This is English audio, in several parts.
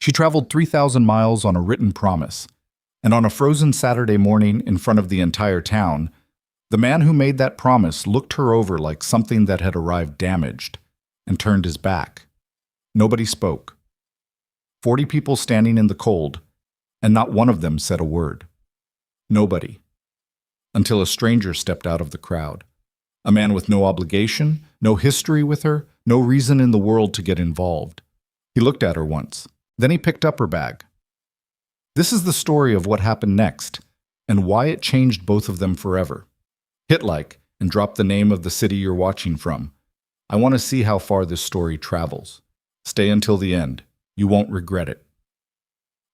She traveled 3,000 miles on a written promise, and on a frozen Saturday morning in front of the entire town, the man who made that promise looked her over like something that had arrived damaged and turned his back. Nobody spoke. 40 people standing in the cold, and not one of them said a word. Nobody. Until a stranger stepped out of the crowd. A man with no obligation, no history with her, no reason in the world to get involved. He looked at her once. Then he picked up her bag. This is the story of what happened next, and why it changed both of them forever. Hit like, and drop the name of the city you're watching from. I want to see how far this story travels. Stay until the end. You won't regret it.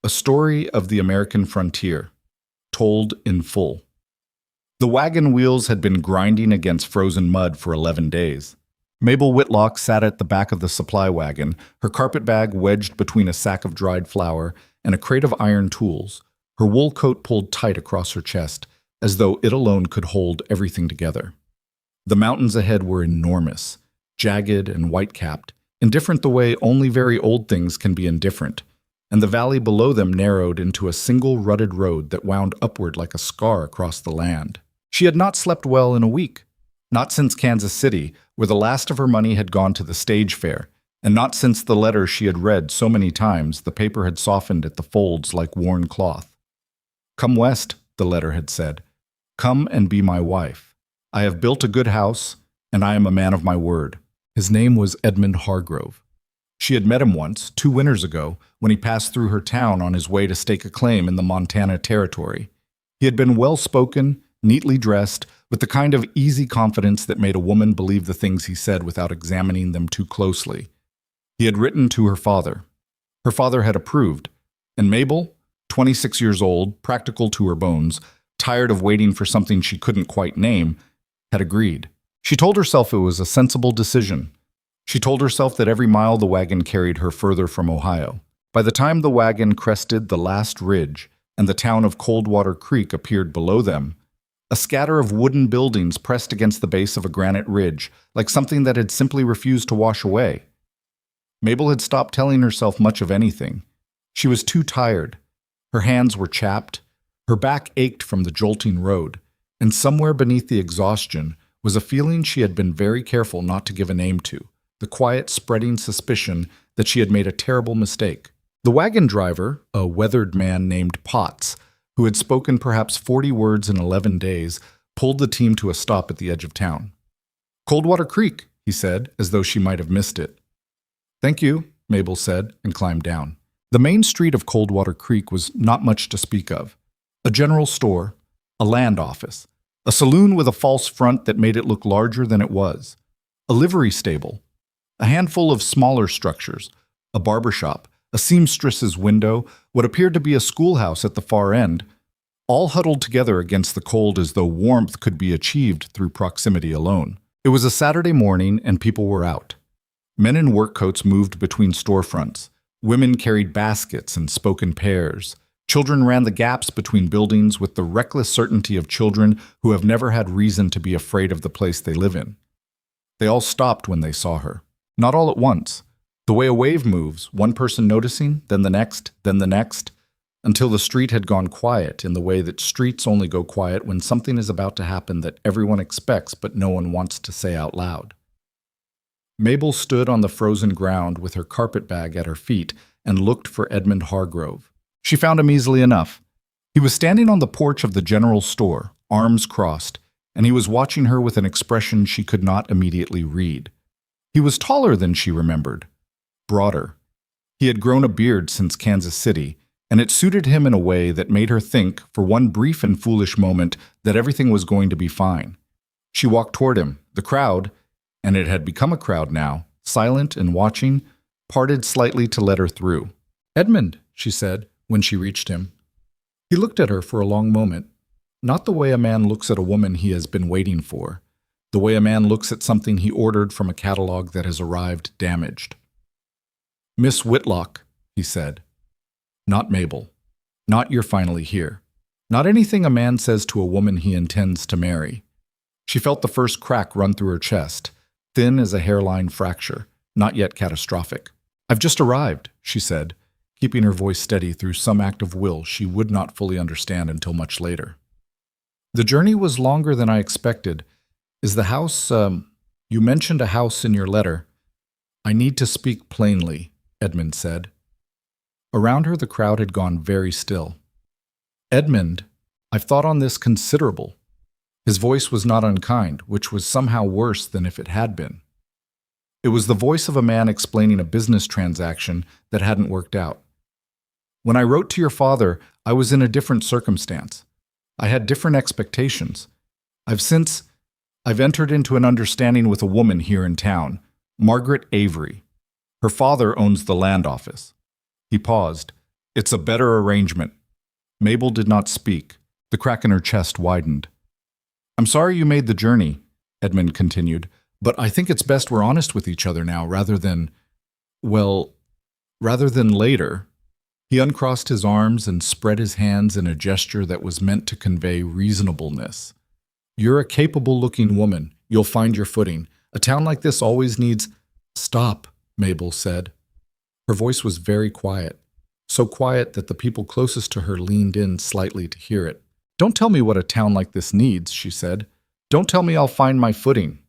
A story of the American frontier, told in full. The wagon wheels had been grinding against frozen mud for 11 days. Mabel Whitlock sat at the back of the supply wagon, her carpet bag wedged between a sack of dried flour and a crate of iron tools, her wool coat pulled tight across her chest, as though it alone could hold everything together. The mountains ahead were enormous, jagged and white-capped, indifferent the way only very old things can be indifferent, and the valley below them narrowed into a single rutted road that wound upward like a scar across the land. She had not slept well in a week. Not since Kansas City, where the last of her money had gone to the stage fare, and not since the letter she had read so many times the paper had softened at the folds like worn cloth. "Come west," the letter had said. "Come and be my wife. I have built a good house, and I am a man of my word." His name was Edmund Hargrove. She had met him once, 2 winters ago, when he passed through her town on his way to stake a claim in the Montana Territory. He had been well-spoken, neatly dressed, with the kind of easy confidence that made a woman believe the things he said without examining them too closely. He had written to her father. Her father had approved, and Mabel, 26 years old, practical to her bones, tired of waiting for something she couldn't quite name, had agreed. She told herself it was a sensible decision. She told herself that every mile the wagon carried her further from Ohio. By the time the wagon crested the last ridge and the town of Coldwater Creek appeared below them, a scatter of wooden buildings pressed against the base of a granite ridge, like something that had simply refused to wash away. Mabel had stopped telling herself much of anything. She was too tired. Her hands were chapped. Her back ached from the jolting road, and somewhere beneath the exhaustion was a feeling she had been very careful not to give a name to, the quiet, spreading suspicion that she had made a terrible mistake. The wagon driver, a weathered man named Potts, who had spoken perhaps 40 words in 11 days, pulled the team to a stop at the edge of town. "Coldwater Creek," he said, as though she might have missed it. "Thank you," Mabel said, and climbed down. The main street of Coldwater Creek was not much to speak of. A general store, a land office, a saloon with a false front that made it look larger than it was, a livery stable, a handful of smaller structures, a barber shop, a seamstress's window, what appeared to be a schoolhouse at the far end, all huddled together against the cold as though warmth could be achieved through proximity alone. It was a Saturday morning and people were out. Men in work coats moved between storefronts. Women carried baskets and spoke in pairs. Children ran the gaps between buildings with the reckless certainty of children who have never had reason to be afraid of the place they live in. They all stopped when they saw her. Not all at once. The way a wave moves, one person noticing, then the next, until the street had gone quiet in the way that streets only go quiet when something is about to happen that everyone expects but no one wants to say out loud. Mabel stood on the frozen ground with her carpet bag at her feet and looked for Edmund Hargrove. She found him easily enough. He was standing on the porch of the general store, arms crossed, and he was watching her with an expression she could not immediately read. He was taller than she remembered, broader. He had grown a beard since Kansas City, and it suited him in a way that made her think, for one brief and foolish moment, that everything was going to be fine. She walked toward him. The crowd, and it had become a crowd now, silent and watching, parted slightly to let her through. "Edmund," she said, when she reached him. He looked at her for a long moment, not the way a man looks at a woman he has been waiting for, the way a man looks at something he ordered from a catalog that has arrived damaged. "Miss Whitlock," he said. "Not Mabel. Not you're finally here. Not anything a man says to a woman he intends to marry." She felt the first crack run through her chest, thin as a hairline fracture, not yet catastrophic. "I've just arrived," she said, keeping her voice steady through some act of will she would not fully understand until much later. The journey was longer than I expected. Is the house, you mentioned a house in your letter. I need to speak plainly, Edmund said. Around her the crowd had gone very still. Edmund, I've thought on this considerable. His voice was not unkind, which was somehow worse than if it had been. It was the voice of a man explaining a business transaction that hadn't worked out. When I wrote to your father, I was in a different circumstance. I had different expectations. I've entered into an understanding with a woman here in town, Margaret Avery. Her father owns the land office. He paused. It's a better arrangement. Mabel did not speak. The crack in her chest widened. I'm sorry you made the journey, Edmund continued, but I think it's best we're honest with each other now rather than later. He uncrossed his arms and spread his hands in a gesture that was meant to convey reasonableness. You're a capable-looking woman. You'll find your footing. A town like this always needs— Stop, Mabel said. Her voice was very quiet, so quiet that the people closest to her leaned in slightly to hear it. Don't tell me what a town like this needs, she said. Don't tell me I'll find my footing.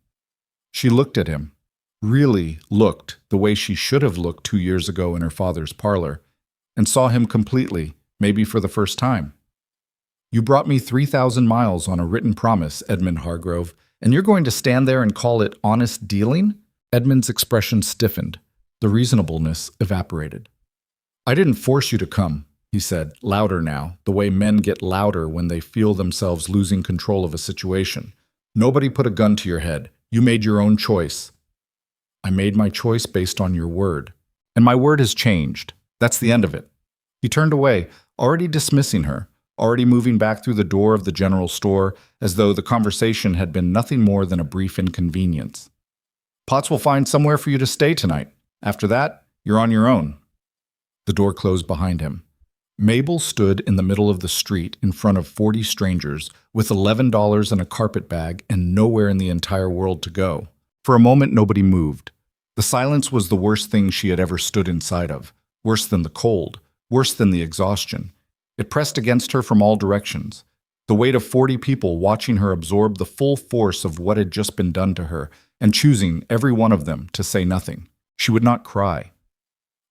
She looked at him, really looked the way she should have looked 2 years ago in her father's parlor, and saw him completely, maybe for the first time. You brought me 3,000 miles on a written promise, Edmund Hargrove, and you're going to stand there and call it honest dealing? Edmund's expression stiffened. The reasonableness evaporated. I didn't force you to come, he said, louder now, the way men get louder when they feel themselves losing control of a situation. Nobody put a gun to your head. You made your own choice. I made my choice based on your word. And my word has changed. That's the end of it. He turned away, already dismissing her, already moving back through the door of the general store as though the conversation had been nothing more than a brief inconvenience. Potts will find somewhere for you to stay tonight. After that, you're on your own. The door closed behind him. Mabel stood in the middle of the street in front of 40 strangers with $11 in a carpet bag and nowhere in the entire world to go. For a moment, nobody moved. The silence was the worst thing she had ever stood inside of, worse than the cold, worse than the exhaustion. It pressed against her from all directions. The weight of 40 people watching her absorb the full force of what had just been done to her and choosing, every one of them, to say nothing. She would not cry.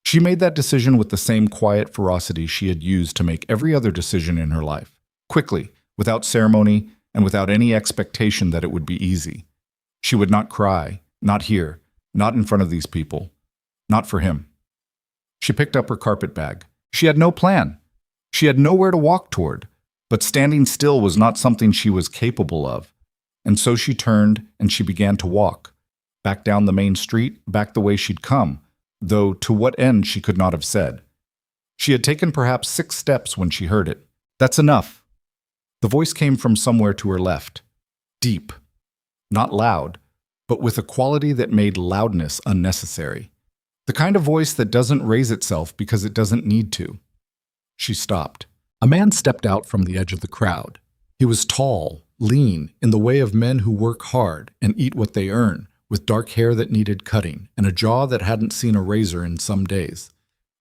She made that decision with the same quiet ferocity she had used to make every other decision in her life, quickly, without ceremony, and without any expectation that it would be easy. She would not cry, not here, not in front of these people, not for him. She picked up her carpet bag. She had no plan. She had nowhere to walk toward, but standing still was not something she was capable of. And so she turned and she began to walk, back down the main street, back the way she'd come, though to what end she could not have said. She had taken perhaps 6 steps when she heard it. That's enough. The voice came from somewhere to her left, deep, not loud, but with a quality that made loudness unnecessary. The kind of voice that doesn't raise itself because it doesn't need to. She stopped. A man stepped out from the edge of the crowd. He was tall, lean, in the way of men who work hard and eat what they earn, with dark hair that needed cutting and a jaw that hadn't seen a razor in some days.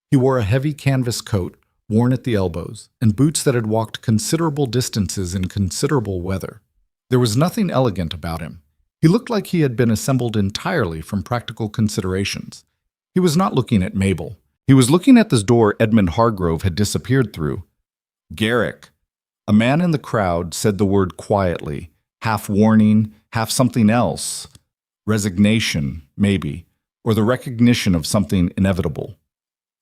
He wore a heavy canvas coat, worn at the elbows, and boots that had walked considerable distances in considerable weather. There was nothing elegant about him. He looked like he had been assembled entirely from practical considerations. He was not looking at Mabel. He was looking at this door Edmund Hargrove had disappeared through. Garrick. A man in the crowd said the word quietly, half warning, half something else. Resignation, maybe, or the recognition of something inevitable.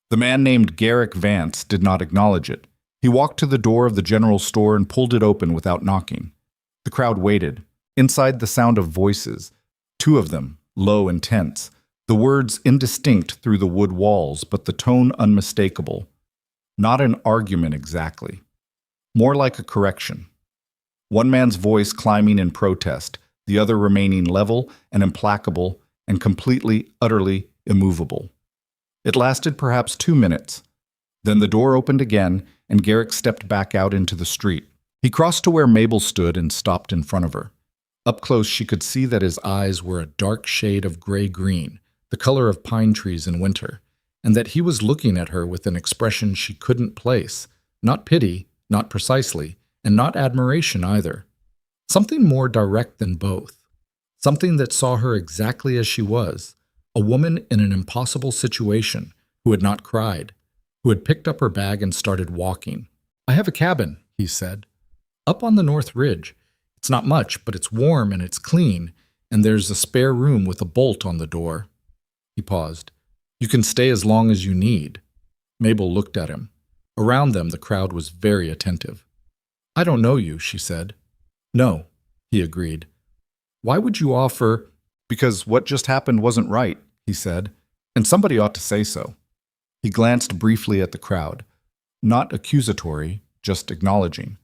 The man named Garrick Vance did not acknowledge it. He walked to the door of the general store and pulled it open without knocking. The crowd waited. Inside the sound of voices, 2 of them, low and tense, the words indistinct through the wood walls, but the tone unmistakable. Not an argument exactly. More like a correction. One man's voice climbing in protest, the other remaining level and implacable and completely, utterly immovable. It lasted perhaps 2 minutes. Then the door opened again, and Garrick stepped back out into the street. He crossed to where Mabel stood and stopped in front of her. Up close, she could see that his eyes were a dark shade of gray-green, the color of pine trees in winter. and that he was looking at her with an expression she couldn't place, not pity, not precisely, and not admiration either. Something more direct than both. Something that saw her exactly as she was, a woman in an impossible situation who had not cried, who had picked up her bag and started walking. "I have a cabin," he said, "up on the North Ridge. It's not much, but it's warm and it's clean, and there's a spare room with a bolt on the door." He paused. "You can stay as long as you need." Mabel looked at him. Around them, the crowd was very attentive. "I don't know you," she said. "No," he agreed. "Why would you offer—" "Because what just happened wasn't right," he said, "and somebody ought to say so." He glanced briefly at the crowd, not accusatory, just acknowledging,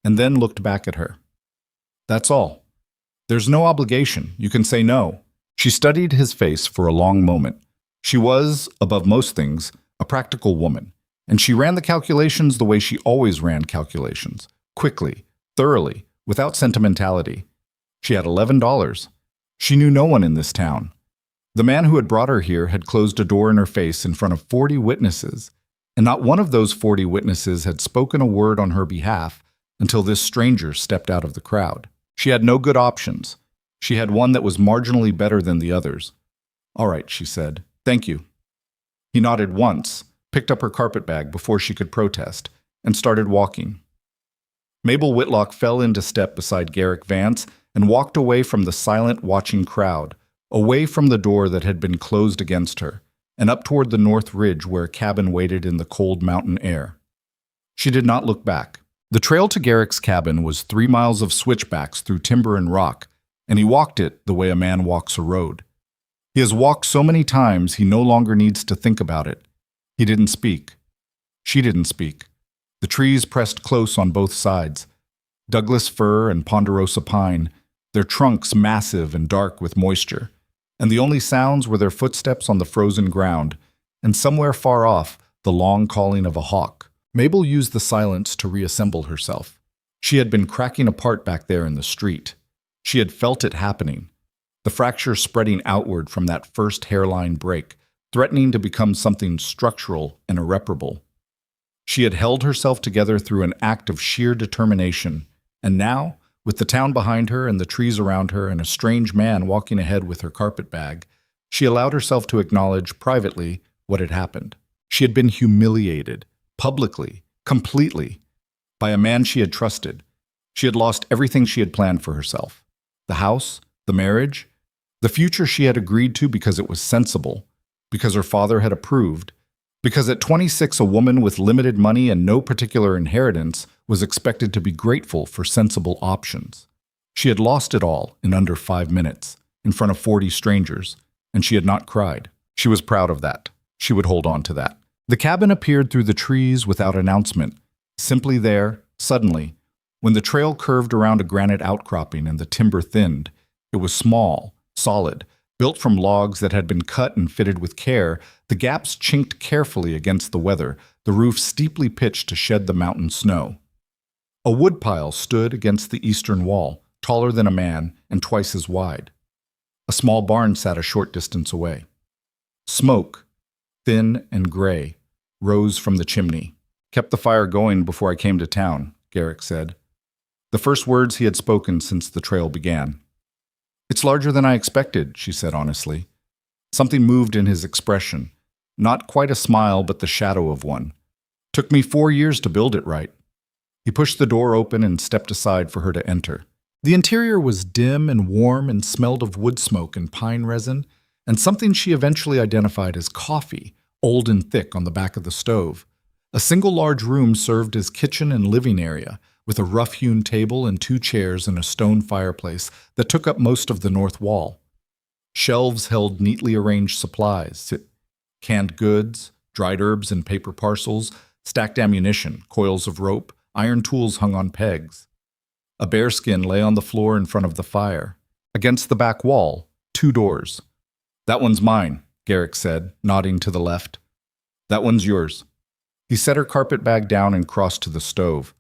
and then looked back at her. "That's all. There's no obligation. You can say no." She studied his face for a long moment. She was, above most things, a practical woman, and she ran the calculations the way she always ran calculations, quickly, thoroughly, without sentimentality. She had $11. She knew no one in this town. The man who had brought her here had closed a door in her face in front of 40 witnesses, and not one of those 40 witnesses had spoken a word on her behalf until this stranger stepped out of the crowd. She had no good options. She had one that was marginally better than the others. "All right," she said. "Thank you." He nodded once, picked up her carpetbag before she could protest, and started walking. Mabel Whitlock fell into step beside Garrick Vance and walked away from the silent, watching crowd, away from the door that had been closed against her, and up toward the North Ridge where a cabin waited in the cold mountain air. She did not look back. The trail to Garrick's cabin was 3 miles of switchbacks through timber and rock, and he walked it the way a man walks a road. He has walked so many times he no longer needs to think about it. He didn't speak. She didn't speak. The trees pressed close on both sides. Douglas fir and ponderosa pine, their trunks massive and dark with moisture, and the only sounds were their footsteps on the frozen ground, and somewhere far off, the long calling of a hawk. Mabel used the silence to reassemble herself. She had been cracking apart back there in the street. She had felt it happening, the fracture spreading outward from that first hairline break, threatening to become something structural and irreparable. She had held herself together through an act of sheer determination, and now, with the town behind her and the trees around her and a strange man walking ahead with her carpetbag, she allowed herself to acknowledge privately what had happened. She had been humiliated, publicly, completely, by a man she had trusted. She had lost everything she had planned for herself. The house, the marriage, the future she had agreed to because it was sensible, because her father had approved, because at 26 a woman with limited money and no particular inheritance was expected to be grateful for sensible options. She had lost it all in under 5 minutes, in front of 40 strangers, and she had not cried. She was proud of that. She would hold on to that. The cabin appeared through the trees without announcement, simply there, suddenly. When the trail curved around a granite outcropping and the timber thinned, it was small, solid, built from logs that had been cut and fitted with care. The gaps chinked carefully against the weather, the roof steeply pitched to shed the mountain snow. A woodpile stood against the eastern wall, taller than a man and twice as wide. A small barn sat a short distance away. Smoke, thin and gray, rose from the chimney. "Kept the fire going before I came to town," Garrick said. The first words he had spoken since the trail began. "It's larger than I expected," she said honestly. Something moved in his expression. Not quite a smile, but the shadow of one. "Took me 4 years to build it right." He pushed the door open and stepped aside for her to enter. The interior was dim and warm and smelled of wood smoke and pine resin, and something she eventually identified as coffee, old and thick on the back of the stove. A single large room served as kitchen and living area, with a rough-hewn table and 2 chairs and a stone fireplace that took up most of the north wall. Shelves held neatly arranged supplies, canned goods, dried herbs and paper parcels, stacked ammunition, coils of rope, iron tools hung on pegs. A bearskin lay on the floor in front of the fire. Against the back wall, 2 doors. "That one's mine," Garrick said, nodding to the left. "That one's yours." He set her carpetbag down and crossed to the stove.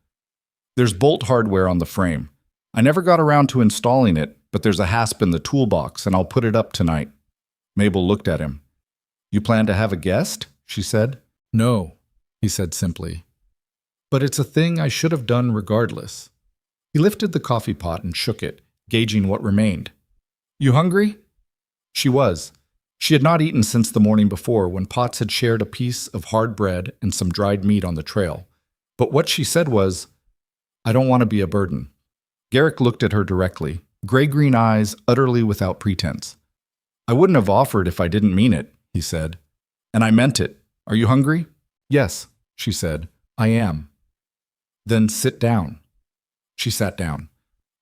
"There's bolt hardware on the frame. I never got around to installing it, but there's a hasp in the toolbox, and I'll put it up tonight." Mabel looked at him. You plan to have a guest? She said. No, he said simply. But it's a thing I should have done regardless. He lifted the coffee pot and shook it, gauging what remained. You hungry? She was. She had not eaten since the morning before, when Potts had shared a piece of hard bread and some dried meat on the trail. But what she said was, I don't want to be a burden. Garrick looked at her directly, gray-green eyes utterly without pretense. I wouldn't have offered if I didn't mean it, he said. And I meant it. Are you hungry? Yes, she said. I am. Then sit down. She sat down.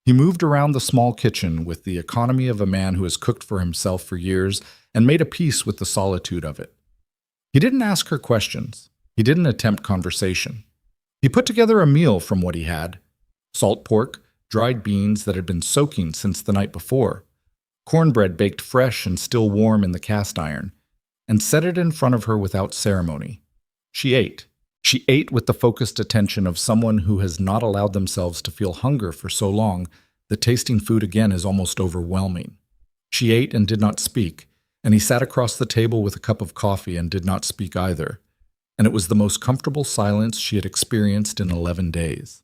He moved around the small kitchen with the economy of a man who has cooked for himself for years and made a peace with the solitude of it. He didn't ask her questions. He didn't attempt conversation. He put together a meal from what he had: salt pork, dried beans that had been soaking since the night before, cornbread baked fresh and still warm in the cast iron, and set it in front of her without ceremony. She ate. She ate with the focused attention of someone who has not allowed themselves to feel hunger for so long that tasting food again is almost overwhelming. She ate and did not speak, and he sat across the table with a cup of coffee and did not speak either, and it was the most comfortable silence she had experienced in 11 days.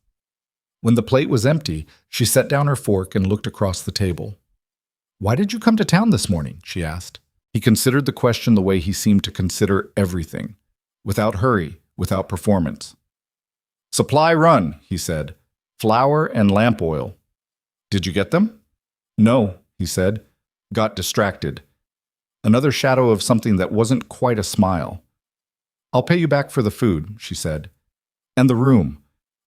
When the plate was empty, she set down her fork and looked across the table. Why did you come to town this morning? She asked. He considered the question the way he seemed to consider everything, without hurry, without performance. Supply run, he said. Flour and lamp oil. Did you get them? No, he said. Got distracted. Another shadow of something that wasn't quite a smile. I'll pay you back for the food, she said. And the room.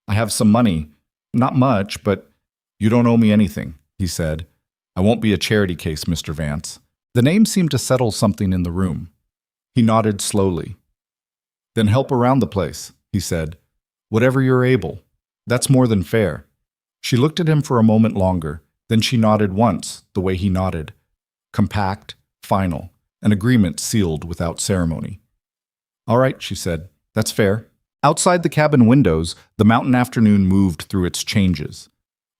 I have some money. Not much, but you don't owe me anything, he said. I won't be a charity case, Mr. Vance. The name seemed to settle something in the room. He nodded slowly. Then help around the place, he said. Whatever you're able. That's more than fair. She looked at him for a moment longer, then she nodded once, the way he nodded. Compact, final, an agreement sealed without ceremony. All right, she said. That's fair. Outside the cabin windows, the mountain afternoon moved through its changes.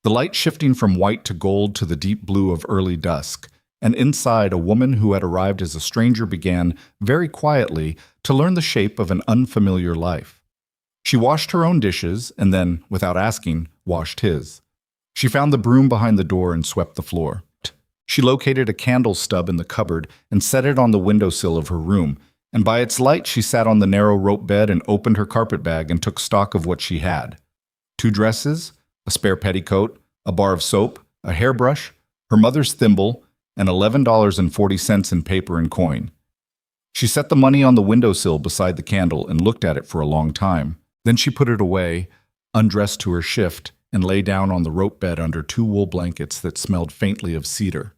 The light shifting from white to gold to the deep blue of early dusk, and inside a woman who had arrived as a stranger began, very quietly, to learn the shape of an unfamiliar life. She washed her own dishes and then, without asking, washed his. She found the broom behind the door and swept the floor. She located a candle stub in the cupboard and set it on the windowsill of her room, and by its light she sat on the narrow rope bed and opened her carpet bag and took stock of what she had. 2 dresses, a spare petticoat, a bar of soap, a hairbrush, her mother's thimble, and $11.40 in paper and coin. She set the money on the windowsill beside the candle and looked at it for a long time. Then she put it away, undressed to her shift, and lay down on the rope bed under 2 wool blankets that smelled faintly of cedar.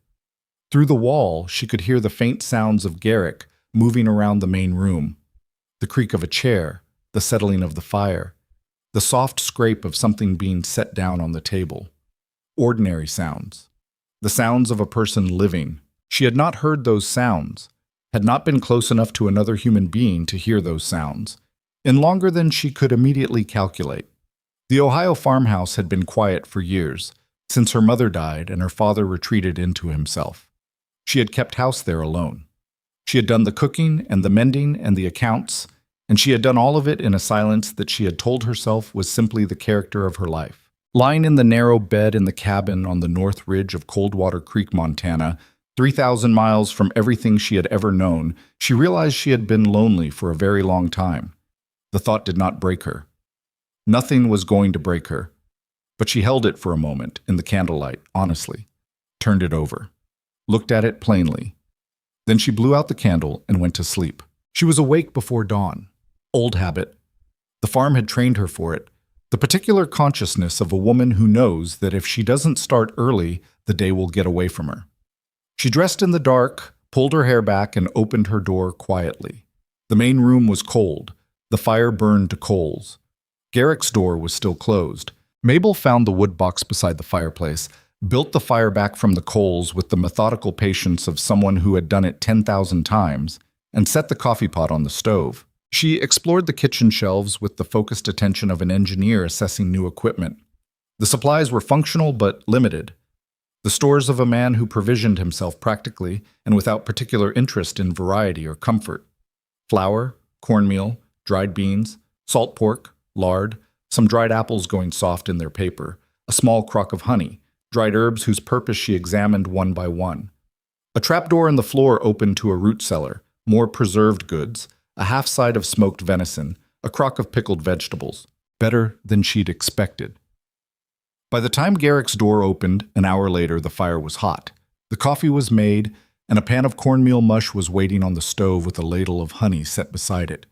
Through the wall, she could hear the faint sounds of Garrick moving around the main room, the creak of a chair, the settling of the fire, the soft scrape of something being set down on the table. Ordinary sounds. The sounds of a person living. She had not heard those sounds, had not been close enough to another human being to hear those sounds, in longer than she could immediately calculate. The Ohio farmhouse had been quiet for years, since her mother died and her father retreated into himself. She had kept house there alone. She had done the cooking and the mending and the accounts, and she had done all of it in a silence that she had told herself was simply the character of her life. Lying in the narrow bed in the cabin on the north ridge of Coldwater Creek, Montana, 3,000 miles from everything she had ever known, she realized she had been lonely for a very long time. The thought did not break her. Nothing was going to break her. But she held it for a moment in the candlelight, honestly, turned it over, looked at it plainly. Then she blew out the candle and went to sleep. She was awake before dawn. Old habit. The farm had trained her for it. The particular consciousness of a woman who knows that if she doesn't start early, the day will get away from her. She dressed in the dark, pulled her hair back, and opened her door quietly. The main room was cold. The fire burned to coals. Garrick's door was still closed. Mabel found the wood box beside the fireplace, built the fire back from the coals with the methodical patience of someone who had done it 10,000 times, and set the coffee pot on the stove. She explored the kitchen shelves with the focused attention of an engineer assessing new equipment. The supplies were functional but limited. The stores of a man who provisioned himself practically and without particular interest in variety or comfort. Flour, cornmeal, dried beans, salt pork, lard, some dried apples going soft in their paper, a small crock of honey, dried herbs whose purpose she examined one by one. A trapdoor in the floor opened to a root cellar, more preserved goods, a half-side of smoked venison, a crock of pickled vegetables. Better than she'd expected. By the time Garrick's door opened, an hour later, the fire was hot. The coffee was made, and a pan of cornmeal mush was waiting on the stove with a ladle of honey set beside it.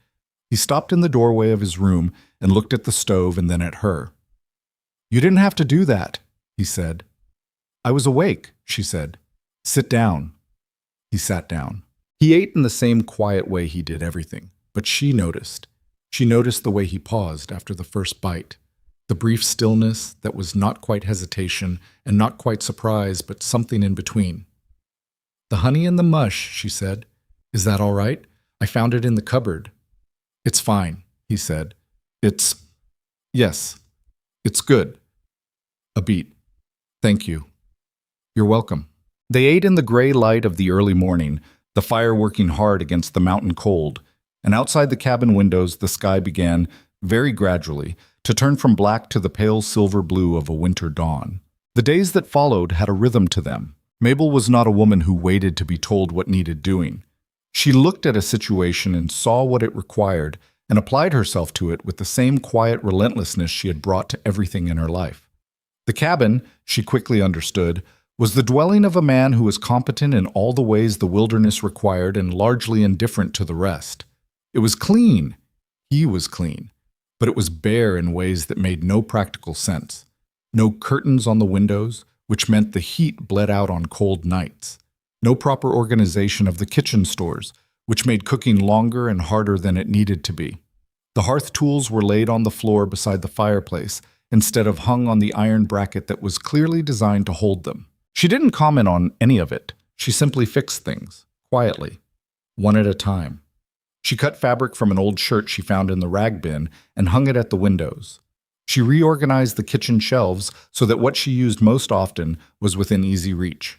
He stopped in the doorway of his room and looked at the stove and then at her. "You didn't have to do that," he said. "I was awake," she said. "Sit down." He sat down. He ate in the same quiet way he did everything, but she noticed. She noticed the way he paused after the first bite, the brief stillness that was not quite hesitation and not quite surprise, but something in between. "The honey and the mush," she said. "Is that all right? I found it in the cupboard." "It's fine," he said. Yes, it's good." A beat. "Thank you." "You're welcome." They ate in the gray light of the early morning, the fire working hard against the mountain cold, and outside the cabin windows the sky began, very gradually, to turn from black to the pale silver blue of a winter dawn. The days that followed had a rhythm to them. Mabel was not a woman who waited to be told what needed doing. She looked at a situation and saw what it required and applied herself to it with the same quiet relentlessness she had brought to everything in her life. The cabin, she quickly understood, was the dwelling of a man who was competent in all the ways the wilderness required and largely indifferent to the rest. It was clean. He was clean. But it was bare in ways that made no practical sense. No curtains on the windows, which meant the heat bled out on cold nights. No proper organization of the kitchen stores, which made cooking longer and harder than it needed to be. The hearth tools were laid on the floor beside the fireplace, instead of hung on the iron bracket that was clearly designed to hold them. She didn't comment on any of it. She simply fixed things, quietly, one at a time. She cut fabric from an old shirt she found in the rag bin and hung it at the windows. She reorganized the kitchen shelves so that what she used most often was within easy reach.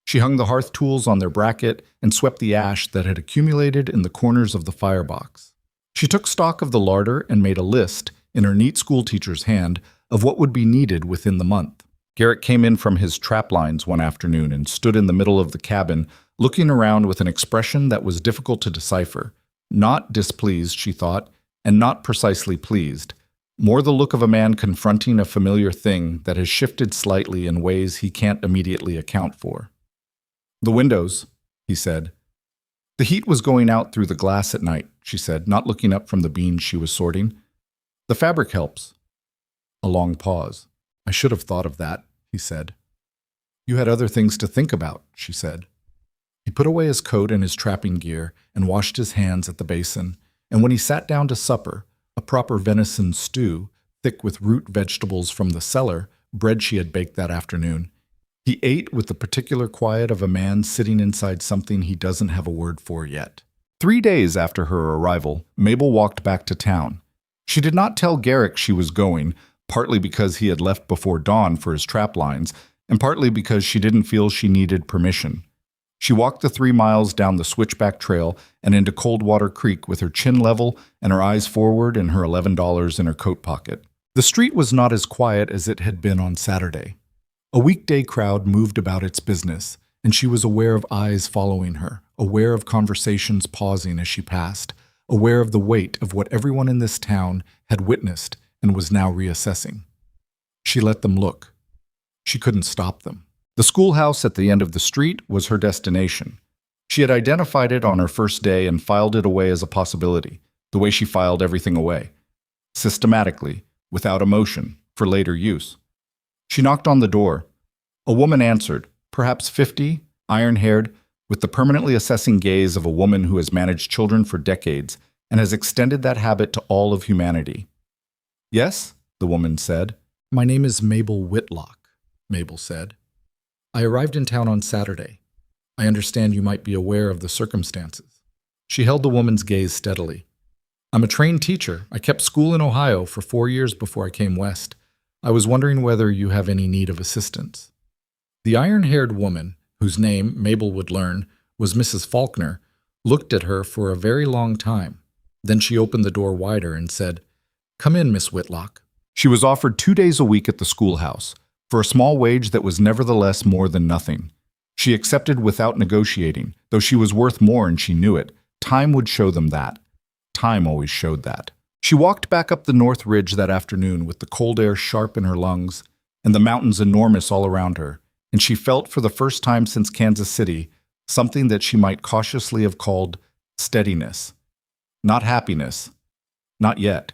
She hung the hearth tools on their bracket and swept the ash that had accumulated in the corners of the firebox. She took stock of the larder and made a list, in her neat schoolteacher's hand, of what would be needed within the month. Garrick came in from his trap lines one afternoon and stood in the middle of the cabin, looking around with an expression that was difficult to decipher. Not displeased, she thought, and not precisely pleased. More the look of a man confronting a familiar thing that has shifted slightly in ways he can't immediately account for. "The windows," he said. "The heat was going out through the glass at night," she said, not looking up from the beans she was sorting. "The fabric helps." A long pause. "I should have thought of that," he said. "You had other things to think about," she said. He put away his coat and his trapping gear and washed his hands at the basin, and when he sat down to supper, a proper venison stew, thick with root vegetables from the cellar, bread she had baked that afternoon, he ate with the particular quiet of a man sitting inside something he doesn't have a word for yet. 3 days after her arrival, Mabel walked back to town. She did not tell Garrick she was going, partly because he had left before dawn for his trap lines, and partly because she didn't feel she needed permission. She walked the 3 miles down the switchback trail and into Coldwater Creek with her chin level and her eyes forward and her $11 in her coat pocket. The street was not as quiet as it had been on Saturday. A weekday crowd moved about its business, and she was aware of eyes following her, aware of conversations pausing as she passed, aware of the weight of what everyone in this town had witnessed and was now reassessing. She let them look. She couldn't stop them. The schoolhouse at the end of the street was her destination. She had identified it on her first day and filed it away as a possibility, the way she filed everything away. Systematically, without emotion, for later use. She knocked on the door. A woman answered, perhaps 50, iron-haired, with the permanently assessing gaze of a woman who has managed children for decades and has extended that habit to all of humanity. "Yes?" the woman said. "My name is Mabel Whitlock," Mabel said. "I arrived in town on Saturday. I understand you might be aware of the circumstances." She held the woman's gaze steadily. "I'm a trained teacher. I kept school in Ohio for 4 years before I came west. I was wondering whether you have any need of assistance." The iron-haired woman, whose name, Mabel would learn, was Mrs. Faulkner, looked at her for a very long time. Then she opened the door wider and said, "Come in, Miss Whitlock." She was offered 2 days a week at the schoolhouse, for a small wage that was nevertheless more than nothing. She accepted without negotiating, though she was worth more and she knew it. Time would show them that. Time always showed that. She walked back up the North Ridge that afternoon with the cold air sharp in her lungs and the mountains enormous all around her, and she felt for the first time since Kansas City something that she might cautiously have called steadiness. Not happiness, not yet,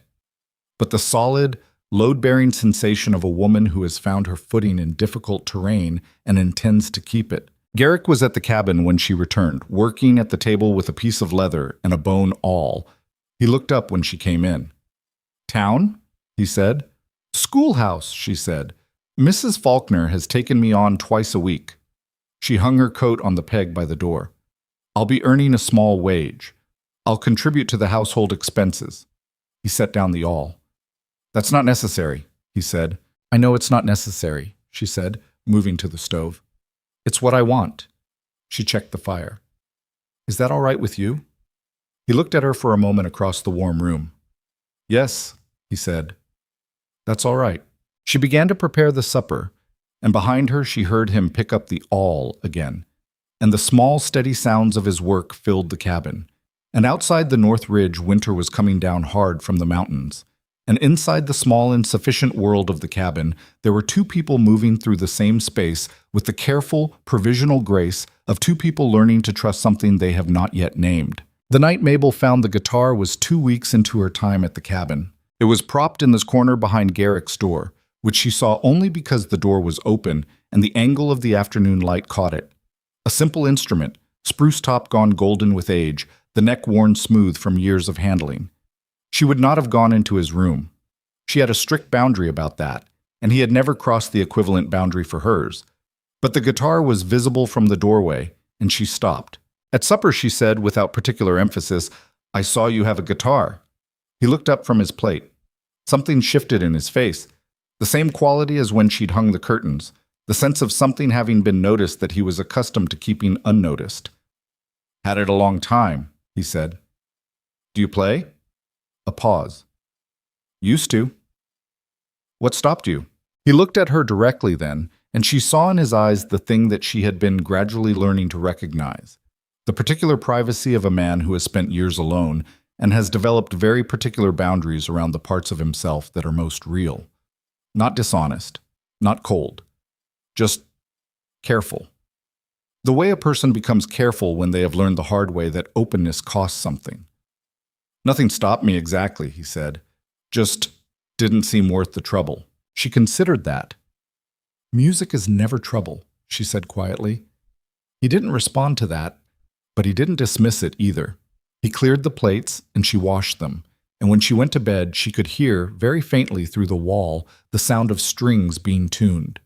but the solid, load-bearing sensation of a woman who has found her footing in difficult terrain and intends to keep it. Garrick was at the cabin when she returned, working at the table with a piece of leather and a bone awl. He looked up when she came in. "Town?" he said. "Schoolhouse," she said. "Mrs. Faulkner has taken me on twice a week." She hung her coat on the peg by the door. "I'll be earning a small wage. I'll contribute to the household expenses." He set down the awl. "That's not necessary," he said. "I know it's not necessary," she said, moving to the stove. "It's what I want." She checked the fire. "Is that all right with you?" He looked at her for a moment across the warm room. "Yes," he said. "That's all right." She began to prepare the supper, and behind her she heard him pick up the awl again, and the small, steady sounds of his work filled the cabin. And outside the North Ridge, winter was coming down hard from the mountains. And inside the small, insufficient world of the cabin, there were two people moving through the same space with the careful, provisional grace of two people learning to trust something they have not yet named. The night Mabel found the guitar was 2 weeks into her time at the cabin. It was propped in this corner behind Garrick's door, which she saw only because the door was open and the angle of the afternoon light caught it. A simple instrument, spruce top gone golden with age, the neck worn smooth from years of handling. She would not have gone into his room. She had a strict boundary about that, and he had never crossed the equivalent boundary for hers. But the guitar was visible from the doorway, and she stopped. At supper she said, without particular emphasis, "I saw you have a guitar." He looked up from his plate. Something shifted in his face, the same quality as when she'd hung the curtains, the sense of something having been noticed that he was accustomed to keeping unnoticed. "Had it a long time," he said. "Do you play?" A pause. "Used to." "What stopped you?" He looked at her directly then, and she saw in his eyes the thing that she had been gradually learning to recognize, the particular privacy of a man who has spent years alone and has developed very particular boundaries around the parts of himself that are most real. Not dishonest, not cold, just careful. The way a person becomes careful when they have learned the hard way that openness costs something. "Nothing stopped me exactly," he said. "Just didn't seem worth the trouble." She considered that. "Music is never trouble," she said quietly. He didn't respond to that, but he didn't dismiss it either. He cleared the plates and she washed them, and when she went to bed she could hear, very faintly through the wall, the sound of strings being tuned.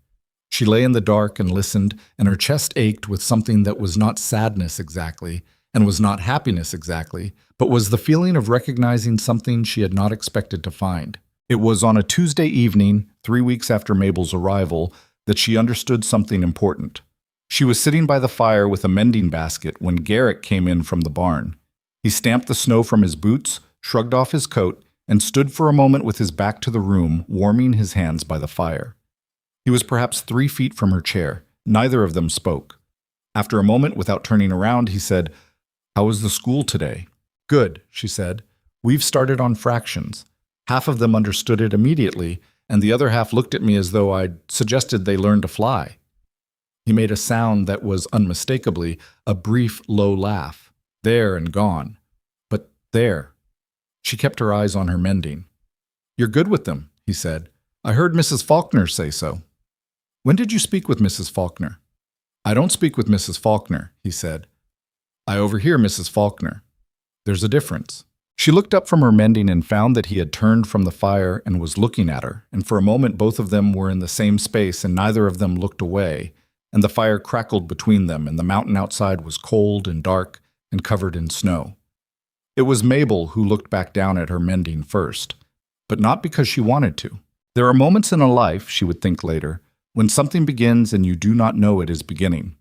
She lay in the dark and listened, and her chest ached with something that was not sadness exactly, and was not happiness exactly, but was the feeling of recognizing something she had not expected to find. It was on a Tuesday evening, 3 weeks after Mabel's arrival, that she understood something important. She was sitting by the fire with a mending basket when Garrick came in from the barn. He stamped the snow from his boots, shrugged off his coat, and stood for a moment with his back to the room, warming his hands by the fire. He was perhaps 3 feet from her chair. Neither of them spoke. After a moment, without turning around, he said, "How was the school today?" "Good," she said. "We've started on fractions." Half of them understood it immediately, and the other half looked at me as though I'd suggested they learn to fly. He made a sound that was unmistakably a brief, low laugh. There and gone. But there. She kept her eyes on her mending. "You're good with them," he said. "I heard Mrs. Faulkner say so." "When did you speak with Mrs. Faulkner?" "I don't speak with Mrs. Faulkner," he said. "I overhear Mrs. Faulkner. There's a difference." She looked up from her mending and found that he had turned from the fire and was looking at her, and for a moment both of them were in the same space and neither of them looked away, and the fire crackled between them and the mountain outside was cold and dark and covered in snow. It was Mabel who looked back down at her mending first, but not because she wanted to. There are moments in a life, she would think later, when something begins and you do not know it is beginning.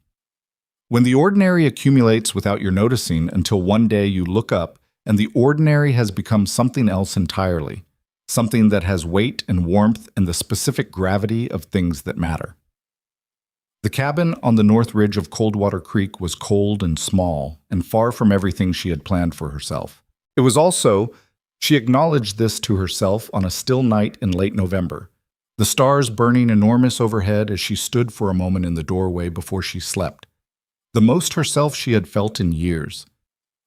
When the ordinary accumulates without your noticing until one day you look up and the ordinary has become something else entirely, something that has weight and warmth and the specific gravity of things that matter. The cabin on the north ridge of Coldwater Creek was cold and small and far from everything she had planned for herself. It was also, she acknowledged this to herself on a still night in late November, the stars burning enormous overhead as she stood for a moment in the doorway before she slept. The most herself she had felt in years.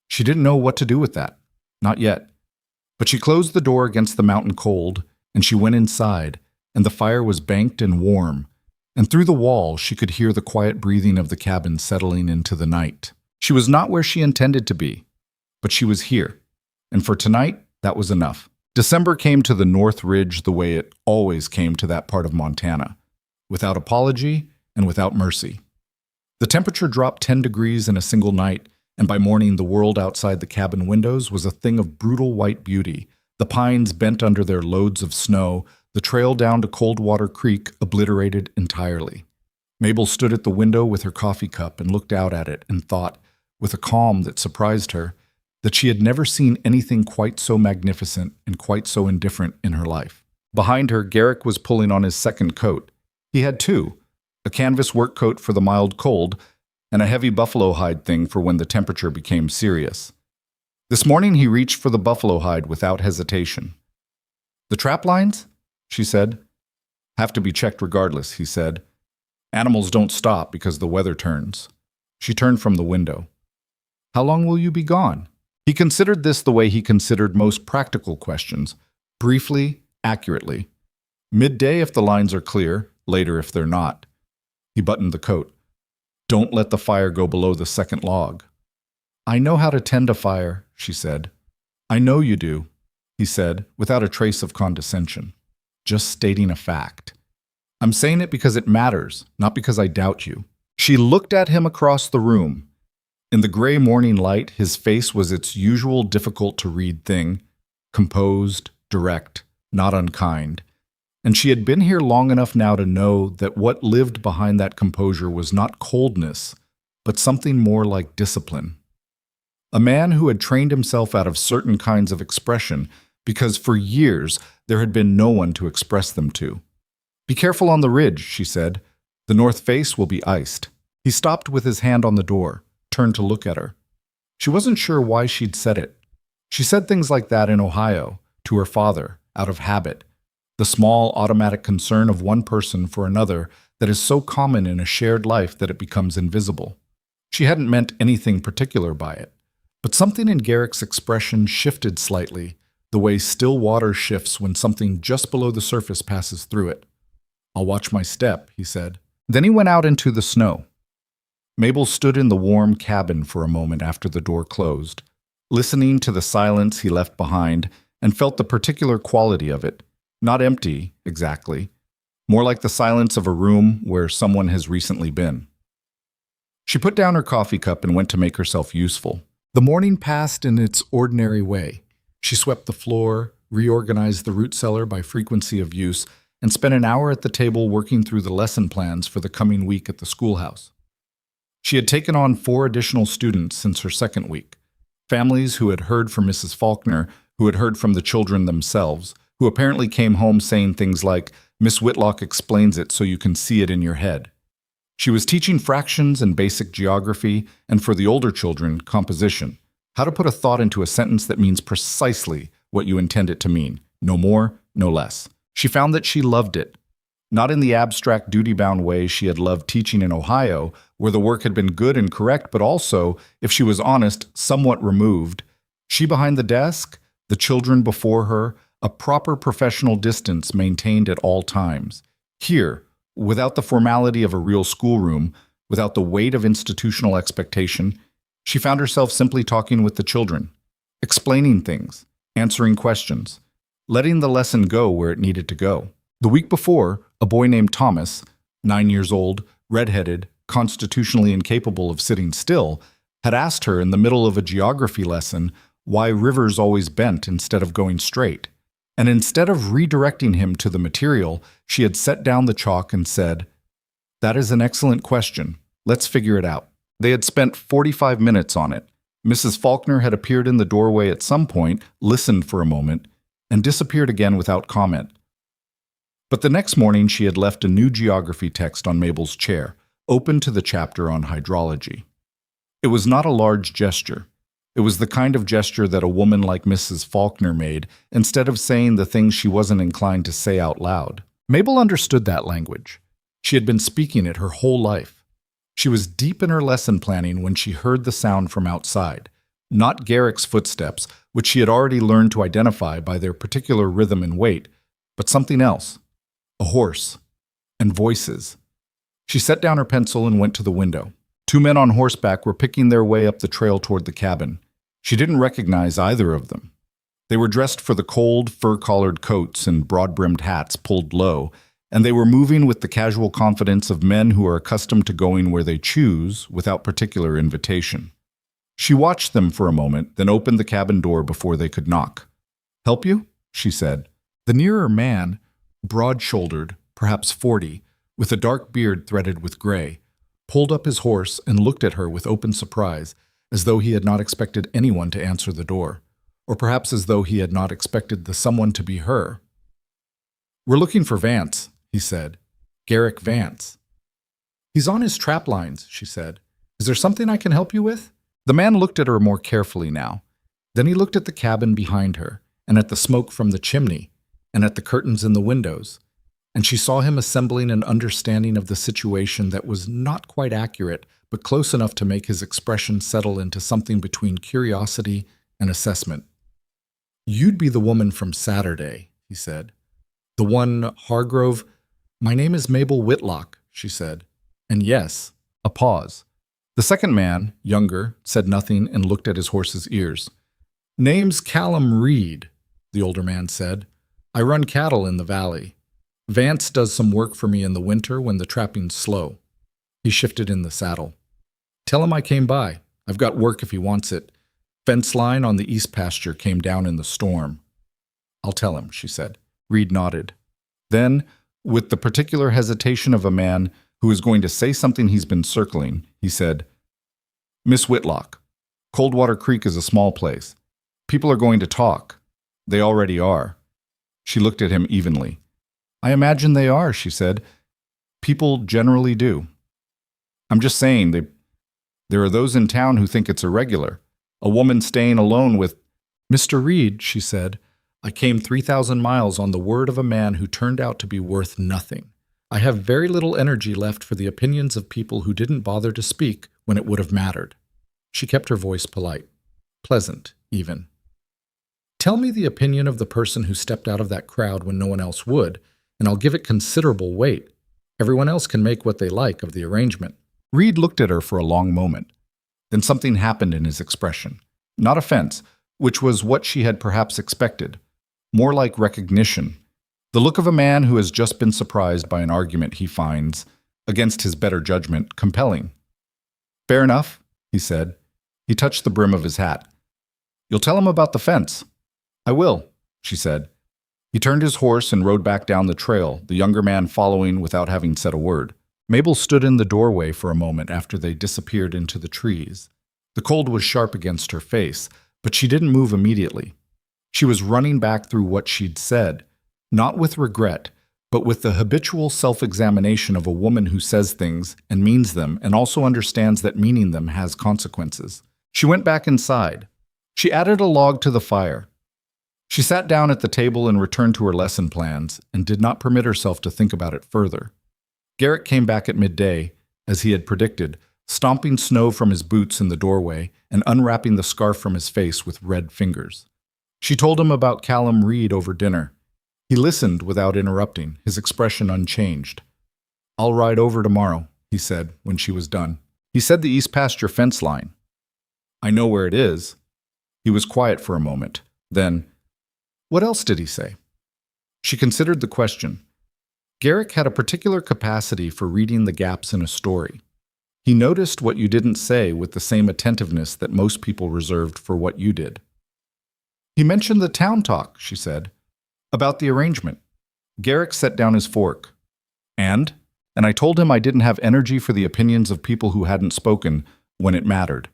She didn't know what to do with that. Not yet. But she closed the door against the mountain cold, and she went inside, and the fire was banked and warm, and through the wall she could hear the quiet breathing of the cabin settling into the night. She was not where she intended to be, but she was here, and for tonight, that was enough. December came to the North Ridge the way it always came to that part of Montana, without apology and without mercy. The temperature dropped 10 degrees in a single night, and by morning the world outside the cabin windows was a thing of brutal white beauty, the pines bent under their loads of snow, the trail down to Coldwater Creek obliterated entirely. Mabel stood at the window with her coffee cup and looked out at it and thought, with a calm that surprised her, that she had never seen anything quite so magnificent and quite so indifferent in her life. Behind her, Garrick was pulling on his second coat. He had two, a canvas work coat for the mild cold, and a heavy buffalo hide thing for when the temperature became serious. This morning he reached for the buffalo hide without hesitation. "The trap lines?" she said. "Have to be checked regardless," he said. "Animals don't stop because the weather turns." She turned from the window. "How long will you be gone?" He considered this the way he considered most practical questions, briefly, accurately. Midday if the lines are clear, later if they're not. He buttoned the coat. "Don't let the fire go below the second log." "I know how to tend a fire," she said. "I know you do," he said, without a trace of condescension. "Just stating a fact. I'm saying it because it matters, not because I doubt you." She looked at him across the room. In the gray morning light, his face was its usual difficult-to-read thing, composed, direct, not unkind. And she had been here long enough now to know that what lived behind that composure was not coldness, but something more like discipline. A man who had trained himself out of certain kinds of expression because for years there had been no one to express them to. "Be careful on the ridge," she said. "The north face will be iced." He stopped with his hand on the door, turned to look at her. She wasn't sure why she'd said it. She said things like that in Ohio, to her father, out of habit. The small automatic concern of one person for another that is so common in a shared life that it becomes invisible. She hadn't meant anything particular by it, but something in Garrick's expression shifted slightly, the way still water shifts when something just below the surface passes through it. "I'll watch my step," he said. Then he went out into the snow. Mabel stood in the warm cabin for a moment after the door closed, listening to the silence he left behind, and felt the particular quality of it. Not empty, exactly. More like the silence of a room where someone has recently been. She put down her coffee cup and went to make herself useful. The morning passed in its ordinary way. She swept the floor, reorganized the root cellar by frequency of use, and spent an hour at the table working through the lesson plans for the coming week at the schoolhouse. She had taken on 4 additional students since her second week. Families who had heard from Mrs. Faulkner, who had heard from the children themselves, who apparently came home saying things like, "Miss Whitlock explains it so you can see it in your head." She was teaching fractions and basic geography, and for the older children, composition. How to put a thought into a sentence that means precisely what you intend it to mean, no more, no less. She found that she loved it. Not in the abstract, duty-bound way she had loved teaching in Ohio, where the work had been good and correct, but also, if she was honest, somewhat removed. She behind the desk, the children before her, a proper professional distance maintained at all times. Here, without the formality of a real schoolroom, without the weight of institutional expectation, she found herself simply talking with the children, explaining things, answering questions, letting the lesson go where it needed to go. The week before, a boy named Thomas, 9 years old, red-headed, constitutionally incapable of sitting still, had asked her in the middle of a geography lesson why rivers always bent instead of going straight. And instead of redirecting him to the material, she had set down the chalk and said, "That is an excellent question. Let's figure it out." They had spent 45 minutes on it. Mrs. Faulkner had appeared in the doorway at some point, listened for a moment, and disappeared again without comment. But the next morning she had left a new geography text on Mabel's chair, open to the chapter on hydrology. It was not a large gesture. It was the kind of gesture that a woman like Mrs. Faulkner made instead of saying the things she wasn't inclined to say out loud. Mabel understood that language. She had been speaking it her whole life. She was deep in her lesson planning when she heard the sound from outside, not Garrick's footsteps, which she had already learned to identify by their particular rhythm and weight, but something else, a horse, and voices. She set down her pencil and went to the window. Two men on horseback were picking their way up the trail toward the cabin. She didn't recognize either of them. They were dressed for the cold, fur-collared coats and broad-brimmed hats pulled low, and they were moving with the casual confidence of men who are accustomed to going where they choose without particular invitation. She watched them for a moment, then opened the cabin door before they could knock. "Help you?" she said. The nearer man, broad-shouldered, perhaps 40, with a dark beard threaded with gray, pulled up his horse and looked at her with open surprise, as though he had not expected anyone to answer the door, or perhaps as though he had not expected the someone to be her. "We're looking for Vance," he said. "Garrick Vance." "He's on his trap lines," she said. "Is there something I can help you with?" The man looked at her more carefully now. Then he looked at the cabin behind her, and at the smoke from the chimney, and at the curtains in the windows, and she saw him assembling an understanding of the situation that was not quite accurate, but close enough to make his expression settle into something between curiosity and assessment. "You'd be the woman from Saturday," he said. "The one Hargrove—" "My name is Mabel Whitlock," she said. "And yes," a pause. The second man, younger, said nothing and looked at his horse's ears. "Name's Callum Reed," the older man said. "I run cattle in the valley. Vance does some work for me in the winter when the trapping's slow." He shifted in the saddle. "Tell him I came by. I've got work if he wants it. Fence line on the east pasture came down in the storm." "I'll tell him," she said. Reed nodded. Then, with the particular hesitation of a man who is going to say something he's been circling, he said, "Miss Whitlock, Coldwater Creek is a small place. People are going to talk. They already are." She looked at him evenly. "I imagine they are," she said. "People generally do. I'm just saying, there are those in town who think it's irregular. A woman staying alone with—" "Mr. Reed," she said, "I came 3,000 miles on the word of a man who turned out to be worth nothing. I have very little energy left for the opinions of people who didn't bother to speak when it would have mattered." She kept her voice polite, pleasant, even. "Tell me the opinion of the person who stepped out of that crowd when no one else would, and I'll give it considerable weight. Everyone else can make what they like of the arrangement." Reed looked at her for a long moment. Then something happened in his expression. Not offense, which was what she had perhaps expected. More like recognition. The look of a man who has just been surprised by an argument he finds, against his better judgment, compelling. "Fair enough," he said. He touched the brim of his hat. "You'll tell him about the fence." "I will," she said. He turned his horse and rode back down the trail, the younger man following without having said a word. Mabel stood in the doorway for a moment after they disappeared into the trees. The cold was sharp against her face, but she didn't move immediately. She was running back through what she'd said, not with regret, but with the habitual self-examination of a woman who says things and means them and also understands that meaning them has consequences. She went back inside. She added a log to the fire. She sat down at the table and returned to her lesson plans and did not permit herself to think about it further. Garrick came back at midday, as he had predicted, stomping snow from his boots in the doorway and unwrapping the scarf from his face with red fingers. She told him about Callum Reed over dinner. He listened without interrupting, his expression unchanged. "I'll ride over tomorrow," he said when she was done. "He said the east pasture fence line." "I know where it is." He was quiet for a moment. Then, "What else did he say?" She considered the question. Garrick had a particular capacity for reading the gaps in a story. He noticed what you didn't say with the same attentiveness that most people reserved for what you did. "He mentioned the town talk," she said, "about the arrangement." Garrick set down his fork. And I told him I didn't have energy for the opinions of people who hadn't spoken when it mattered.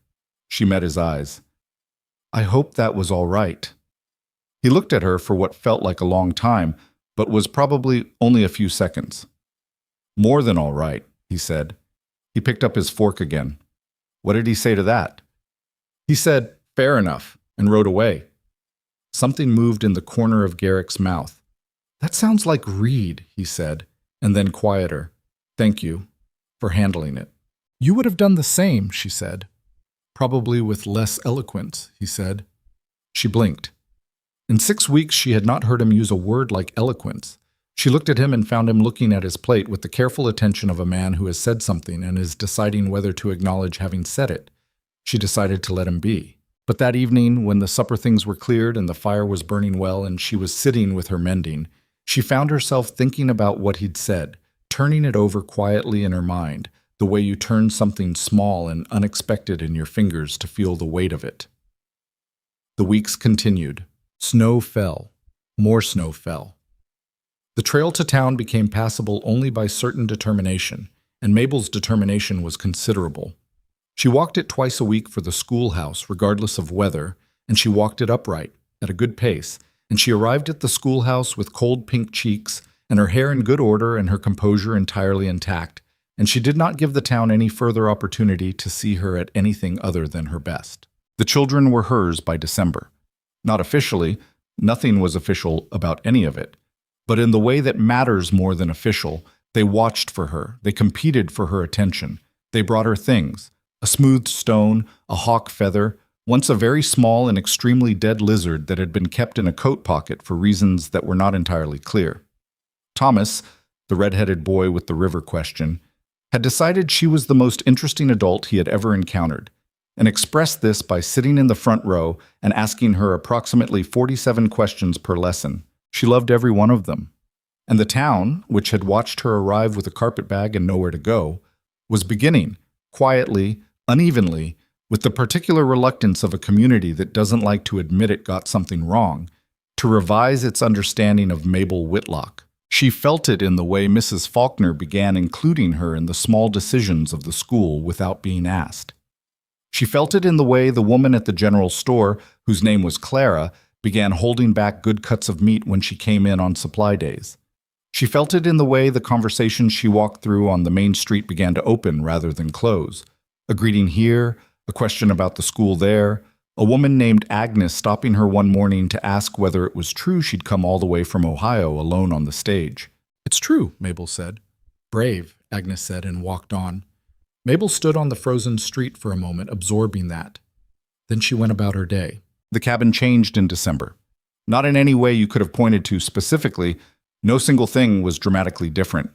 She met his eyes. I hope that was all right. He looked at her for what felt like a long time, but was probably only a few seconds. More than all right, he said. He picked up his fork again. What did he say to that? He said, fair enough, and rode away. Something moved in the corner of Garrick's mouth. That sounds like Reed, he said, and then quieter. Thank you for handling it. You would have done the same, she said. Probably with less eloquence, he said. She blinked. In 6 weeks, she had not heard him use a word like eloquence. She looked at him and found him looking at his plate with the careful attention of a man who has said something and is deciding whether to acknowledge having said it. She decided to let him be. But that evening, when the supper things were cleared and the fire was burning well and she was sitting with her mending, she found herself thinking about what he'd said, turning it over quietly in her mind, the way you turn something small and unexpected in your fingers to feel the weight of it. The weeks continued. Snow fell. More snow fell. The trail to town became passable only by certain determination, and Mabel's determination was considerable. She walked it twice a week for the schoolhouse, regardless of weather, and she walked it upright, at a good pace, and she arrived at the schoolhouse with cold pink cheeks and her hair in good order and her composure entirely intact, and she did not give the town any further opportunity to see her at anything other than her best. The children were hers by December. Not officially, nothing was official about any of it, but in the way that matters more than official, they watched for her, they competed for her attention, they brought her things, a smooth stone, a hawk feather, once a very small and extremely dead lizard that had been kept in a coat pocket for reasons that were not entirely clear. Thomas, the red-headed boy with the river question, had decided she was the most interesting adult he had ever encountered, and expressed this by sitting in the front row and asking her approximately 47 questions per lesson. She loved every one of them. And the town, which had watched her arrive with a carpetbag and nowhere to go, was beginning, quietly, unevenly, with the particular reluctance of a community that doesn't like to admit it got something wrong, to revise its understanding of Mabel Whitlock. She felt it in the way Mrs. Faulkner began including her in the small decisions of the school without being asked. She felt it in the way the woman at the general store, whose name was Clara, began holding back good cuts of meat when she came in on supply days. She felt it in the way the conversations she walked through on the main street began to open rather than close. A greeting here, a question about the school there, a woman named Agnes stopping her one morning to ask whether it was true she'd come all the way from Ohio alone on the stage. It's true, Mabel said. Brave, Agnes said and walked on. Mabel stood on the frozen street for a moment, absorbing that. Then she went about her day. The cabin changed in December. Not in any way you could have pointed to specifically. No single thing was dramatically different.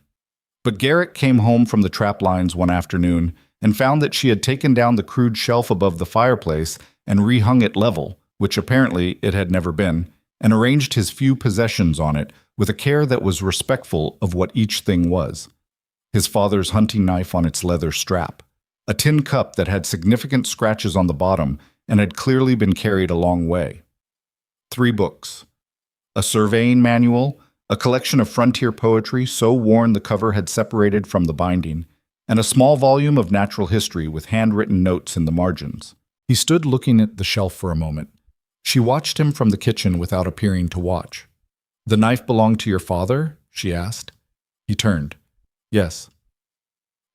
But Garrick came home from the trap lines one afternoon and found that she had taken down the crude shelf above the fireplace and rehung it level, which apparently it had never been, and arranged his few possessions on it with a care that was respectful of what each thing was. His father's hunting knife on its leather strap, a tin cup that had significant scratches on the bottom and had clearly been carried a long way. 3 books. A surveying manual, a collection of frontier poetry so worn the cover had separated from the binding, and a small volume of natural history with handwritten notes in the margins. He stood looking at the shelf for a moment. She watched him from the kitchen without appearing to watch. The knife belonged to your father? She asked. He turned. Yes.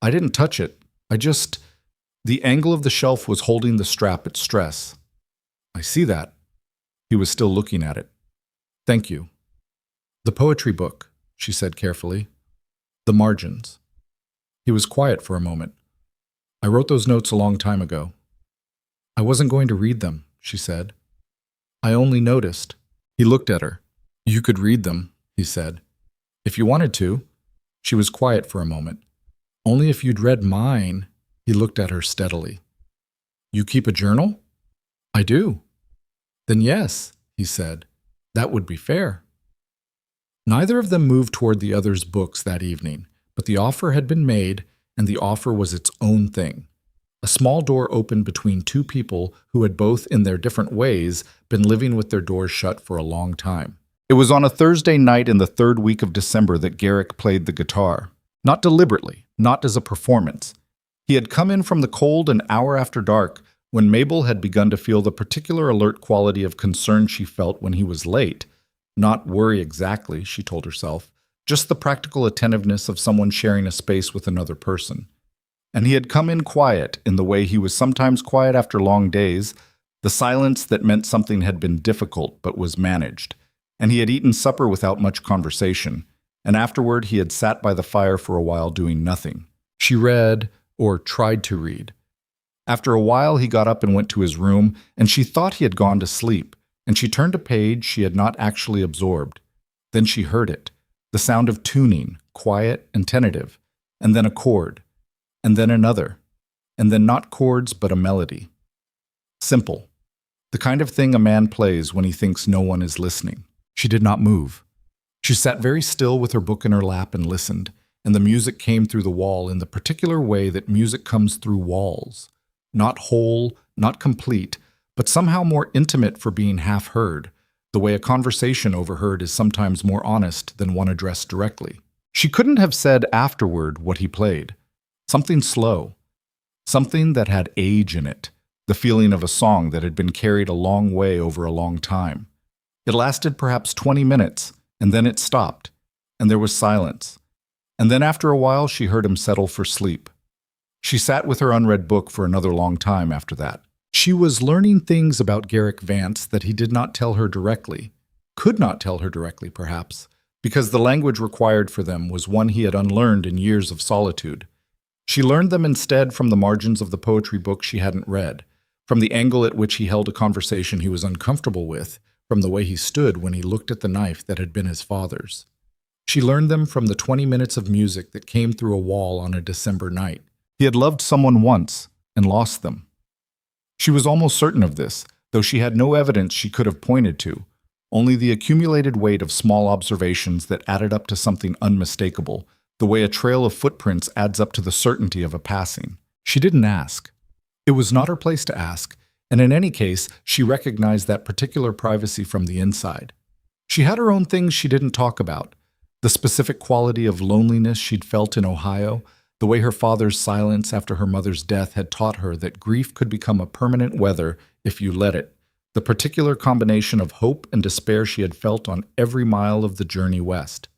I didn't touch it. The angle of the shelf was holding the strap at stress. I see that. He was still looking at it. Thank you. The poetry book, she said carefully. The margins. He was quiet for a moment. I wrote those notes a long time ago. I wasn't going to read them, she said. I only noticed. He looked at her. You could read them, he said. If you wanted to. She was quiet for a moment. Only if you'd read mine. He looked at her steadily. You keep a journal? I do. Then yes, he said. That would be fair. Neither of them moved toward the other's books that evening, but the offer had been made, and the offer was its own thing. A small door opened between 2 people who had both, in their different ways, been living with their doors shut for a long time. It was on a Thursday night in the 3rd week of December that Garrick played the guitar. Not deliberately, not as a performance. He had come in from the cold an hour after dark, when Mabel had begun to feel the particular alert quality of concern she felt when he was late. Not worry exactly, she told herself, just the practical attentiveness of someone sharing a space with another person. And he had come in quiet, in the way he was sometimes quiet after long days, the silence that meant something had been difficult but was managed. And he had eaten supper without much conversation, and afterward he had sat by the fire for a while doing nothing. She read, or tried to read. After a while he got up and went to his room, and she thought he had gone to sleep, and she turned a page she had not actually absorbed. Then she heard it, the sound of tuning, quiet and tentative, and then a chord, and then another, and then not chords but a melody. Simple. The kind of thing a man plays when he thinks no one is listening. She did not move. She sat very still with her book in her lap and listened, and the music came through the wall in the particular way that music comes through walls. Not whole, not complete, but somehow more intimate for being half heard, the way a conversation overheard is sometimes more honest than one addressed directly. She couldn't have said afterward what he played. Something slow. Something that had age in it, the feeling of a song that had been carried a long way over a long time. It lasted perhaps 20 minutes, and then it stopped, and there was silence. And then after a while she heard him settle for sleep. She sat with her unread book for another long time after that. She was learning things about Garrick Vance that he did not tell her directly, could not tell her directly perhaps, because the language required for them was one he had unlearned in years of solitude. She learned them instead from the margins of the poetry book she hadn't read, from the angle at which he held a conversation he was uncomfortable with, from the way he stood when he looked at the knife that had been his father's. She learned them from the 20 minutes of music that came through a wall on a December night. He had loved someone once and lost them. She was almost certain of this, though she had no evidence she could have pointed to, only the accumulated weight of small observations that added up to something unmistakable, the way a trail of footprints adds up to the certainty of a passing. She didn't ask. It was not her place to ask, and in any case, she recognized that particular privacy from the inside. She had her own things she didn't talk about, the specific quality of loneliness she'd felt in Ohio, the way her father's silence after her mother's death had taught her that grief could become a permanent weather if you let it, the particular combination of hope and despair she had felt on every mile of the journey west.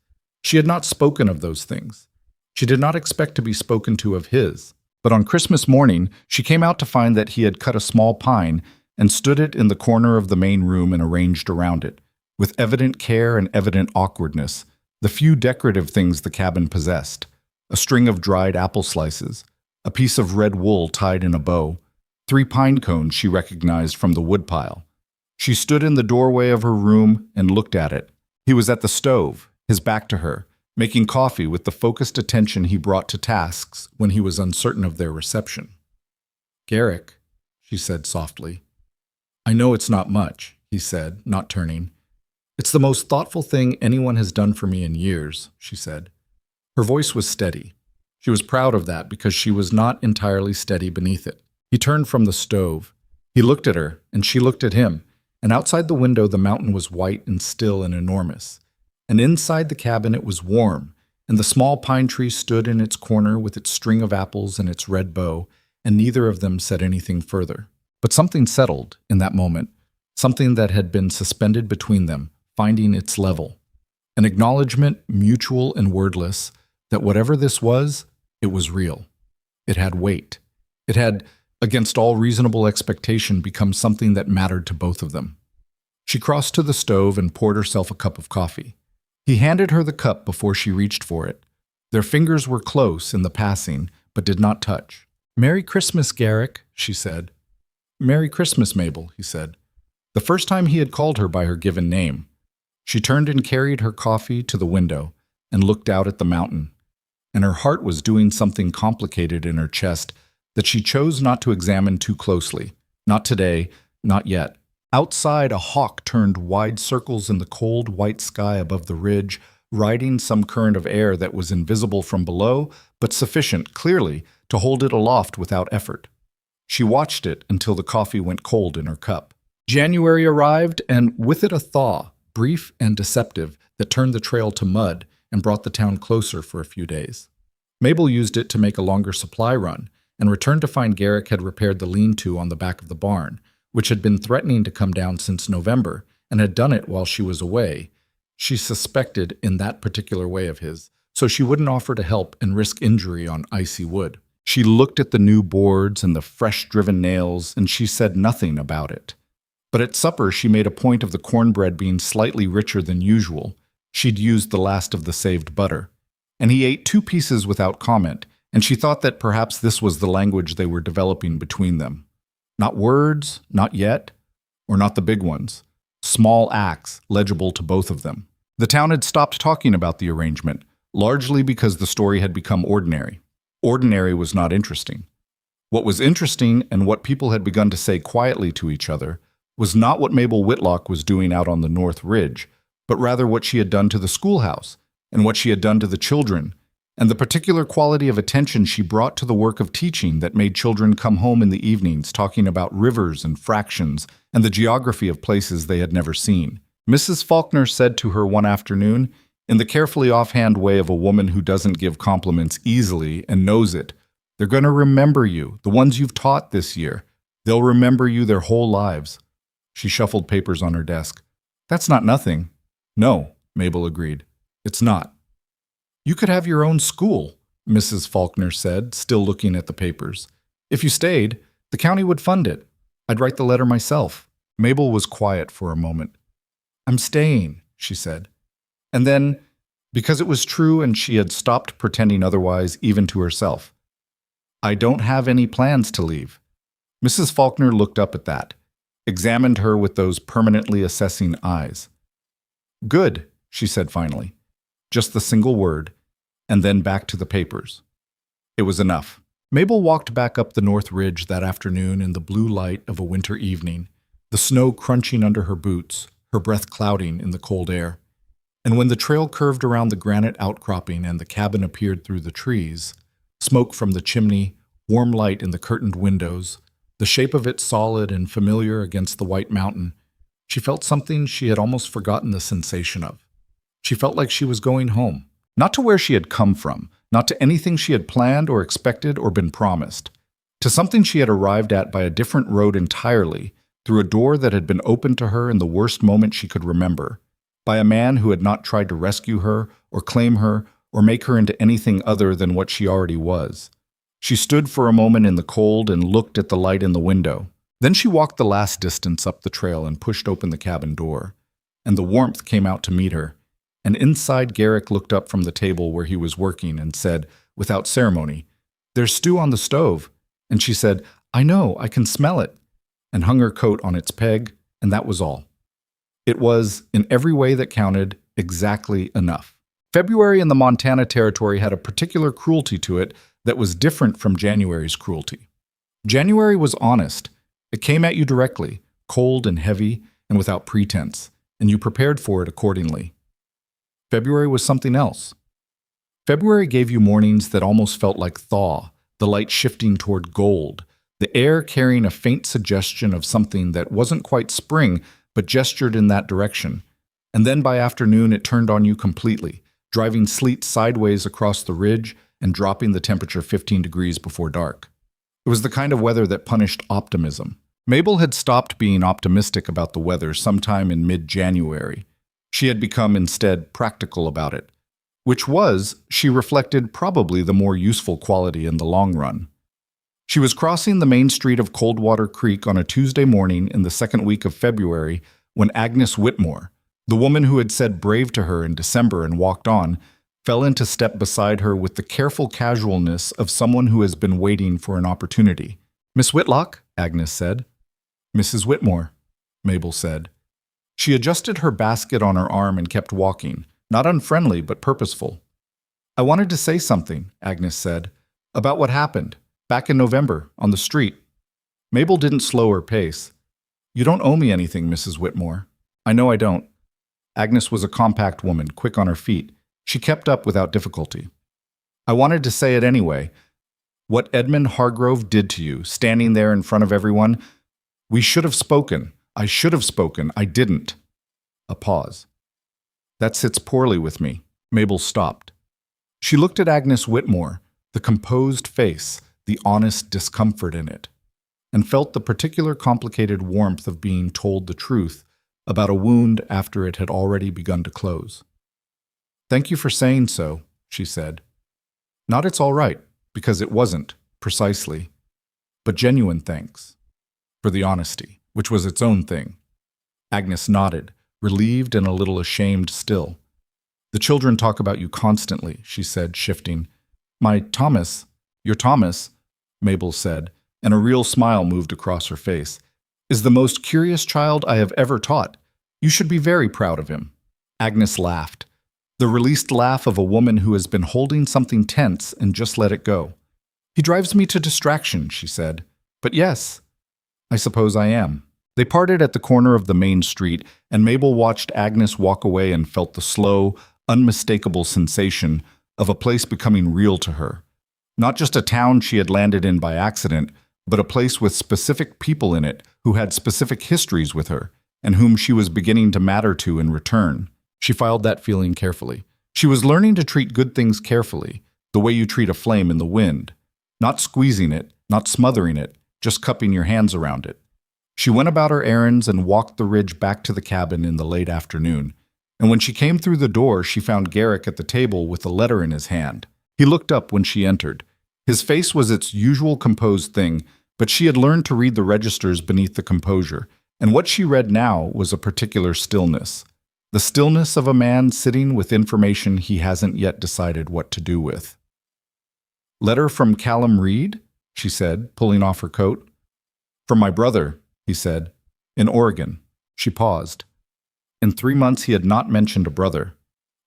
She had not spoken of those things. She did not expect to be spoken to of his. But on Christmas morning, she came out to find that he had cut a small pine and stood it in the corner of the main room and arranged around it, with evident care and evident awkwardness, the few decorative things the cabin possessed: a string of dried apple slices, a piece of red wool tied in a bow, 3 pine cones she recognized from the woodpile. She stood in the doorway of her room and looked at it. He was at the stove, his back to her, making coffee with the focused attention he brought to tasks when he was uncertain of their reception. "Garrick," she said softly. "I know it's not much," he said, not turning. "It's the most thoughtful thing anyone has done for me in years," she said. Her voice was steady. She was proud of that because she was not entirely steady beneath it. He turned from the stove. He looked at her, and she looked at him, and outside the window the mountain was white and still and enormous. And inside the cabin it was warm, and the small pine tree stood in its corner with its string of apples and its red bow, and neither of them said anything further. But something settled in that moment, something that had been suspended between them, finding its level. An acknowledgement, mutual and wordless, that whatever this was, it was real. It had weight. It had, against all reasonable expectation, become something that mattered to both of them. She crossed to the stove and poured herself a cup of coffee. He handed her the cup before she reached for it. Their fingers were close in the passing, but did not touch. "Merry Christmas, Garrick," she said. "Merry Christmas, Mabel," he said. The first time he had called her by her given name. She turned and carried her coffee to the window and looked out at the mountain. And her heart was doing something complicated in her chest that she chose not to examine too closely. Not today, not yet. Outside, a hawk turned wide circles in the cold white sky above the ridge, riding some current of air that was invisible from below, but sufficient, clearly, to hold it aloft without effort. She watched it until the coffee went cold in her cup. January arrived, and with it a thaw, brief and deceptive, that turned the trail to mud and brought the town closer for a few days. Mabel used it to make a longer supply run, and returned to find Garrick had repaired the lean-to on the back of the barn, which had been threatening to come down since November, and had done it while she was away. She suspected in that particular way of his, so she wouldn't offer to help and risk injury on icy wood. She looked at the new boards and the fresh-driven nails, and she said nothing about it. But at supper she made a point of the cornbread being slightly richer than usual. She'd used the last of the saved butter. And he ate 2 pieces without comment, and she thought that perhaps this was the language they were developing between them. Not words, not yet, or not the big ones. Small acts, legible to both of them. The town had stopped talking about the arrangement, largely because the story had become ordinary. Ordinary was not interesting. What was interesting, and what people had begun to say quietly to each other, was not what Mabel Whitlock was doing out on the North Ridge, but rather what she had done to the schoolhouse, and what she had done to the children, and the particular quality of attention she brought to the work of teaching that made children come home in the evenings talking about rivers and fractions and the geography of places they had never seen. Mrs. Faulkner said to her one afternoon, in the carefully offhand way of a woman who doesn't give compliments easily and knows it, "They're going to remember you, the ones you've taught this year. They'll remember you their whole lives." She shuffled papers on her desk. "That's not nothing." "No," Mabel agreed. "It's not." "You could have your own school," Mrs. Faulkner said, still looking at the papers. "If you stayed, the county would fund it. I'd write the letter myself." Mabel was quiet for a moment. "I'm staying," she said. And then, because it was true and she had stopped pretending otherwise even to herself, "I don't have any plans to leave." Mrs. Faulkner looked up at that, examined her with those permanently assessing eyes. "Good," she said finally. Just the single word, and then back to the papers. It was enough. Mabel walked back up the North Ridge that afternoon in the blue light of a winter evening, the snow crunching under her boots, her breath clouding in the cold air. And when the trail curved around the granite outcropping and the cabin appeared through the trees, smoke from the chimney, warm light in the curtained windows, the shape of it solid and familiar against the white mountain, she felt something she had almost forgotten the sensation of. She felt like she was going home. Not to where she had come from, not to anything she had planned or expected or been promised. To something she had arrived at by a different road entirely, through a door that had been opened to her in the worst moment she could remember, by a man who had not tried to rescue her or claim her or make her into anything other than what she already was. She stood for a moment in the cold and looked at the light in the window. Then she walked the last distance up the trail and pushed open the cabin door. And the warmth came out to meet her. And inside, Garrick looked up from the table where he was working and said, without ceremony, "There's stew on the stove." And she said, "I know, I can smell it," and hung her coat on its peg, and that was all. It was, in every way that counted, exactly enough. February in the Montana Territory had a particular cruelty to it that was different from January's cruelty. January was honest. It came at you directly, cold and heavy and without pretense, and you prepared for it accordingly. February was something else. February gave you mornings that almost felt like thaw, the light shifting toward gold, the air carrying a faint suggestion of something that wasn't quite spring but gestured in that direction. And then by afternoon it turned on you completely, driving sleet sideways across the ridge and dropping the temperature 15 degrees before dark. It was the kind of weather that punished optimism. Mabel had stopped being optimistic about the weather sometime in mid-January. She had become instead practical about it, which was, she reflected, probably the more useful quality in the long run. She was crossing the main street of Coldwater Creek on a Tuesday morning in the second week of February when Agnes Whitmore, the woman who had said brave to her in December and walked on, fell into step beside her with the careful casualness of someone who has been waiting for an opportunity. "Miss Whitlock?" Agnes said. "Mrs. Whitmore," Mabel said. She adjusted her basket on her arm and kept walking, not unfriendly but purposeful. "I wanted to say something," Agnes said, "about what happened, back in November, on the street." Mabel didn't slow her pace. "You don't owe me anything, Mrs. Whitmore." "I know I don't." Agnes was a compact woman, quick on her feet. She kept up without difficulty. "I wanted to say it anyway. What Edmund Hargrove did to you, standing there in front of everyone, we should have spoken. I should have spoken. I didn't." A pause. "That sits poorly with me." Mabel stopped. She looked at Agnes Whitmore, the composed face, the honest discomfort in it, and felt the particular complicated warmth of being told the truth about a wound after it had already begun to close. "Thank you for saying so," she said. Not "it's all right," because it wasn't, precisely, but genuine thanks. For the honesty, which was its own thing. Agnes nodded, relieved and a little ashamed still. "The children talk about you constantly," she said, shifting. "My Thomas, your Thomas," Mabel said, and a real smile moved across her face, "is the most curious child I have ever taught. You should be very proud of him." Agnes laughed, the released laugh of a woman who has been holding something tense and just let it go. "He drives me to distraction," she said. "But yes, I suppose I am." They parted at the corner of the main street, and Mabel watched Agnes walk away and felt the slow, unmistakable sensation of a place becoming real to her. Not just a town she had landed in by accident, but a place with specific people in it who had specific histories with her, and whom she was beginning to matter to in return. She filed that feeling carefully. She was learning to treat good things carefully, the way you treat a flame in the wind. Not squeezing it, not smothering it, just cupping your hands around it. She went about her errands and walked the ridge back to the cabin in the late afternoon. And when she came through the door, she found Garrick at the table with a letter in his hand. He looked up when she entered. His face was its usual composed thing, but she had learned to read the registers beneath the composure, and what she read now was a particular stillness. The stillness of a man sitting with information he hasn't yet decided what to do with. "Letter from Callum Reed?" she said, pulling off her coat. "From my brother," he said, "in Oregon." She paused. In 3 months he had not mentioned a brother.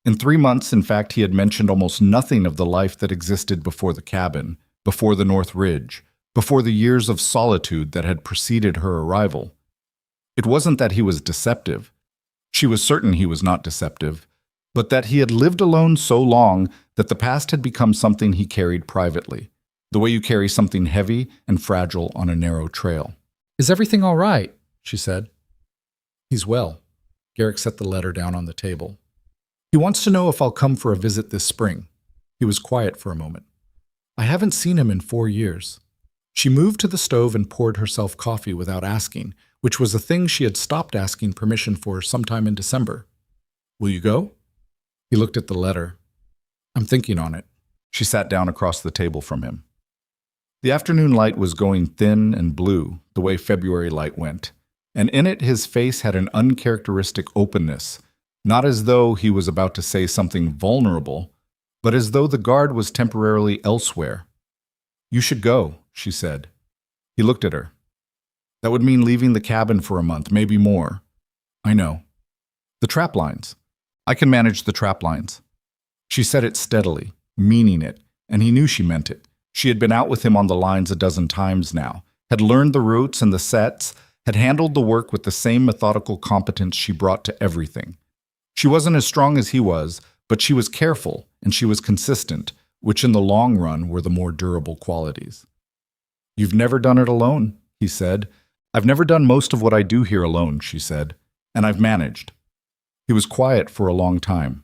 In 3 months, in fact, he had mentioned almost nothing of the life that existed before the cabin, before the North Ridge, before the years of solitude that had preceded her arrival. It wasn't that he was deceptive. She was certain he was not deceptive, but that he had lived alone so long that the past had become something he carried privately, the way you carry something heavy and fragile on a narrow trail. "Is everything all right?" she said. "He's well." Garrick set the letter down on the table. "He wants to know if I'll come for a visit this spring." He was quiet for a moment. "I haven't seen him in 4 years." She moved to the stove and poured herself coffee without asking, which was a thing she had stopped asking permission for sometime in December. "Will you go?" He looked at the letter. "I'm thinking on it." She sat down across the table from him. The afternoon light was going thin and blue, the way February light went, and in it his face had an uncharacteristic openness, not as though he was about to say something vulnerable, but as though the guard was temporarily elsewhere. "You should go," she said. He looked at her. "That would mean leaving the cabin for a month, maybe more." "I know." "The trap lines. I can manage the trap lines." She said it steadily, meaning it, and he knew she meant it. She had been out with him on the lines a dozen times now, had learned the routes and the sets, had handled the work with the same methodical competence she brought to everything. She wasn't as strong as he was, but she was careful and she was consistent, which in the long run were the more durable qualities. "You've never done it alone," he said. "I've never done most of what I do here alone," she said, "and I've managed." He was quiet for a long time.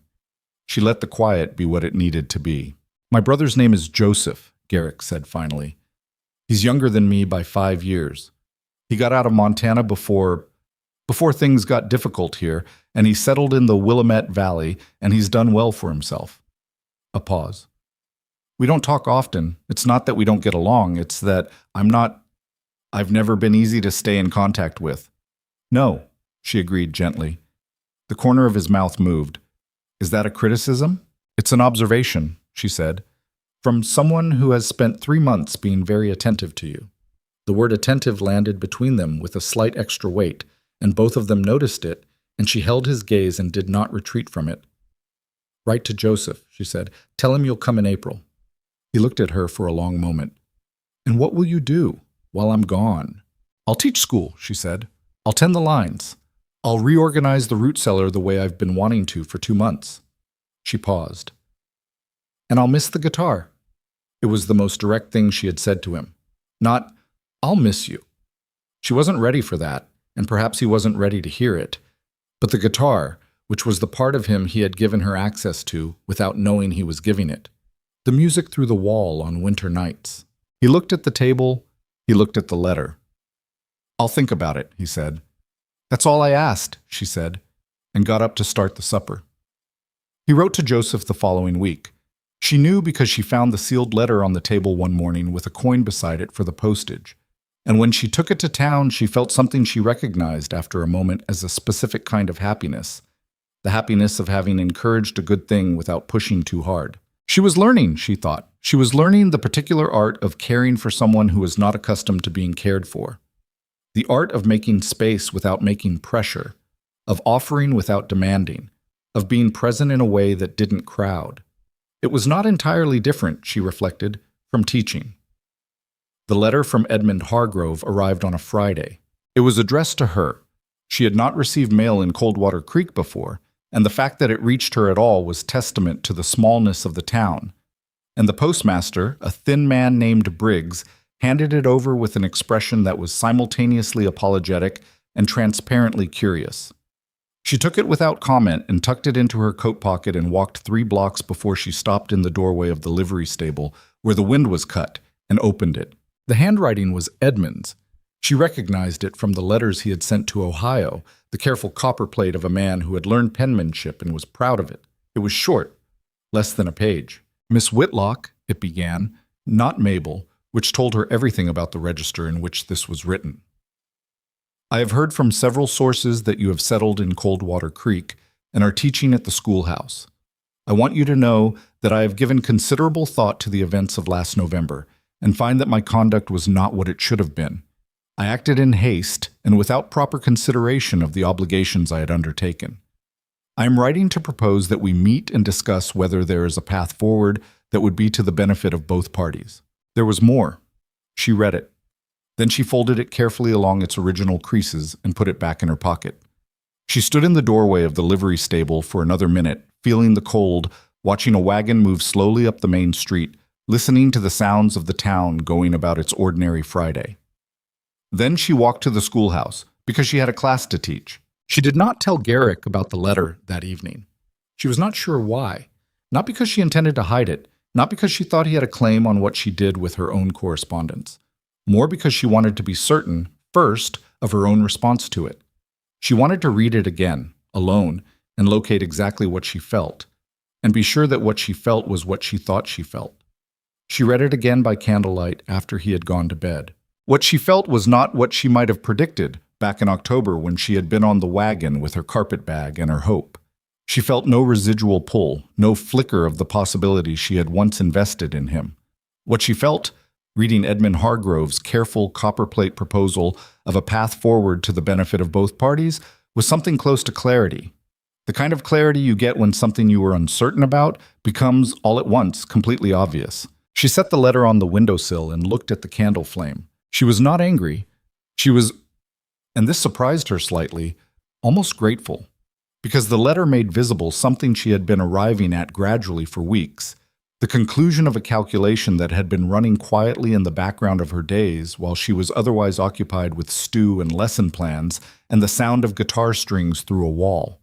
She let the quiet be what it needed to be. "My brother's name is Joseph," Garrick said finally. "He's younger than me by 5 years. He got out of Montana before things got difficult here, and he settled in the Willamette Valley, and he's done well for himself." A pause. "We don't talk often. It's not that we don't get along, it's that I've never been easy to stay in contact with." "No," she agreed gently. The corner of his mouth moved. "Is that a criticism?" "It's an observation," she said, "from someone who has spent 3 months being very attentive to you." The word attentive landed between them with a slight extra weight, and both of them noticed it, and she held his gaze and did not retreat from it. "Write to Joseph," she said. "Tell him you'll come in April." He looked at her for a long moment. "And what will you do while I'm gone?" "I'll teach school," she said. "I'll tend the lines. I'll reorganize the root cellar the way I've been wanting to for 2 months." She paused. "And I'll miss the guitar." It was the most direct thing she had said to him. Not, "I'll miss you." She wasn't ready for that, and perhaps he wasn't ready to hear it. But the guitar, which was the part of him he had given her access to without knowing he was giving it. The music through the wall on winter nights. He looked at the table. He looked at the letter. "I'll think about it," he said. "That's all I asked," she said, and got up to start the supper. He wrote to Joseph the following week. She knew because she found the sealed letter on the table one morning with a coin beside it for the postage. And when she took it to town, she felt something she recognized after a moment as a specific kind of happiness. The happiness of having encouraged a good thing without pushing too hard. She was learning, she thought. She was learning the particular art of caring for someone who was not accustomed to being cared for. The art of making space without making pressure, of offering without demanding, of being present in a way that didn't crowd. It was not entirely different, she reflected, from teaching. The letter from Edmund Hargrove arrived on a Friday. It was addressed to her. She had not received mail in Coldwater Creek before, and the fact that it reached her at all was testament to the smallness of the town. And the postmaster, a thin man named Briggs, handed it over with an expression that was simultaneously apologetic and transparently curious. She took it without comment and tucked it into her coat pocket and walked 3 blocks before she stopped in the doorway of the livery stable, where the wind was cut, and opened it. The handwriting was Edmund's. She recognized it from the letters he had sent to Ohio, the careful copperplate of a man who had learned penmanship and was proud of it. It was short, less than a page. "Miss Whitlock," it began, not Mabel, which told her everything about the register in which this was written. "I have heard from several sources that you have settled in Coldwater Creek and are teaching at the schoolhouse. I want you to know that I have given considerable thought to the events of last November and find that my conduct was not what it should have been. I acted in haste and without proper consideration of the obligations I had undertaken. I am writing to propose that we meet and discuss whether there is a path forward that would be to the benefit of both parties." There was more. She read it. Then she folded it carefully along its original creases and put it back in her pocket. She stood in the doorway of the livery stable for another minute, feeling the cold, watching a wagon move slowly up the main street, listening to the sounds of the town going about its ordinary Friday. Then she walked to the schoolhouse, because she had a class to teach. She did not tell Garrick about the letter that evening. She was not sure why. Not because she intended to hide it, not because she thought he had a claim on what she did with her own correspondence. More because she wanted to be certain, first, of her own response to it. She wanted to read it again, alone, and locate exactly what she felt, and be sure that what she felt was what she thought she felt. She read it again by candlelight after he had gone to bed. What she felt was not what she might have predicted back in October when she had been on the wagon with her carpet bag and her hope. She felt no residual pull, no flicker of the possibility she had once invested in him. What she felt, reading Edmund Hargrove's careful copperplate proposal of a path forward to the benefit of both parties, was something close to clarity. The kind of clarity you get when something you were uncertain about becomes, all at once, completely obvious. She set the letter on the windowsill and looked at the candle flame. She was not angry. She was, and this surprised her slightly, almost grateful. Because the letter made visible something she had been arriving at gradually for weeks, the conclusion of a calculation that had been running quietly in the background of her days while she was otherwise occupied with stew and lesson plans and the sound of guitar strings through a wall.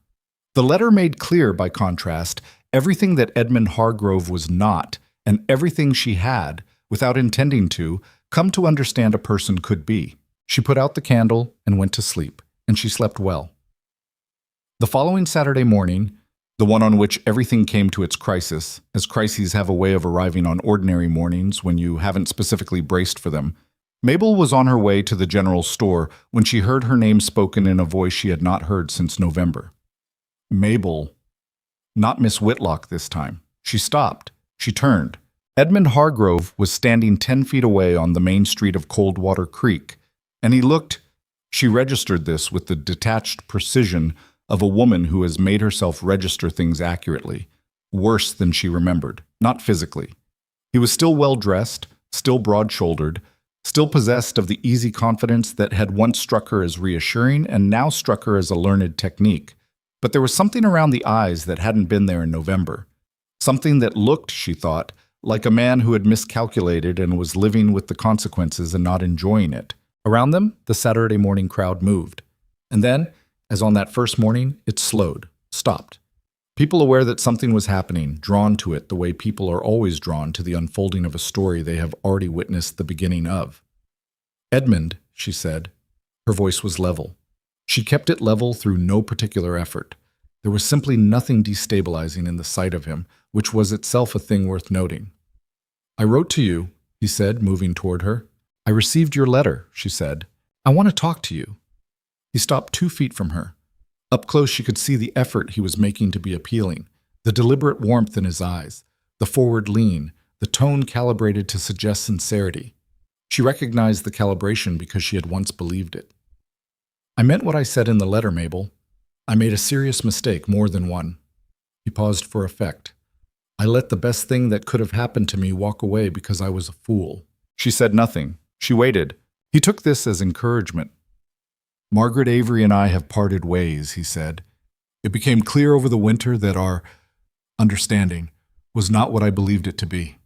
The letter made clear, by contrast, everything that Edmund Hargrove was not, and everything she had, without intending to, come to understand a person could be. She put out the candle and went to sleep, and she slept well. The following Saturday morning, the one on which everything came to its crisis, as crises have a way of arriving on ordinary mornings when you haven't specifically braced for them, Mabel was on her way to the general store when she heard her name spoken in a voice she had not heard since November. Mabel. Not Miss Whitlock this time. She stopped. She turned. Edmund Hargrove was standing 10 feet away on the main street of Coldwater Creek, and he looked. She registered this with the detached precision of a woman who has made herself register things accurately, worse than she remembered, not physically. He was still well-dressed, still broad-shouldered, still possessed of the easy confidence that had once struck her as reassuring and now struck her as a learned technique. But there was something around the eyes that hadn't been there in November. Something that looked, she thought, like a man who had miscalculated and was living with the consequences and not enjoying it. Around them, the Saturday morning crowd moved. And then, as on that first morning, it slowed, stopped. People aware that something was happening, drawn to it the way people are always drawn to the unfolding of a story they have already witnessed the beginning of. "Edmund," she said. Her voice was level. She kept it level through no particular effort. There was simply nothing destabilizing in the sight of him, which was itself a thing worth noting. "I wrote to you," he said, moving toward her. "I received your letter," she said. "I want to talk to you." He stopped 2 feet from her. Up close she could see the effort he was making to be appealing, the deliberate warmth in his eyes, the forward lean, the tone calibrated to suggest sincerity. She recognized the calibration because she had once believed it. "I meant what I said in the letter, Mabel. I made a serious mistake, more than one." He paused for effect. "I let the best thing that could have happened to me walk away because I was a fool." She said nothing. She waited. He took this as encouragement. "Margaret Avery and I have parted ways," he said. "It became clear over the winter that our understanding was not what I believed it to be."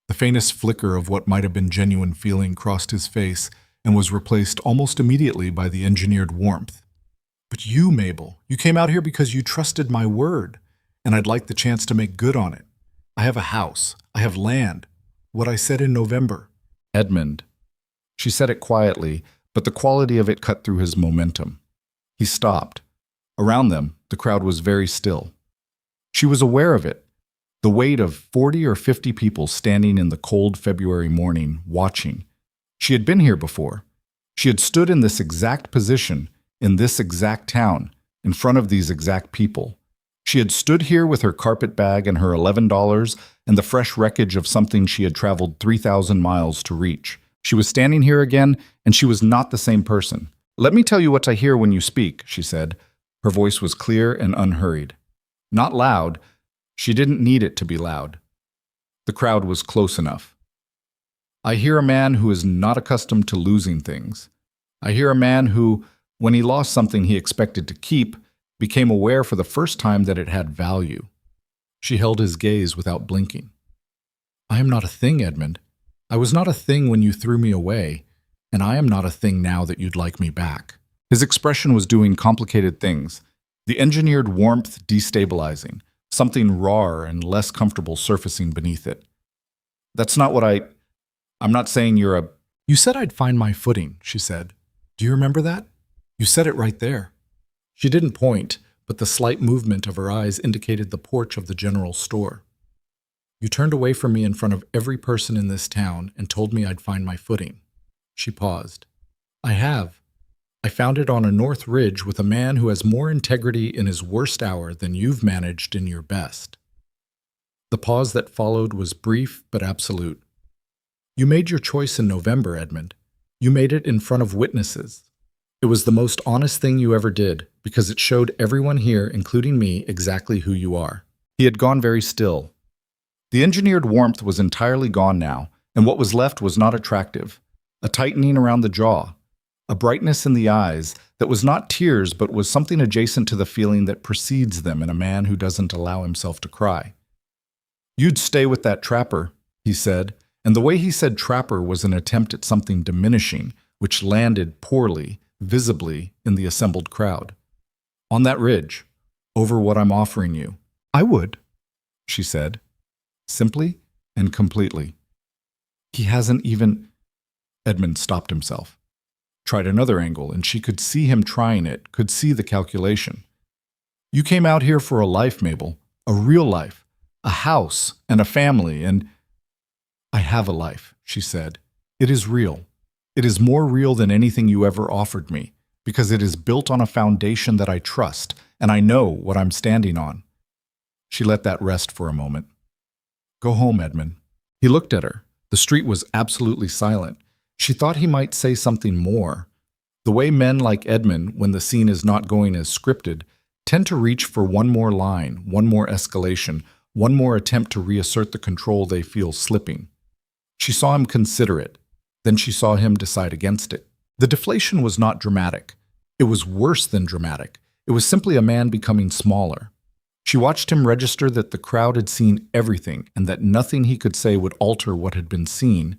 The faintest flicker of what might have been genuine feeling crossed his face and was replaced almost immediately by the engineered warmth. "But you, Mabel, you came out here because you trusted my word, and I'd like the chance to make good on it. I have a house. I have land. What I said in November." "Edmund." She said it quietly, but the quality of it cut through his momentum. He stopped. Around them, the crowd was very still. She was aware of it, the weight of 40 or 50 people standing in the cold February morning, watching. She had been here before. She had stood in this exact position, in this exact town, in front of these exact people. She had stood here with her carpet bag and her $11 and the fresh wreckage of something she had traveled 3,000 miles to reach. She was standing here again, and she was not the same person. "Let me tell you what I hear when you speak," she said. Her voice was clear and unhurried. Not loud. She didn't need it to be loud. The crowd was close enough. "I hear a man who is not accustomed to losing things. I hear a man who, when he lost something he expected to keep, became aware for the first time that it had value." She held his gaze without blinking. "I am not a thing, Edmund. I was not a thing when you threw me away, and I am not a thing now that you'd like me back." His expression was doing complicated things, the engineered warmth destabilizing, something rawer and less comfortable surfacing beneath it. "That's not what I'm not saying you're a—" "You said I'd find my footing," she said. "Do you remember that? You said it right there." She didn't point, but the slight movement of her eyes indicated the porch of the general store. "You turned away from me in front of every person in this town and told me I'd find my footing." She paused. "I have. I found it on a north ridge with a man who has more integrity in his worst hour than you've managed in your best." The pause that followed was brief but absolute. "You made your choice in November, Edmund. You made it in front of witnesses. It was the most honest thing you ever did, because it showed everyone here, including me, exactly who you are." He had gone very still. The engineered warmth was entirely gone now, and what was left was not attractive. A tightening around the jaw, a brightness in the eyes that was not tears but was something adjacent to the feeling that precedes them in a man who doesn't allow himself to cry. "You'd stay with that trapper," he said, and the way he said trapper was an attempt at something diminishing, which landed poorly, visibly, in the assembled crowd. "On that ridge, over what I'm offering you." "I would," she said. Simply and completely. "He hasn't even—" Edmund stopped himself. Tried another angle, and she could see him trying it, could see the calculation. "You came out here for a life, Mabel, a real life, a house and a family, and—" "I have a life," she said. "It is real. It is more real than anything you ever offered me, because it is built on a foundation that I trust, and I know what I'm standing on." She let that rest for a moment. "Go home, Edmund." He looked at her. The street was absolutely silent. She thought he might say something more. The way men like Edmund, when the scene is not going as scripted, tend to reach for one more line, one more escalation, one more attempt to reassert the control they feel slipping. She saw him consider it. Then she saw him decide against it. The deflation was not dramatic. It was worse than dramatic. It was simply a man becoming smaller. She watched him register that the crowd had seen everything and that nothing he could say would alter what had been seen,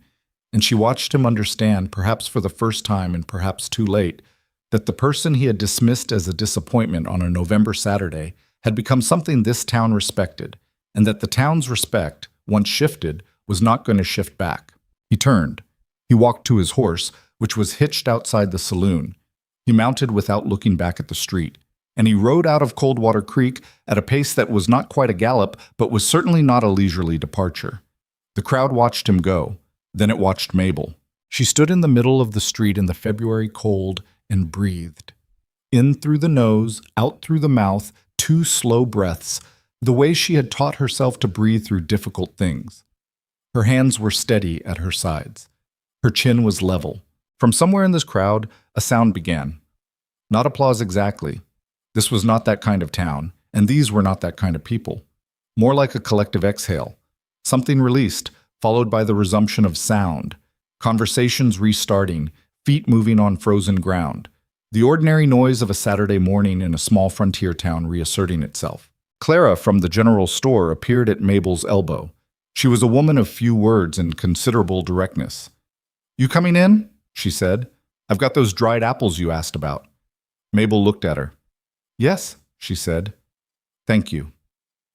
and she watched him understand, perhaps for the first time and perhaps too late, that the person he had dismissed as a disappointment on a November Saturday had become something this town respected, and that the town's respect, once shifted, was not going to shift back. He turned. He walked to his horse, which was hitched outside the saloon. He mounted without looking back at the street, and he rode out of Coldwater Creek at a pace that was not quite a gallop, but was certainly not a leisurely departure. The crowd watched him go. Then it watched Mabel. She stood in the middle of the street in the February cold and breathed. In through the nose, out through the mouth, 2 slow breaths, the way she had taught herself to breathe through difficult things. Her hands were steady at her sides. Her chin was level. From somewhere in this crowd, a sound began. Not applause exactly. This was not that kind of town, and these were not that kind of people. More like a collective exhale. Something released, followed by the resumption of sound. Conversations restarting, feet moving on frozen ground. The ordinary noise of a Saturday morning in a small frontier town reasserting itself. Clara from the general store appeared at Mabel's elbow. She was a woman of few words and considerable directness. "You coming in?" she said. "I've got those dried apples you asked about." Mabel looked at her. "Yes," she said. "Thank you."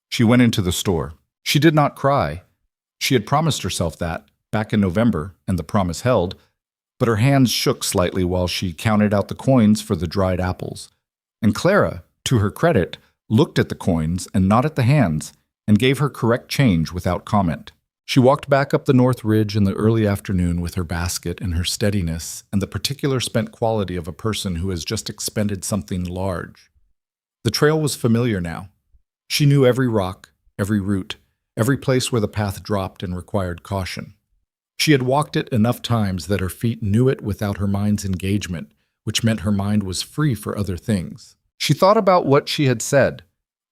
She went into the store. She did not cry. She had promised herself that, back in November, and the promise held, but her hands shook slightly while she counted out the coins for the dried apples. And Clara, to her credit, looked at the coins and not at the hands, and gave her correct change without comment. She walked back up the North Ridge in the early afternoon with her basket and her steadiness and the particular spent quality of a person who has just expended something large. The trail was familiar now. She knew every rock, every root, every place where the path dropped and required caution. She had walked it enough times that her feet knew it without her mind's engagement, which meant her mind was free for other things. She thought about what she had said.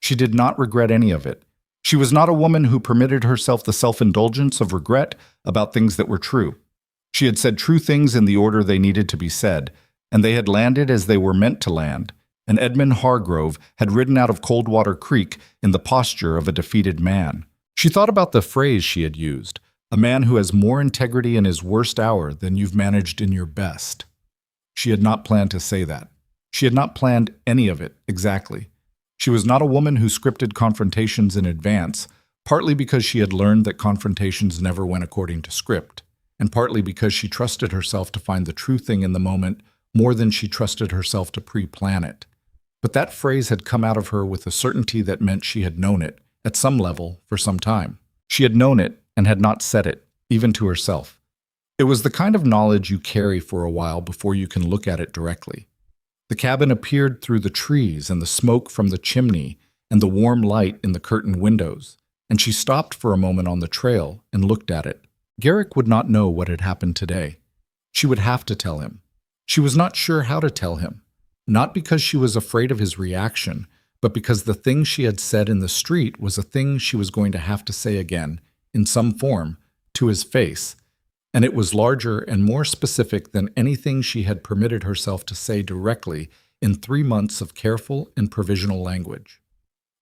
She did not regret any of it. She was not a woman who permitted herself the self-indulgence of regret about things that were true. She had said true things in the order they needed to be said, and they had landed as they were meant to land, and Edmund Hargrove had ridden out of Coldwater Creek in the posture of a defeated man. She thought about the phrase she had used, a man who has more integrity in his worst hour than you've managed in your best. She had not planned to say that. She had not planned any of it, exactly. She was not a woman who scripted confrontations in advance, partly because she had learned that confrontations never went according to script, and partly because she trusted herself to find the true thing in the moment more than she trusted herself to pre-plan it. But that phrase had come out of her with a certainty that meant she had known it, at some level, for some time. She had known it and had not said it, even to herself. It was the kind of knowledge you carry for a while before you can look at it directly. The cabin appeared through the trees and the smoke from the chimney and the warm light in the curtained windows, and she stopped for a moment on the trail and looked at it. Garrick would not know what had happened today. She would have to tell him. She was not sure how to tell him, not because she was afraid of his reaction, but because the thing she had said in the street was a thing she was going to have to say again, in some form, to his face, and it was larger and more specific than anything she had permitted herself to say directly in 3 months of careful and provisional language.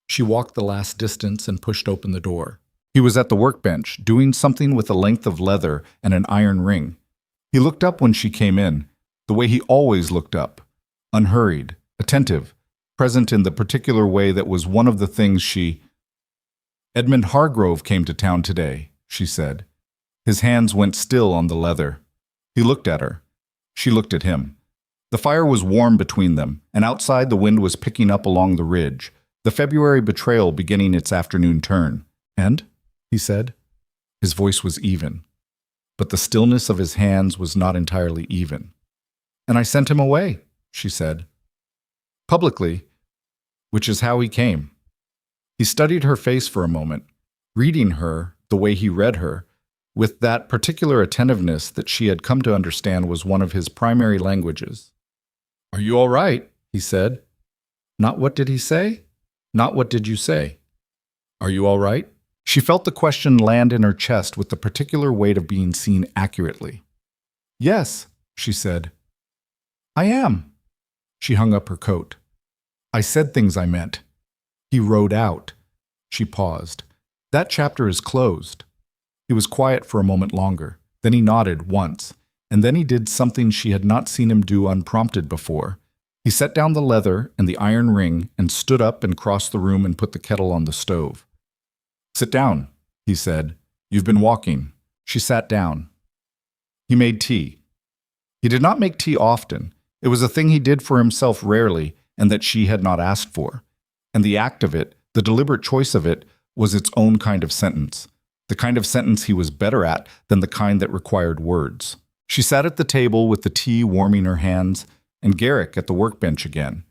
She walked the last distance and pushed open the door. He was at the workbench, doing something with a length of leather and an iron ring. He looked up when she came in, the way he always looked up, unhurried, attentive, present in the particular way that was one of the things she— "Edmund Hargrove came to town today," she said. His hands went still on the leather. He looked at her. She looked at him. The fire was warm between them, and outside the wind was picking up along the ridge, the February betrayal beginning its afternoon turn. "And?" he said. His voice was even, but the stillness of his hands was not entirely even. "And I sent him away," she said. "Publicly, which is how he came." He studied her face for a moment, reading her the way he read her, with that particular attentiveness that she had come to understand was one of his primary languages. "Are you all right?" he said. Not what did he say? Not what did you say? "Are you all right?" She felt the question land in her chest with the particular weight of being seen accurately. "Yes," she said. "I am." She hung up her coat. "I said things I meant." He rode out. She paused. "That chapter is closed." He was quiet for a moment longer. Then he nodded once, and then he did something she had not seen him do unprompted before. He set down the leather and the iron ring and stood up and crossed the room and put the kettle on the stove. "Sit down," he said. "You've been walking." She sat down. He made tea. He did not make tea often. It was a thing he did for himself rarely and that she had not asked for. And the act of it, the deliberate choice of it, was its own kind of sentence. The kind of sentence he was better at than the kind that required words. She sat at the table with the tea warming her hands, and Garrick at the workbench again.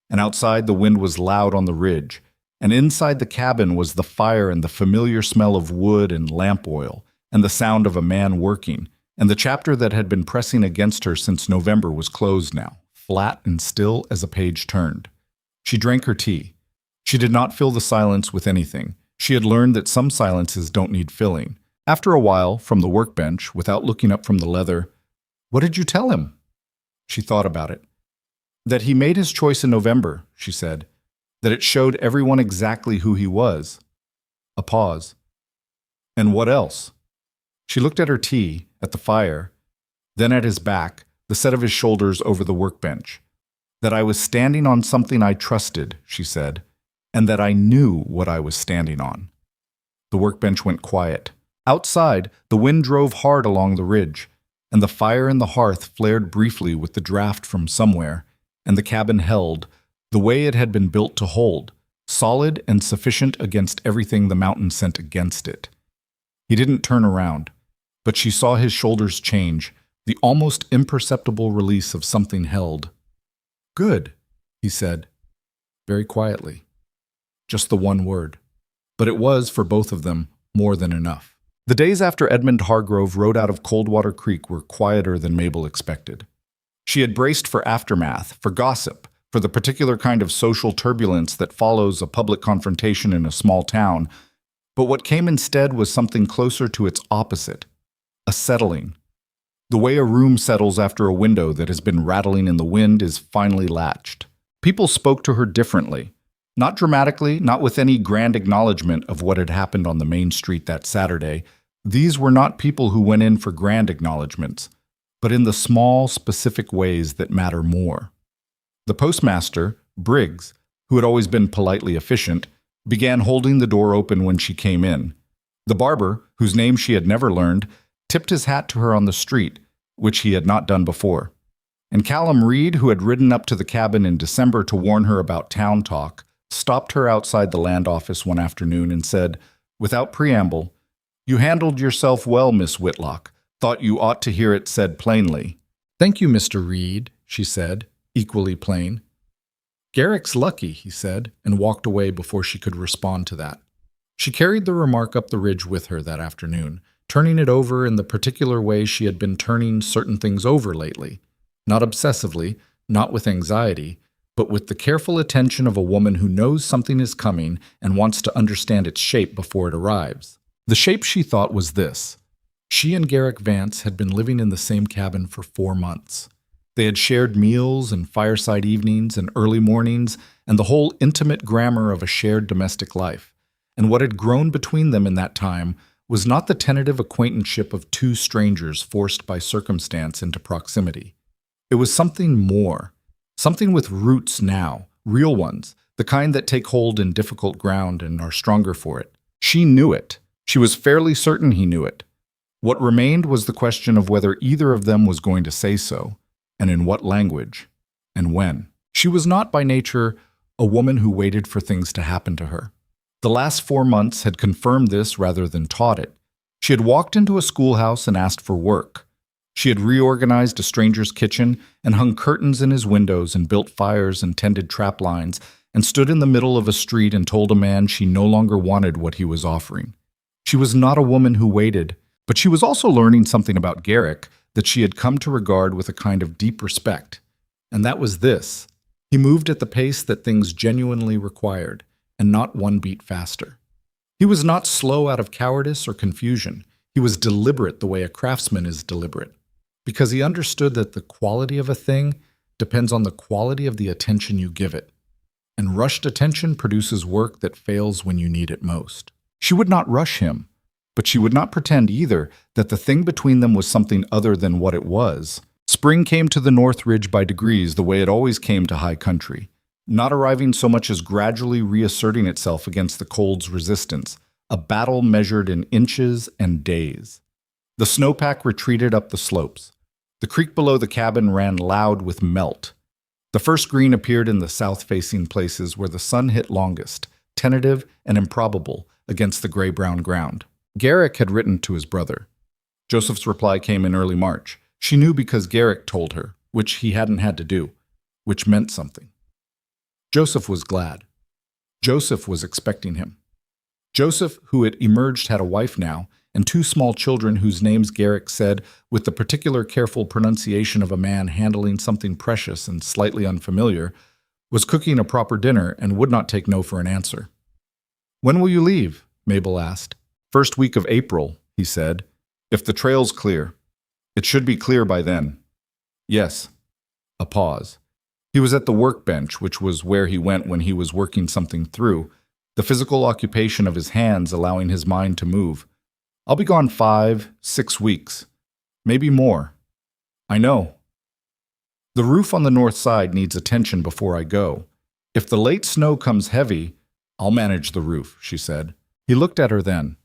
And outside the wind was loud on the ridge, and inside the cabin was the fire and the familiar smell of wood and lamp oil, and the sound of a man working, and the chapter that had been pressing against her since November was closed now, flat and still as a page turned. She drank her tea. She did not fill the silence with anything. She had learned that some silences don't need filling. After a while, from the workbench, without looking up from the leather, "What did you tell him?" She thought about it. "That he made his choice in November," she said. "That it showed everyone exactly who he was." A pause. "And what else?" She looked at her tea, at the fire, then at his back, the set of his shoulders over the workbench. "That I was standing on something I trusted," she said, "and that I knew what I was standing on." The workbench went quiet. Outside, the wind drove hard along the ridge, and the fire in the hearth flared briefly with the draft from somewhere, and the cabin held, the way it had been built to hold, solid and sufficient against everything the mountain sent against it. He didn't turn around, but she saw his shoulders change, the almost imperceptible release of something held. "Good," he said, very quietly. Just the one word. But it was, for both of them, more than enough. The days after Edmund Hargrove rode out of Coldwater Creek were quieter than Mabel expected. She had braced for aftermath, for gossip, for the particular kind of social turbulence that follows a public confrontation in a small town, but what came instead was something closer to its opposite, a settling. The way a room settles after a window that has been rattling in the wind is finally latched. People spoke to her differently. Not dramatically, not with any grand acknowledgement of what had happened on the main street that Saturday. These were not people who went in for grand acknowledgments, but in the small, specific ways that matter more. The postmaster, Briggs, who had always been politely efficient, began holding the door open when she came in. The barber, whose name she had never learned, tipped his hat to her on the street, which he had not done before. And Callum Reed, who had ridden up to the cabin in December to warn her about town talk, stopped her outside the land office one afternoon and said, without preamble, "You handled yourself well, Miss Whitlock. Thought you ought to hear it said plainly." "Thank you, Mr. Reed," she said, equally plain. "Garrick's lucky," he said, and walked away before she could respond to that. She carried the remark up the ridge with her that afternoon, turning it over in the particular way she had been turning certain things over lately. Not obsessively, not with anxiety, but with the careful attention of a woman who knows something is coming and wants to understand its shape before it arrives. The shape, she thought, was this. She and Garrick Vance had been living in the same cabin for 4 months. They had shared meals and fireside evenings and early mornings and the whole intimate grammar of a shared domestic life. And what had grown between them in that time was not the tentative acquaintanceship of two strangers forced by circumstance into proximity. It was something more. Something with roots now, real ones, the kind that take hold in difficult ground and are stronger for it. She knew it. She was fairly certain he knew it. What remained was the question of whether either of them was going to say so, and in what language, and when. She was not by nature a woman who waited for things to happen to her. The last 4 months had confirmed this rather than taught it. She had walked into a schoolhouse and asked for work. She had reorganized a stranger's kitchen and hung curtains in his windows and built fires and tended trap lines and stood in the middle of a street and told a man she no longer wanted what he was offering. She was not a woman who waited, but she was also learning something about Garrick that she had come to regard with a kind of deep respect. And that was this. He moved at the pace that things genuinely required, and not one beat faster. He was not slow out of cowardice or confusion. He was deliberate the way a craftsman is deliberate, because he understood that the quality of a thing depends on the quality of the attention you give it. And rushed attention produces work that fails when you need it most. She would not rush him, but she would not pretend either that the thing between them was something other than what it was, Spring came to the North Ridge by degrees the way it always came to high country, not arriving so much as gradually reasserting itself against the cold's resistance, a battle measured in inches and days. The snowpack retreated up the slopes. The creek below the cabin ran loud with melt. The first green appeared in the south-facing places where the sun hit longest, tentative and improbable against the gray-brown ground. Garrick had written to his brother. Joseph's reply came in early March. She knew because Garrick told her, which he hadn't had to do, which meant something. Joseph was glad. Joseph was expecting him. Joseph, who had emerged, had a wife now, and 2 small children whose names Garrick said with the particular careful pronunciation of a man handling something precious and slightly unfamiliar, was cooking a proper dinner and would not take no for an answer. "When will you leave?" Mabel asked. "First week of April," he said. "If the trail's clear. It should be clear by then." "Yes." A pause. He was at the workbench, which was where he went when he was working something through, the physical occupation of his hands allowing his mind to move. "I'll be gone 5, 6 weeks. Maybe more." "I know." "The roof on the north side needs attention before I go. If the late snow comes heavy, I'll manage the roof," she said. He looked at her then.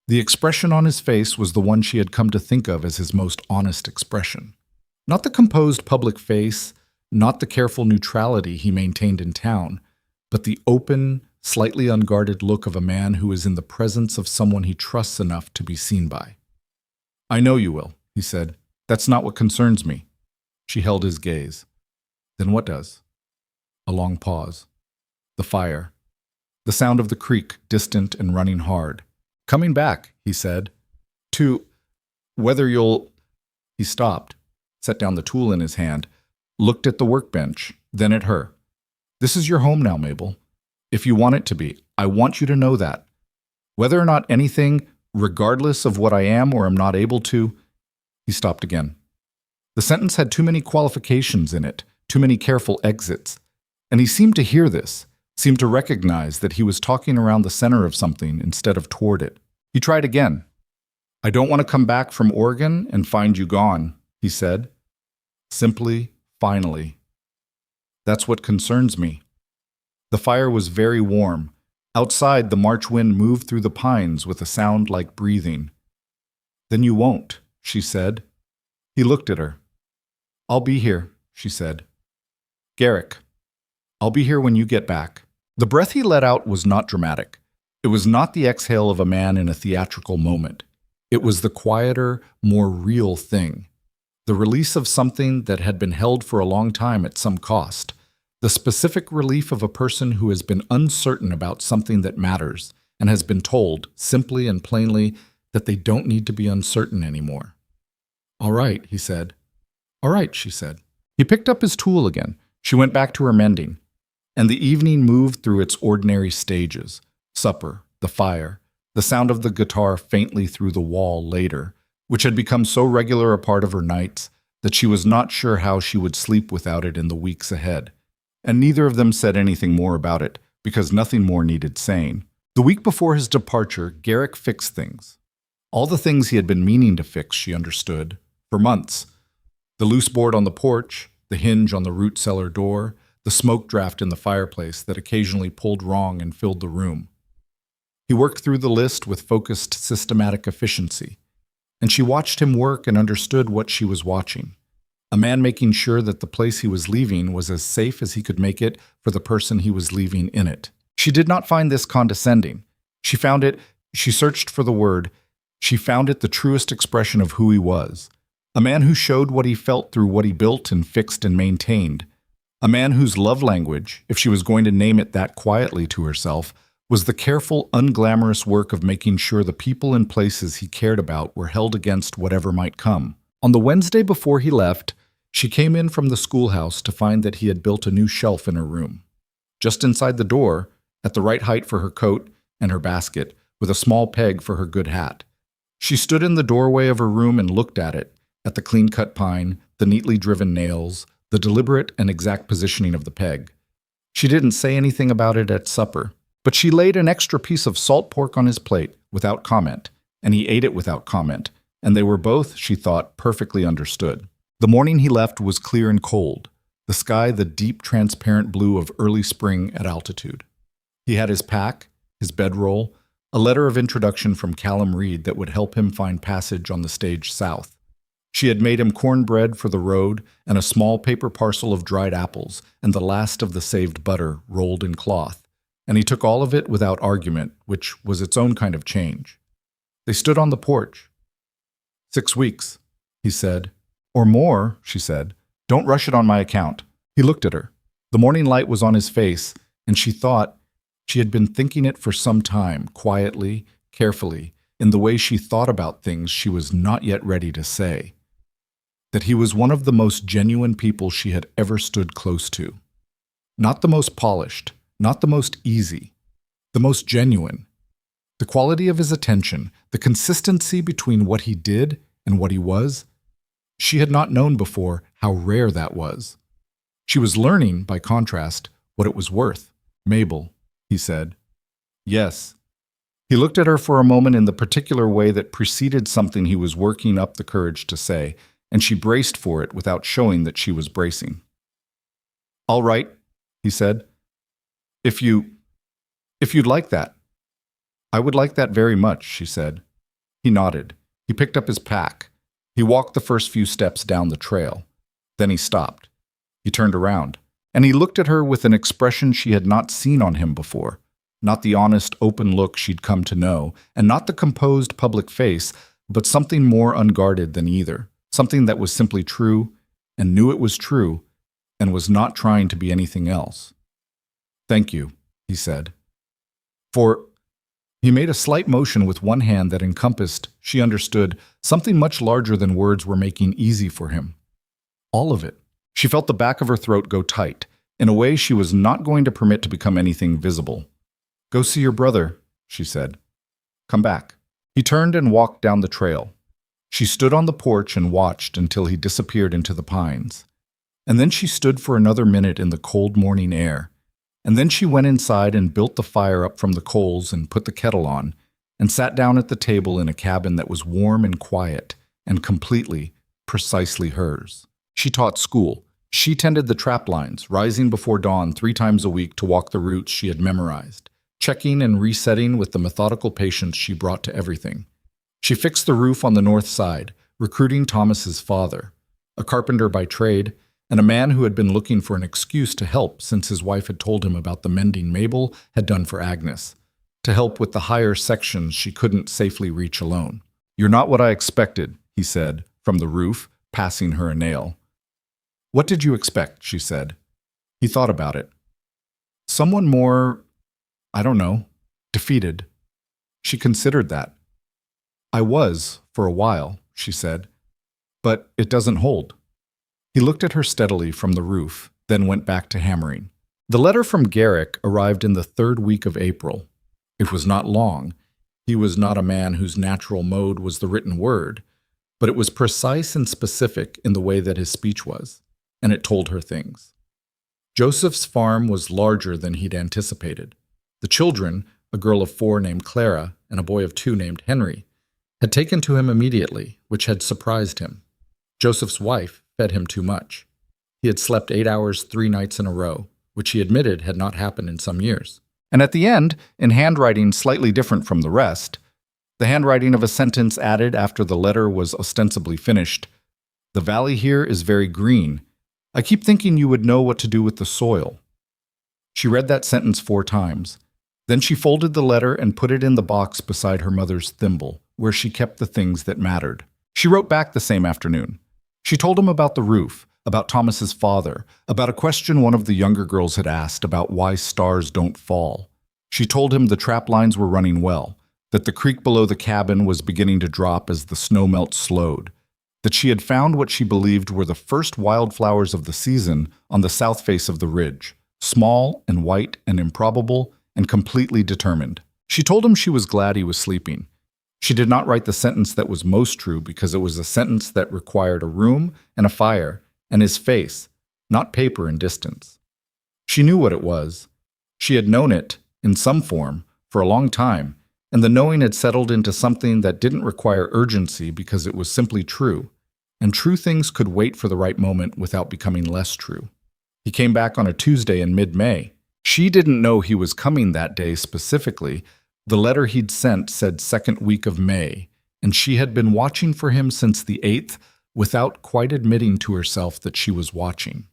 The expression on his face was the one she had come to think of as his most honest expression. Not the composed public face, not the careful neutrality he maintained in town, but the open, slightly unguarded look of a man who is in the presence of someone he trusts enough to be seen by. "I know you will," he said. "That's not what concerns me." She held his gaze. "Then what does?" A long pause. The fire. The sound of the creek, distant and running hard. "Coming back," he said. "To whether you'll—" He stopped, set down the tool in his hand, looked at the workbench, then at her. "This is your home now, Mabel. If you want it to be, I want you to know that. Whether or not anything, regardless of what I am or am not able to—" He stopped again. The sentence had too many qualifications in it, too many careful exits. And he seemed to hear this, seemed to recognize that he was talking around the center of something instead of toward it. He tried again. "I don't want to come back from Oregon and find you gone," he said. Simply, finally. "That's what concerns me." The fire was very warm. Outside, the March wind moved through the pines with a sound like breathing. "Then you won't," she said. He looked at her. "I'll be here," she said. "Garrick, I'll be here when you get back." The breath he let out was not dramatic. It was not the exhale of a man in a theatrical moment. It was the quieter, more real thing. The release of something that had been held for a long time at some cost. The specific relief of a person who has been uncertain about something that matters and has been told, simply and plainly, that they don't need to be uncertain anymore. "All right," he said. "All right," she said. He picked up his tool again. She went back to her mending. And the evening moved through its ordinary stages. Supper, the fire, the sound of the guitar faintly through the wall later, which had become so regular a part of her nights that she was not sure how she would sleep without it in the weeks ahead. And neither of them said anything more about it, because nothing more needed saying. The week before his departure, Garrick fixed things. All the things he had been meaning to fix, she understood, for months. The loose board on the porch, the hinge on the root cellar door, the smoke draft in the fireplace that occasionally pulled wrong and filled the room. He worked through the list with focused, systematic efficiency, and she watched him work and understood what she was watching. A man making sure that the place he was leaving was as safe as he could make it for the person he was leaving in it. She did not find this condescending. She searched for the word, she found it the truest expression of who he was. A man who showed what he felt through what he built and fixed and maintained. A man whose love language, if she was going to name it that quietly to herself, was the careful, unglamorous work of making sure the people and places he cared about were held against whatever might come. On the Wednesday before he left, she came in from the schoolhouse to find that he had built a new shelf in her room. Just inside the door, at the right height for her coat and her basket, with a small peg for her good hat. She stood in the doorway of her room and looked at it, at the clean-cut pine, the neatly driven nails, the deliberate and exact positioning of the peg. She didn't say anything about it at supper, but she laid an extra piece of salt pork on his plate without comment, and he ate it without comment, and they were both, she thought, perfectly understood. The morning he left was clear and cold, the sky the deep transparent blue of early spring at altitude. He had his pack, his bedroll, a letter of introduction from Callum Reed that would help him find passage on the stage south. She had made him cornbread for the road and a small paper parcel of dried apples and the last of the saved butter rolled in cloth, and he took all of it without argument, which was its own kind of change. They stood on the porch. 6 weeks, he said. Or more, she said. Don't rush it on my account. He looked at her. The morning light was on his face, and she thought she had been thinking it for some time, quietly, carefully, in the way she thought about things she was not yet ready to say. That he was one of the most genuine people she had ever stood close to. Not the most polished, not the most easy, the most genuine. The quality of his attention, the consistency between what he did and what he was, she had not known before how rare that was. She was learning, by contrast, what it was worth. Mabel, he said. Yes. He looked at her for a moment in the particular way that preceded something he was working up the courage to say, and she braced for it without showing that she was bracing. All right, he said. If you'd like that. I would like that very much, she said. He nodded. He picked up his pack. He walked the first few steps down the trail. Then he stopped. He turned around, and he looked at her with an expression she had not seen on him before. Not the honest, open look she'd come to know, and not the composed public face, but something more unguarded than either. Something that was simply true, and knew it was true, and was not trying to be anything else. Thank you, he said. He made a slight motion with one hand that encompassed, she understood, something much larger than words were making easy for him. All of it. She felt the back of her throat go tight, in a way she was not going to permit to become anything visible. Go see your brother, she said. Come back. He turned and walked down the trail. She stood on the porch and watched until he disappeared into the pines. And then she stood for another minute in the cold morning air. And then she went inside and built the fire up from the coals and put the kettle on, and sat down at the table in a cabin that was warm and quiet, and completely, precisely hers. She taught school. She tended the trap lines, rising before dawn 3 times a week to walk the routes she had memorized, checking and resetting with the methodical patience she brought to everything. She fixed the roof on the north side, recruiting Thomas's father, a carpenter by trade, and a man who had been looking for an excuse to help since his wife had told him about the mending Mabel had done for Agnes, to help with the higher sections she couldn't safely reach alone. You're not what I expected, he said, from the roof, passing her a nail. What did you expect, she said. He thought about it. Someone more, I don't know, defeated. She considered that. I was, for a while, she said, but it doesn't hold. He looked at her steadily from the roof, then went back to hammering. The letter from Garrick arrived in the 3rd week of April. It was not long. He was not a man whose natural mode was the written word, but it was precise and specific in the way that his speech was, and it told her things. Joseph's farm was larger than he'd anticipated. The children, a girl of 4 named Clara and a boy of 2 named Henry, had taken to him immediately, which had surprised him. Joseph's wife fed him too much. He had slept 8 hours 3 nights in a row, which he admitted had not happened in some years. And at the end, in handwriting slightly different from the rest, the handwriting of a sentence added after the letter was ostensibly finished, "The valley here is very green. I keep thinking you would know what to do with the soil." She read that sentence 4 times. Then she folded the letter and put it in the box beside her mother's thimble, where she kept the things that mattered. She wrote back the same afternoon. She told him about the roof, about Thomas's father, about a question one of the younger girls had asked about why stars don't fall. She told him the trap lines were running well, that the creek below the cabin was beginning to drop as the snowmelt slowed, that she had found what she believed were the first wildflowers of the season on the south face of the ridge, small and white and improbable and completely determined. She told him she was glad he was sleeping. She did not write the sentence that was most true because it was a sentence that required a room and a fire and his face, not paper and distance. She knew what it was. She had known it, in some form, for a long time, and the knowing had settled into something that didn't require urgency because it was simply true, and true things could wait for the right moment without becoming less true. He came back on a Tuesday in mid-May. She didn't know he was coming that day specifically. The letter he'd sent said second week of May, and she had been watching for him since the 8th without quite admitting to herself that she was watching.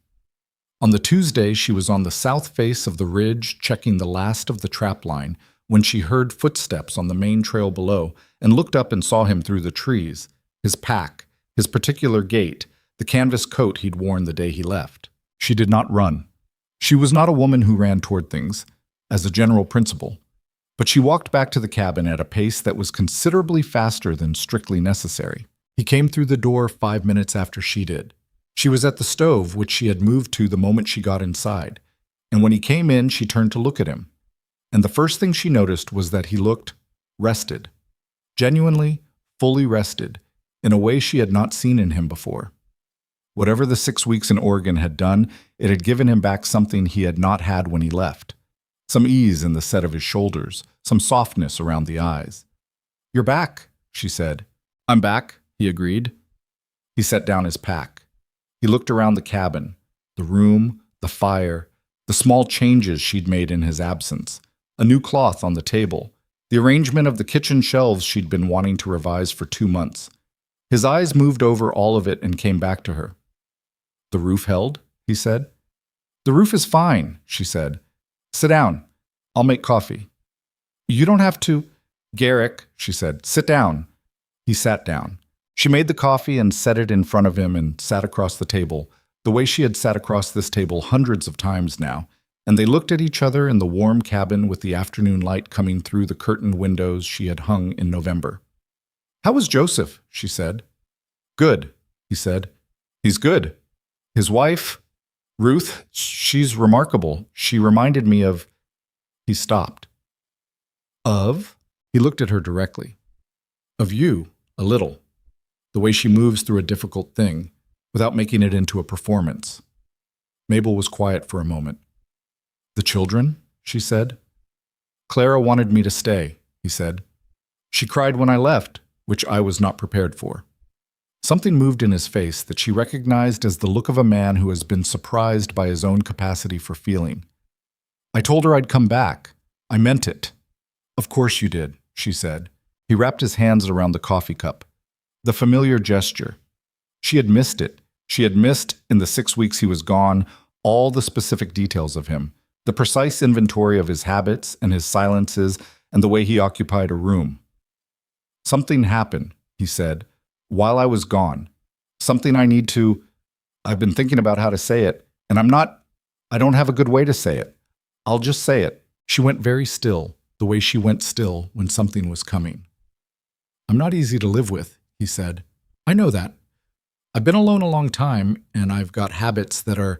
On the Tuesday, she was on the south face of the ridge checking the last of the trap line when she heard footsteps on the main trail below and looked up and saw him through the trees, his pack, his particular gait, the canvas coat he'd worn the day he left. She did not run. She was not a woman who ran toward things, as a general principle, but she walked back to the cabin at a pace that was considerably faster than strictly necessary. He came through the door 5 minutes after she did. She was at the stove, which she had moved to the moment she got inside, and when he came in, she turned to look at him. And the first thing she noticed was that he looked rested, genuinely, fully rested, in a way she had not seen in him before. Whatever the 6 weeks in Oregon had done, it had given him back something he had not had when he left. Some ease in the set of his shoulders, some softness around the eyes. "You're back," she said. "I'm back," he agreed. He set down his pack. He looked around the cabin, the room, the fire, the small changes she'd made in his absence, a new cloth on the table, the arrangement of the kitchen shelves she'd been wanting to revise for 2 months. His eyes moved over all of it and came back to her. "The roof held?" he said. "The roof is fine," she said. "Sit down. I'll make coffee." "You don't have to." "Garrick," she said, "sit down." He sat down. She made the coffee and set it in front of him and sat across the table, the way she had sat across this table hundreds of times now, and they looked at each other in the warm cabin with the afternoon light coming through the curtained windows she had hung in November. "How is Joseph?" she said. "Good," he said. "He's good. His wife, Ruth, she's remarkable. She reminded me of—" He stopped. "Of?" He looked at her directly. "Of you, a little. The way she moves through a difficult thing, without making it into a performance." Mabel was quiet for a moment. "The children?" she said. "Clara wanted me to stay," he said. "She cried when I left, which I was not prepared for." Something moved in his face that she recognized as the look of a man who has been surprised by his own capacity for feeling. "I told her I'd come back. I meant it." "Of course you did," she said. He wrapped his hands around the coffee cup. The familiar gesture. She had missed it. She had missed, in the 6 weeks he was gone, all the specific details of him, the precise inventory of his habits and his silences and the way he occupied a room. "Something happened," he said, "while I was gone. Something I need to— I've been thinking about how to say it, and I don't have a good way to say it. I'll just say it." She went very still, the way she went still when something was coming. "I'm not easy to live with," he said. "I know that. I've been alone a long time, and I've got habits that are—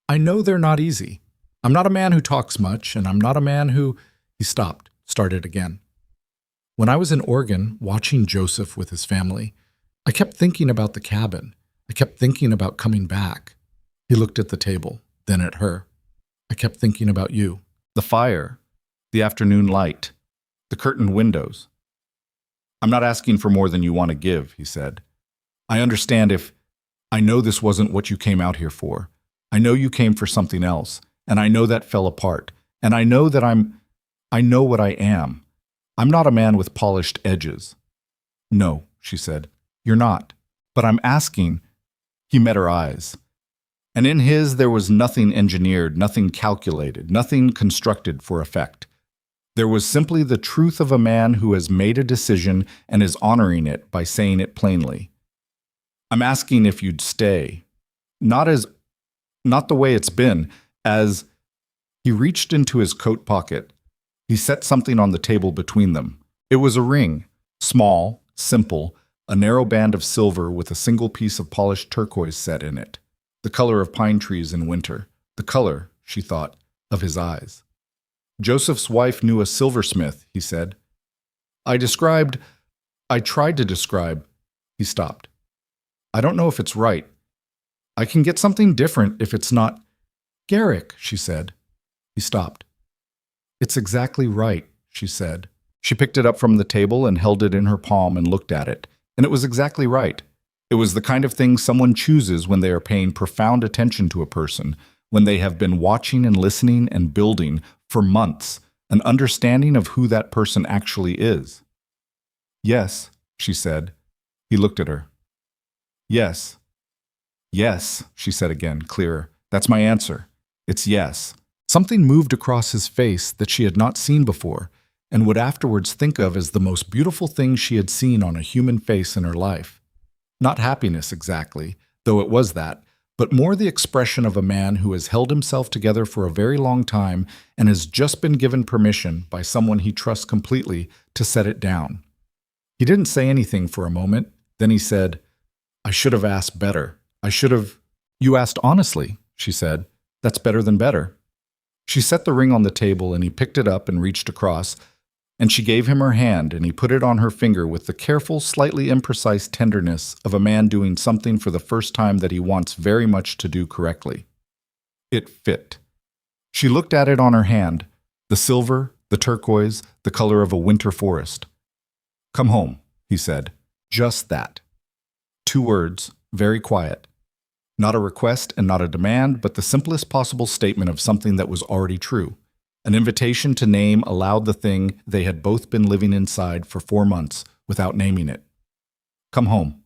I know they're not easy. I'm not a man who talks much, and I'm not a man who—" He stopped, started again. "When I was in Oregon, watching Joseph with his family, I kept thinking about the cabin. I kept thinking about coming back." He looked at the table, then at her. "I kept thinking about you. The fire, the afternoon light, the curtained windows." "I'm not asking for more than you want to give," he said. "I understand I know this wasn't what you came out here for. I know you came for something else, and I know that fell apart, and I know that I know what I am. I'm not a man with polished edges." "No," she said, "you're not. But I'm asking—" He met her eyes. And in his there was nothing engineered, nothing calculated, nothing constructed for effect. There was simply the truth of a man who has made a decision and is honoring it by saying it plainly. "I'm asking if you'd stay. Not the way it's been, as—" He reached into his coat pocket. He set something on the table between them. It was a ring, small, simple, a narrow band of silver with a single piece of polished turquoise set in it, the color of pine trees in winter, the color, she thought, of his eyes. "Joseph's wife knew a silversmith," he said. I tried to describe—" He stopped. "I don't know if it's right. I can get something different if it's not—" "Garrick," she said. He stopped. "It's exactly right," she said. She picked it up from the table and held it in her palm and looked at it, and it was exactly right. It was the kind of thing someone chooses when they are paying profound attention to a person, when they have been watching and listening and building for months an understanding of who that person actually is. Yes, she said. He looked at her. Yes. Yes, she said again, clearer. That's my answer. It's yes. Something moved across his face that she had not seen before, and would afterwards think of as the most beautiful thing she had seen on a human face in her life. Not happiness exactly, though it was that, but more the expression of a man who has held himself together for a very long time and has just been given permission by someone he trusts completely to set it down. He didn't say anything for a moment. Then he said, I should have asked better. I should have... You asked honestly, she said. That's better than better. She set the ring on the table and he picked it up and reached across, and she gave him her hand and he put it on her finger with the careful, slightly imprecise tenderness of a man doing something for the first time that he wants very much to do correctly. It fit. She looked at it on her hand, the silver, the turquoise, the color of a winter forest. Come home, he said. Just that. 2 words, very quiet. Not a request and not a demand, but the simplest possible statement of something that was already true. An invitation to name aloud the thing they had both been living inside for 4 months without naming it. Come home.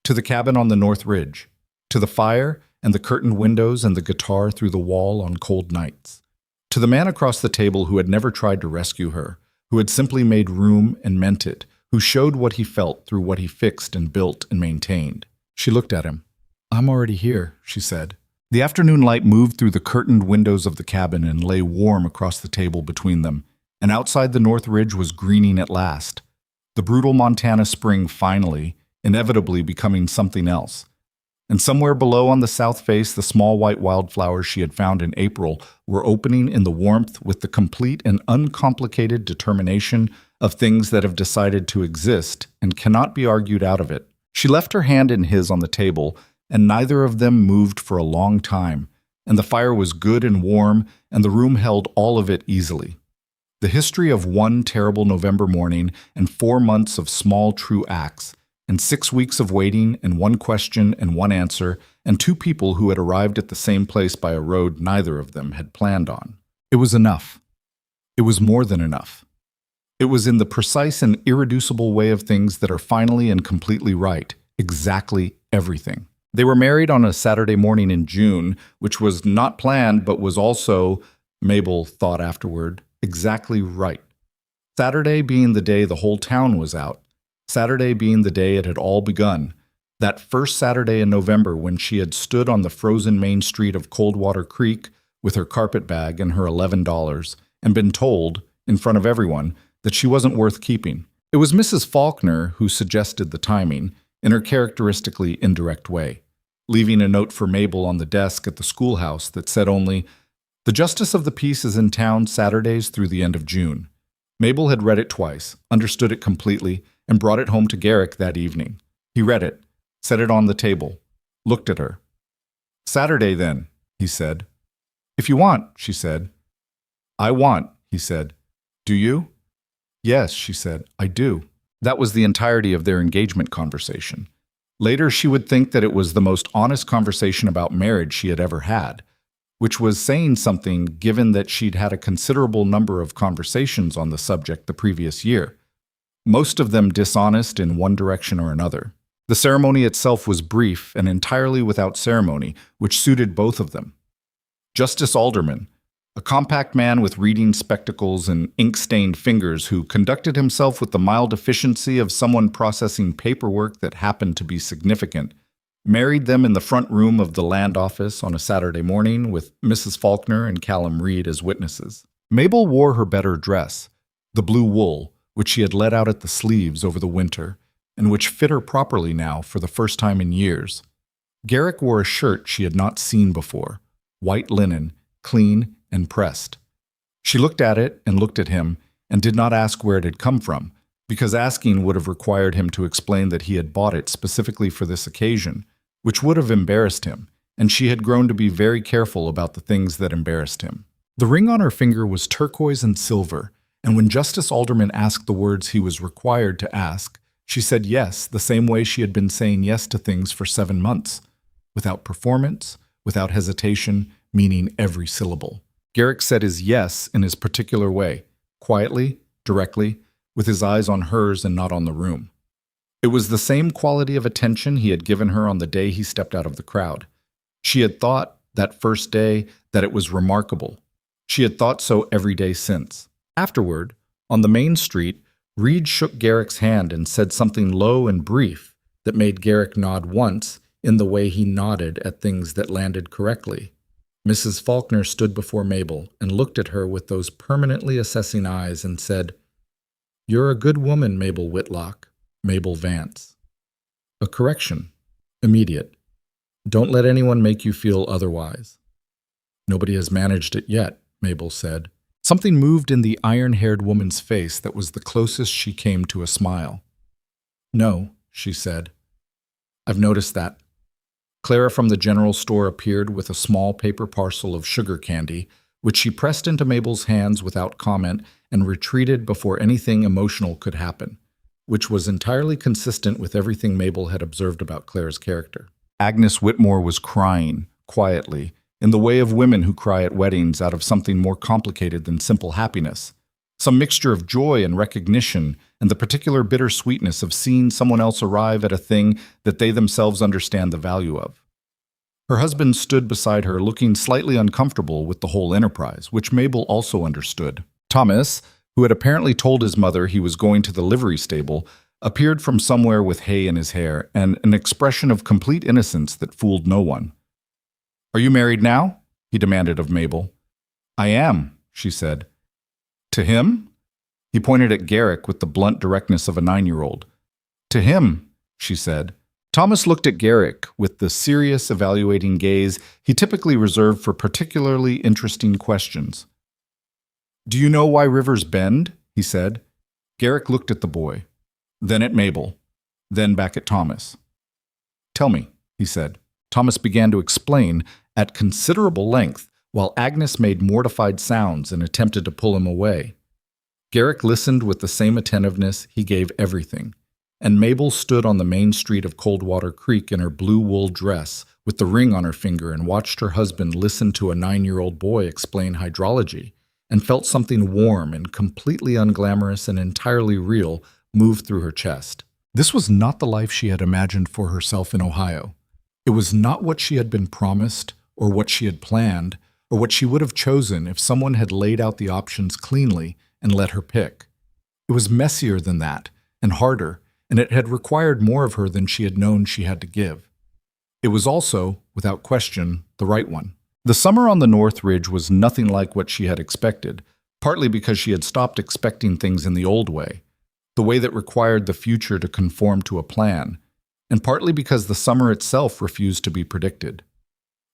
To the cabin on the North Ridge. To the fire and the curtained windows and the guitar through the wall on cold nights. To the man across the table who had never tried to rescue her, who had simply made room and meant it, who showed what he felt through what he fixed and built and maintained. She looked at him. I'm already here, she said. The afternoon light moved through the curtained windows of the cabin and lay warm across the table between them, and outside the North Ridge was greening at last. The brutal Montana spring finally, inevitably becoming something else. And somewhere below on the south face, the small white wildflowers she had found in April were opening in the warmth with the complete and uncomplicated determination of things that have decided to exist and cannot be argued out of it. She left her hand in his on the table, and neither of them moved for a long time, and the fire was good and warm, and the room held all of it easily. The history of one terrible November morning and 4 months of small true acts, and 6 weeks of waiting and 1 question and 1 answer, and 2 people who had arrived at the same place by a road neither of them had planned on. It was enough. It was more than enough. It was in the precise and irreducible way of things that are finally and completely right, exactly everything. They were married on a Saturday morning in June, which was not planned but was also, Mabel thought afterward, exactly right. Saturday being the day the whole town was out. Saturday being the day it had all begun. That first Saturday in November when she had stood on the frozen main street of Coldwater Creek with her carpet bag and her $11 and been told, in front of everyone, that she wasn't worth keeping. It was Mrs. Faulkner who suggested the timing, in her characteristically indirect way, leaving a note for Mabel on the desk at the schoolhouse that said only, "The Justice of the Peace is in town Saturdays through the end of June." Mabel had read it twice, understood it completely, and brought it home to Garrick that evening. He read it, set it on the table, looked at her. "Saturday, then," he said. "If you want," she said. "I want," he said. "Do you?" "Yes," she said, "I do." That was the entirety of their engagement conversation. Later, she would think that it was the most honest conversation about marriage she had ever had, which was saying something given that she'd had a considerable number of conversations on the subject the previous year, most of them dishonest in one direction or another. The ceremony itself was brief and entirely without ceremony, which suited both of them. Justice Alderman, a compact man with reading spectacles and ink-stained fingers who conducted himself with the mild efficiency of someone processing paperwork that happened to be significant, married them in the front room of the land office on a Saturday morning with Mrs. Faulkner and Callum Reed as witnesses. Mabel wore her better dress, the blue wool, which she had let out at the sleeves over the winter, and which fit her properly now for the first time in years. Garrick wore a shirt she had not seen before, white linen, clean and pressed. She looked at it and looked at him and did not ask where it had come from, because asking would have required him to explain that he had bought it specifically for this occasion, which would have embarrassed him, and she had grown to be very careful about the things that embarrassed him. The ring on her finger was turquoise and silver, and when Justice Alderman asked the words he was required to ask, She said yes, the same way she had been saying yes to things for 7 months, without performance, without hesitation, meaning every syllable. Garrick said his yes in his particular way, quietly, directly, with his eyes on hers and not on the room. It was the same quality of attention he had given her on the day he stepped out of the crowd. She had thought, that first day, that it was remarkable. She had thought so every day since. Afterward, on the main street, Reed shook Garrick's hand and said something low and brief that made Garrick nod once in the way he nodded at things that landed correctly. Mrs. Faulkner stood before Mabel and looked at her with those permanently assessing eyes and said, "You're a good woman, Mabel Whitlock, Mabel Vance." A correction, immediate. Don't let anyone make you feel otherwise. Nobody has managed it yet, Mabel said. Something moved in the iron-haired woman's face that was the closest she came to a smile. No, she said. I've noticed that. Clara from the general store appeared with a small paper parcel of sugar candy, which she pressed into Mabel's hands without comment and retreated before anything emotional could happen, which was entirely consistent with everything Mabel had observed about Clara's character. Agnes Whitmore was crying, quietly, in the way of women who cry at weddings out of something more complicated than simple happiness, some mixture of joy and recognition and the particular bittersweetness of seeing someone else arrive at a thing that they themselves understand the value of. Her husband stood beside her looking slightly uncomfortable with the whole enterprise, which Mabel also understood. Thomas, who had apparently told his mother he was going to the livery stable, appeared from somewhere with hay in his hair and an expression of complete innocence that fooled no one. "Are you married now?" he demanded of Mabel. "I am," she said. "To him?" He pointed at Garrick with the blunt directness of a 9-year-old. "To him," she said. Thomas looked at Garrick with the serious, evaluating gaze he typically reserved for particularly interesting questions. "Do you know why rivers bend?" he said. Garrick looked at the boy, then at Mabel, then back at Thomas. "Tell me," he said. Thomas began to explain at considerable length, while Agnes made mortified sounds and attempted to pull him away. Garrick listened with the same attentiveness he gave everything, and Mabel stood on the main street of Coldwater Creek in her blue wool dress with the ring on her finger and watched her husband listen to a 9-year-old boy explain hydrology, and felt something warm and completely unglamorous and entirely real move through her chest. This was not the life she had imagined for herself in Ohio. It was not what she had been promised, or what she had planned, or what she would have chosen if someone had laid out the options cleanly and let her pick. It was messier than that, and harder, and it had required more of her than she had known she had to give. It was also, without question, the right one. The summer on the North Ridge was nothing like what she had expected, partly because she had stopped expecting things in the old way, the way that required the future to conform to a plan, and partly because the summer itself refused to be predicted.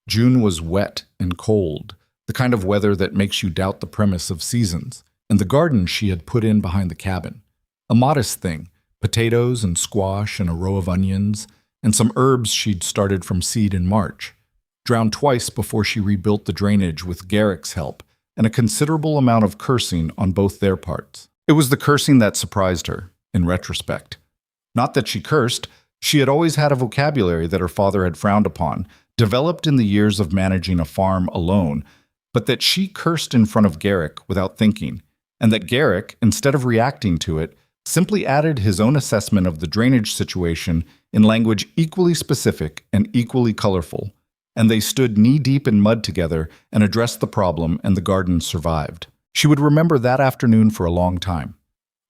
June was wet and cold, the kind of weather that makes you doubt the premise of seasons, and the garden she had put in behind the cabin. A modest thing, potatoes and squash and a row of onions, and some herbs she'd started from seed in March, drowned twice before she rebuilt the drainage with Garrick's help, and a considerable amount of cursing on both their parts. It was the cursing that surprised her, in retrospect. Not that she cursed, she had always had a vocabulary that her father had frowned upon, developed in the years of managing a farm alone, but that she cursed in front of Garrick without thinking, and that Garrick, instead of reacting to it, simply added his own assessment of the drainage situation in language equally specific and equally colorful, and they stood knee-deep in mud together and addressed the problem, and the garden survived. She would remember that afternoon for a long time.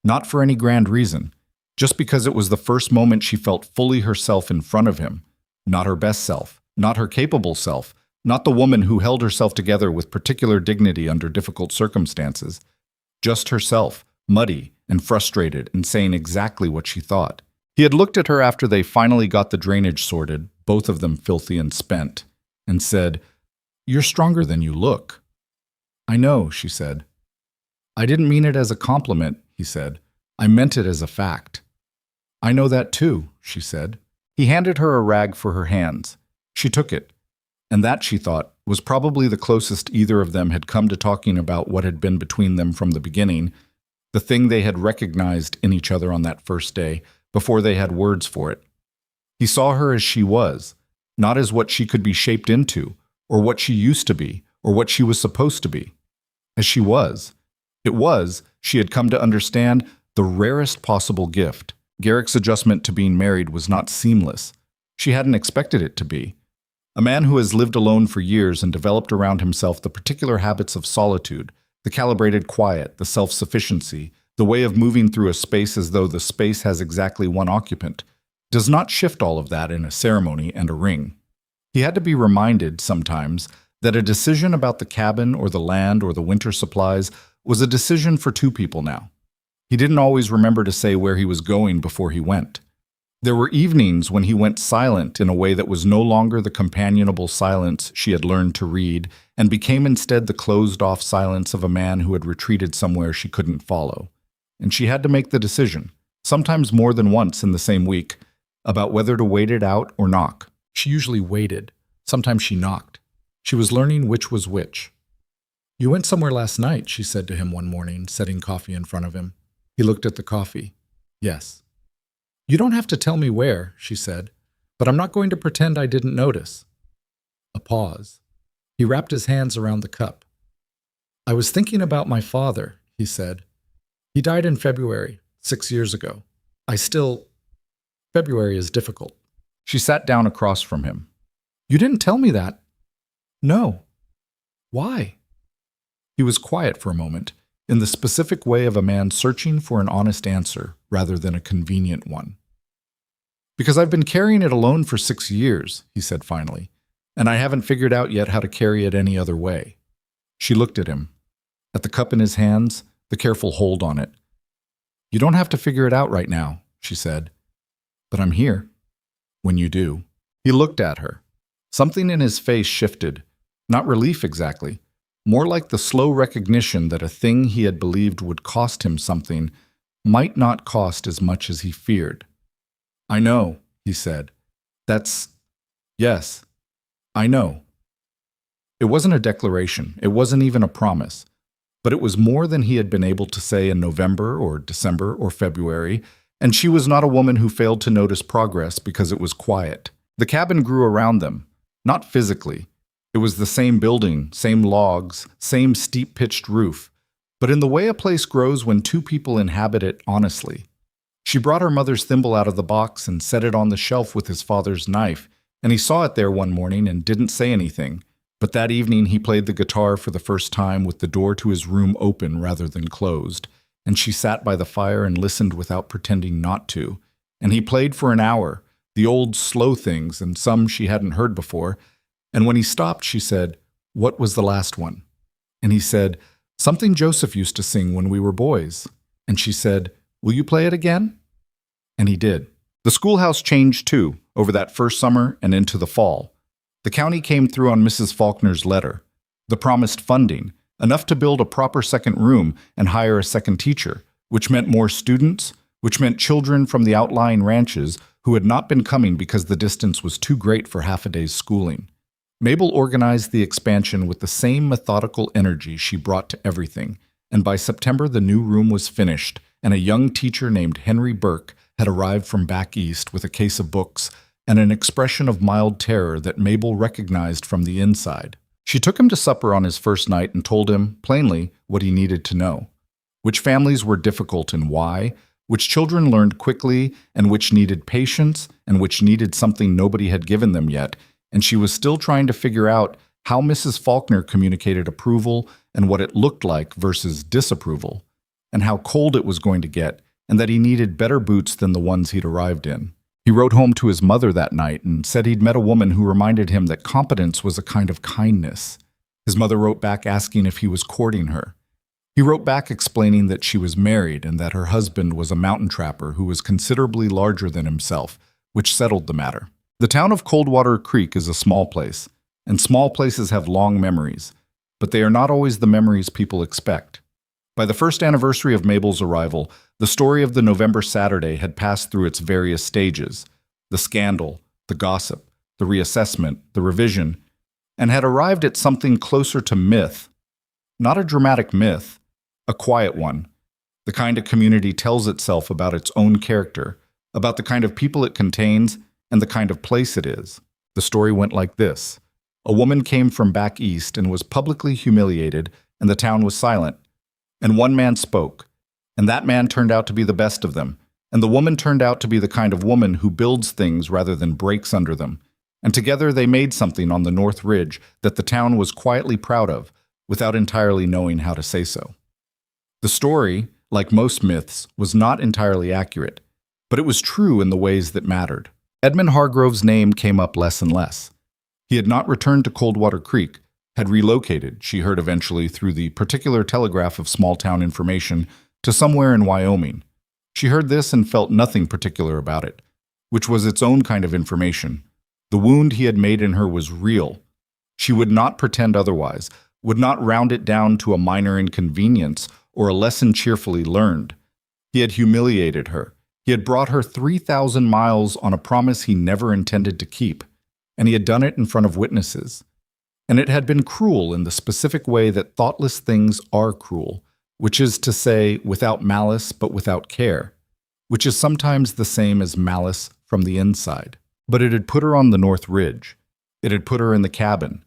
Not for any grand reason, just because it was the first moment she felt fully herself in front of him, not her best self, not her capable self, not the woman who held herself together with particular dignity under difficult circumstances, just herself, muddy and frustrated and saying exactly what she thought. He had looked at her after they finally got the drainage sorted, both of them filthy and spent, and said, "You're stronger than you look." "I know," she said. "I didn't mean it as a compliment," he said. "I meant it as a fact." "I know that too," she said. He handed her a rag for her hands. She took it, and that, she thought, was probably the closest either of them had come to talking about what had been between them from the beginning, the thing they had recognized in each other on that first day, before they had words for it. He saw her as she was, not as what she could be shaped into, or what she used to be, or what she was supposed to be. As she was. She had come to understand, the rarest possible gift. Garrick's adjustment to being married was not seamless. She hadn't expected it to be. A man who has lived alone for years and developed around himself the particular habits of solitude, the calibrated quiet, the self-sufficiency, the way of moving through a space as though the space has exactly one occupant, does not shift all of that in a ceremony and a ring. He had to be reminded, sometimes, that a decision about the cabin or the land or the winter supplies was a decision for two people now. He didn't always remember to say where he was going before he went. There were evenings when he went silent in a way that was no longer the companionable silence she had learned to read and became instead the closed-off silence of a man who had retreated somewhere she couldn't follow. And she had to make the decision, sometimes more than once in the same week, about whether to wait it out or knock. She usually waited. Sometimes she knocked. She was learning which was which. "You went somewhere last night," she said to him one morning, setting coffee in front of him. He looked at the coffee. "Yes." "You don't have to tell me where," she said, "but I'm not going to pretend I didn't notice." A pause. He wrapped his hands around the cup. "I was thinking about my father," he said. "He died in February, 6 years ago. February is difficult." She sat down across from him. "You didn't tell me that." "No." "Why?" He was quiet for a moment, in the specific way of a man searching for an honest answer rather than a convenient one. "Because I've been carrying it alone for 6 years," he said finally, "and I haven't figured out yet how to carry it any other way." She looked at him, at the cup in his hands, the careful hold on it. "You don't have to figure it out right now," she said, "but I'm here when you do." He looked at her. Something in his face shifted, not relief exactly, more like the slow recognition that a thing he had believed would cost him something might not cost as much as he feared. "I know," he said. Yes, I know." It wasn't a declaration, it wasn't even a promise, but it was more than he had been able to say in November or December or February, and she was not a woman who failed to notice progress because it was quiet. The cabin grew around them, not physically. It was the same building, same logs, same steep-pitched roof, but in the way a place grows when two people inhabit it honestly. She brought her mother's thimble out of the box and set it on the shelf with his father's knife, and he saw it there one morning and didn't say anything. But that evening he played the guitar for the first time with the door to his room open rather than closed, and she sat by the fire and listened without pretending not to. And he played for an hour, the old slow things and some she hadn't heard before, and when he stopped she said, "What was the last one?" And he said, "Something Joseph used to sing when we were boys." And she said, "Will you play it again?" And he did. The schoolhouse changed too, over that first summer and into the fall. The county came through on Mrs. Faulkner's letter. The promised funding, enough to build a proper second room and hire a second teacher, which meant more students, which meant children from the outlying ranches who had not been coming because the distance was too great for half a day's schooling. Mabel organized the expansion with the same methodical energy she brought to everything, and by September the new room was finished, and a young teacher named Henry Burke had arrived from back east with a case of books and an expression of mild terror that Mabel recognized from the inside. She took him to supper on his first night and told him, plainly, what he needed to know. Which families were difficult and why, which children learned quickly and which needed patience and which needed something nobody had given them yet, and she was still trying to figure out how Mrs. Faulkner communicated approval and what it looked like versus disapproval, and how cold it was going to get, and that he needed better boots than the ones he'd arrived in. He wrote home to his mother that night and said he'd met a woman who reminded him that competence was a kind of kindness. His mother wrote back asking if he was courting her. He wrote back explaining that she was married and that her husband was a mountain trapper who was considerably larger than himself, which settled the matter. The town of Coldwater Creek is a small place, and small places have long memories, but they are not always the memories people expect. By the first anniversary of Mabel's arrival, the story of the November Saturday had passed through its various stages, the scandal, the gossip, the reassessment, the revision, and had arrived at something closer to myth. Not a dramatic myth, a quiet one, the kind a community tells itself about its own character, about the kind of people it contains and the kind of place it is. The story went like this. A woman came from back east and was publicly humiliated, and the town was silent. And one man spoke, and that man turned out to be the best of them, and the woman turned out to be the kind of woman who builds things rather than breaks under them. And together they made something on the North Ridge that the town was quietly proud of, without entirely knowing how to say so. The story, like most myths, was not entirely accurate, but it was true in the ways that mattered. Edmund Hargrove's name came up less and less. He had not returned to Coldwater Creek, had relocated, she heard eventually through the particular telegraph of small-town information, to somewhere in Wyoming. She heard this and felt nothing particular about it, which was its own kind of information. The wound he had made in her was real. She would not pretend otherwise, would not round it down to a minor inconvenience or a lesson cheerfully learned. He had humiliated her. He had brought her 3,000 miles on a promise he never intended to keep, and he had done it in front of witnesses. And it had been cruel in the specific way that thoughtless things are cruel, which is to say, without malice but without care, which is sometimes the same as malice from the inside. But it had put her on the North Ridge. It had put her in the cabin.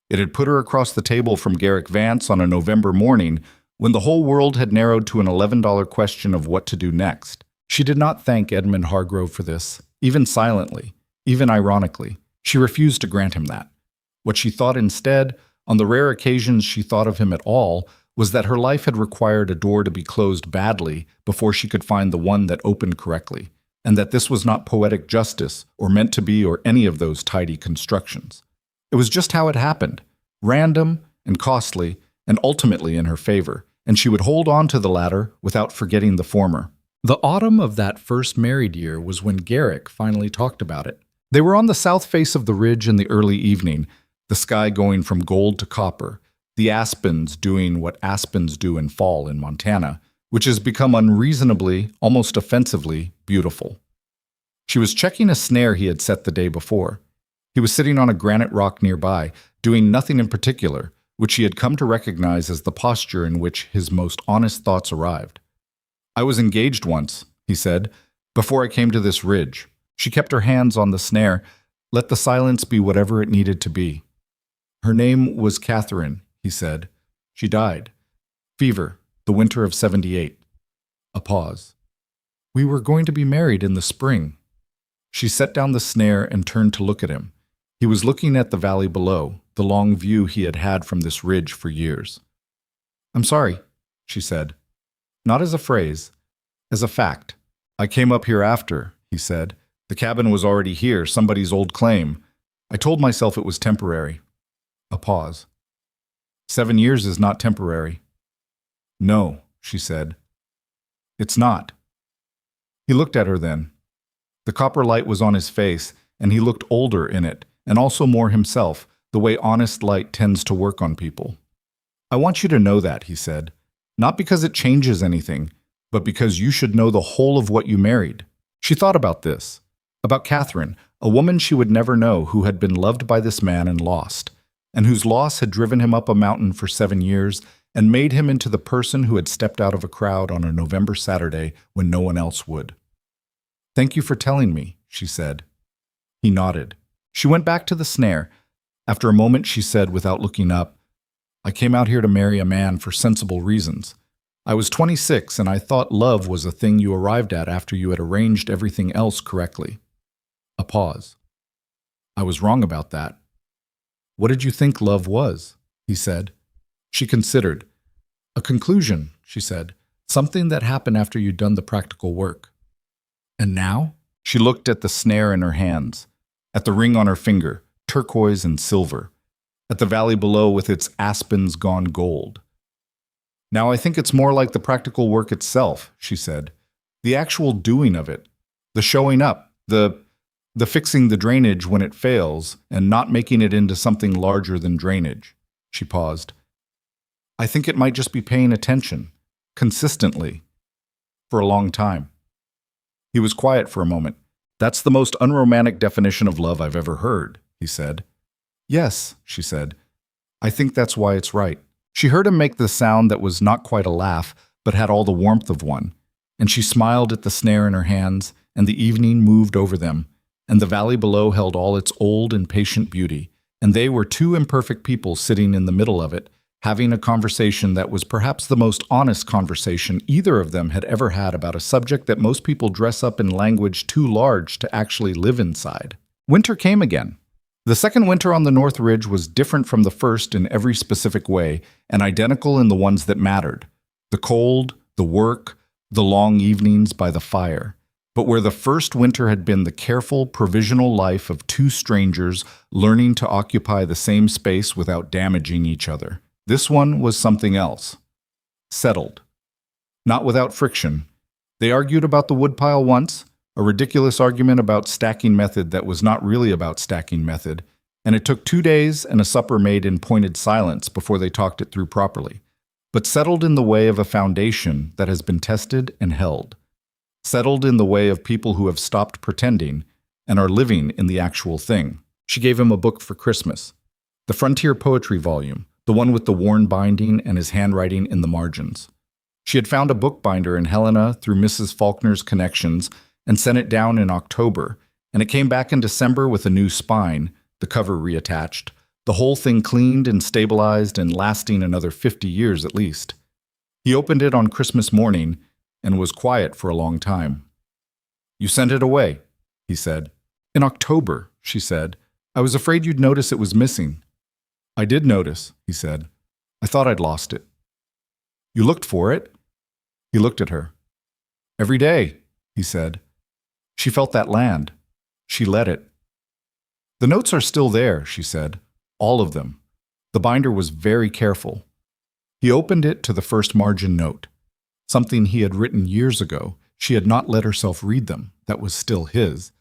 It had put her across the table from Garrick Vance on a November morning when the whole world had narrowed to an $11 question of what to do next. She did not thank Edmund Hargrove for this, even silently, even ironically. She refused to grant him that. What she thought instead, on the rare occasions she thought of him at all, was that her life had required a door to be closed badly before she could find the one that opened correctly, and that this was not poetic justice or meant to be or any of those tidy constructions. It was just how it happened, random and costly, and ultimately in her favor, and she would hold on to the latter without forgetting the former. The autumn of that first married year was when Garrick finally talked about it. They were on the south face of the ridge in the early evening, the sky going from gold to copper, the aspens doing what aspens do in fall in Montana, which has become unreasonably, almost offensively, beautiful. She was checking a snare he had set the day before. He was sitting on a granite rock nearby, doing nothing in particular, which he had come to recognize as the posture in which his most honest thoughts arrived. "I was engaged once," he said, "before I came to this ridge." She kept her hands on the snare, let the silence be whatever it needed to be. "Her name was Catherine," he said. "She died. Fever, the winter of '78. A pause. "We were going to be married in the spring." She set down the snare and turned to look at him. He was looking at the valley below, the long view he had had from this ridge for years. "I'm sorry," she said. Not as a phrase, as a fact. "I came up here after," he said. "The cabin was already here, somebody's old claim. I told myself it was temporary." A pause. 7 years is not temporary." "No," she said. "It's not." He looked at her then. The copper light was on his face, and he looked older in it, and also more himself, the way honest light tends to work on people. "I want you to know that," he said. "Not because it changes anything, but because you should know the whole of what you married." She thought about this, about Catherine, a woman she would never know who had been loved by this man and lost, and whose loss had driven him up a mountain for 7 years and made him into the person who had stepped out of a crowd on a November Saturday when no one else would. "Thank you for telling me," she said. He nodded. She went back to the snare. After a moment she said without looking up, "I came out here to marry a man for sensible reasons. I was 26 and I thought love was a thing you arrived at after you had arranged everything else correctly." A pause. "I was wrong about that." "What did you think love was?" he said. She considered. "A conclusion," she said. "Something that happened after you'd done the practical work." "And now?" She looked at the snare in her hands, at the ring on her finger, turquoise and silver, at the valley below with its aspens gone gold. "Now I think it's more like the practical work itself," she said. "The actual doing of it, the showing up, the fixing the drainage when it fails and not making it into something larger than drainage." She paused. "I think it might just be paying attention, consistently, for a long time." He was quiet for a moment. "That's the most unromantic definition of love I've ever heard," he said. "Yes," she said. "I think that's why it's right." She heard him make the sound that was not quite a laugh, but had all the warmth of one, and she smiled at the snare in her hands, and the evening moved over them, and the valley below held all its old and patient beauty, and they were two imperfect people sitting in the middle of it, having a conversation that was perhaps the most honest conversation either of them had ever had about a subject that most people dress up in language too large to actually live inside. Winter came again. The second winter on the North Ridge was different from the first in every specific way, and identical in the ones that mattered. The cold, the work, the long evenings by the fire. But where the first winter had been the careful, provisional life of two strangers learning to occupy the same space without damaging each other, this one was something else. Settled. Not without friction. They argued about the woodpile once, a ridiculous argument about stacking method that was not really about stacking method, and it took 2 days and a supper made in pointed silence before they talked it through properly, but settled in the way of a foundation that has been tested and held. Settled in the way of people who have stopped pretending and are living in the actual thing. She gave him a book for Christmas, the Frontier Poetry volume, the one with the worn binding and his handwriting in the margins. She had found a bookbinder in Helena through Mrs. Faulkner's connections and sent it down in October, and it came back in December with a new spine, the cover reattached, the whole thing cleaned and stabilized and lasting another 50 years at least. He opened it on Christmas morning and was quiet for a long time. "You sent it away," he said. "In October," she said. "I was afraid you'd notice it was missing." "I did notice," he said. "I thought I'd lost it." "You looked for it?" He looked at her. "Every day," he said. She felt that land. She let it. "The notes are still there," she said. "All of them." The binder was very careful. He opened it to the first margin note. Something he had written years ago. She had not let herself read them. That was still his.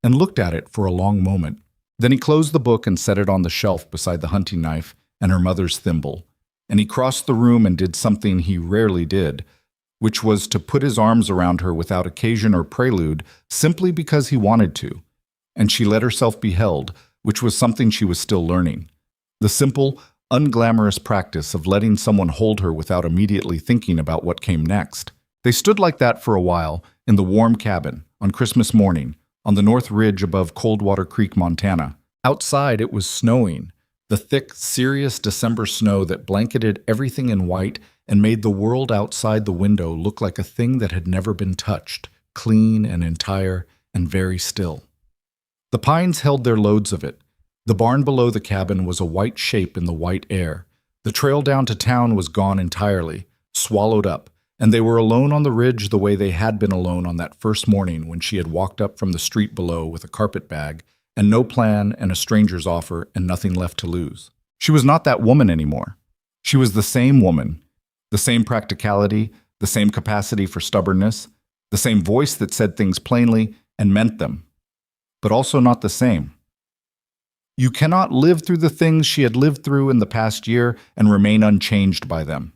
And looked at it for a long moment. Then he closed the book and set it on the shelf beside the hunting knife and her mother's thimble. And he crossed the room and did something he rarely did, which was to put his arms around her without occasion or prelude, simply because he wanted to. And she let herself be held, which was something she was still learning. The simple, unglamorous practice of letting someone hold her without immediately thinking about what came next. They stood like that for a while in the warm cabin on Christmas morning, on the North Ridge above Coldwater Creek, Montana. Outside it was snowing, the thick, serious December snow that blanketed everything in white and made the world outside the window look like a thing that had never been touched, clean and entire and very still. The pines held their loads of it. The barn below the cabin was a white shape in the white air. The trail down to town was gone entirely, swallowed up, and they were alone on the ridge the way they had been alone on that first morning when she had walked up from the street below with a carpet bag and no plan and a stranger's offer and nothing left to lose. She was not that woman anymore. She was the same woman, the same practicality, the same capacity for stubbornness, the same voice that said things plainly and meant them, but also not the same. You cannot live through the things she had lived through in the past year and remain unchanged by them.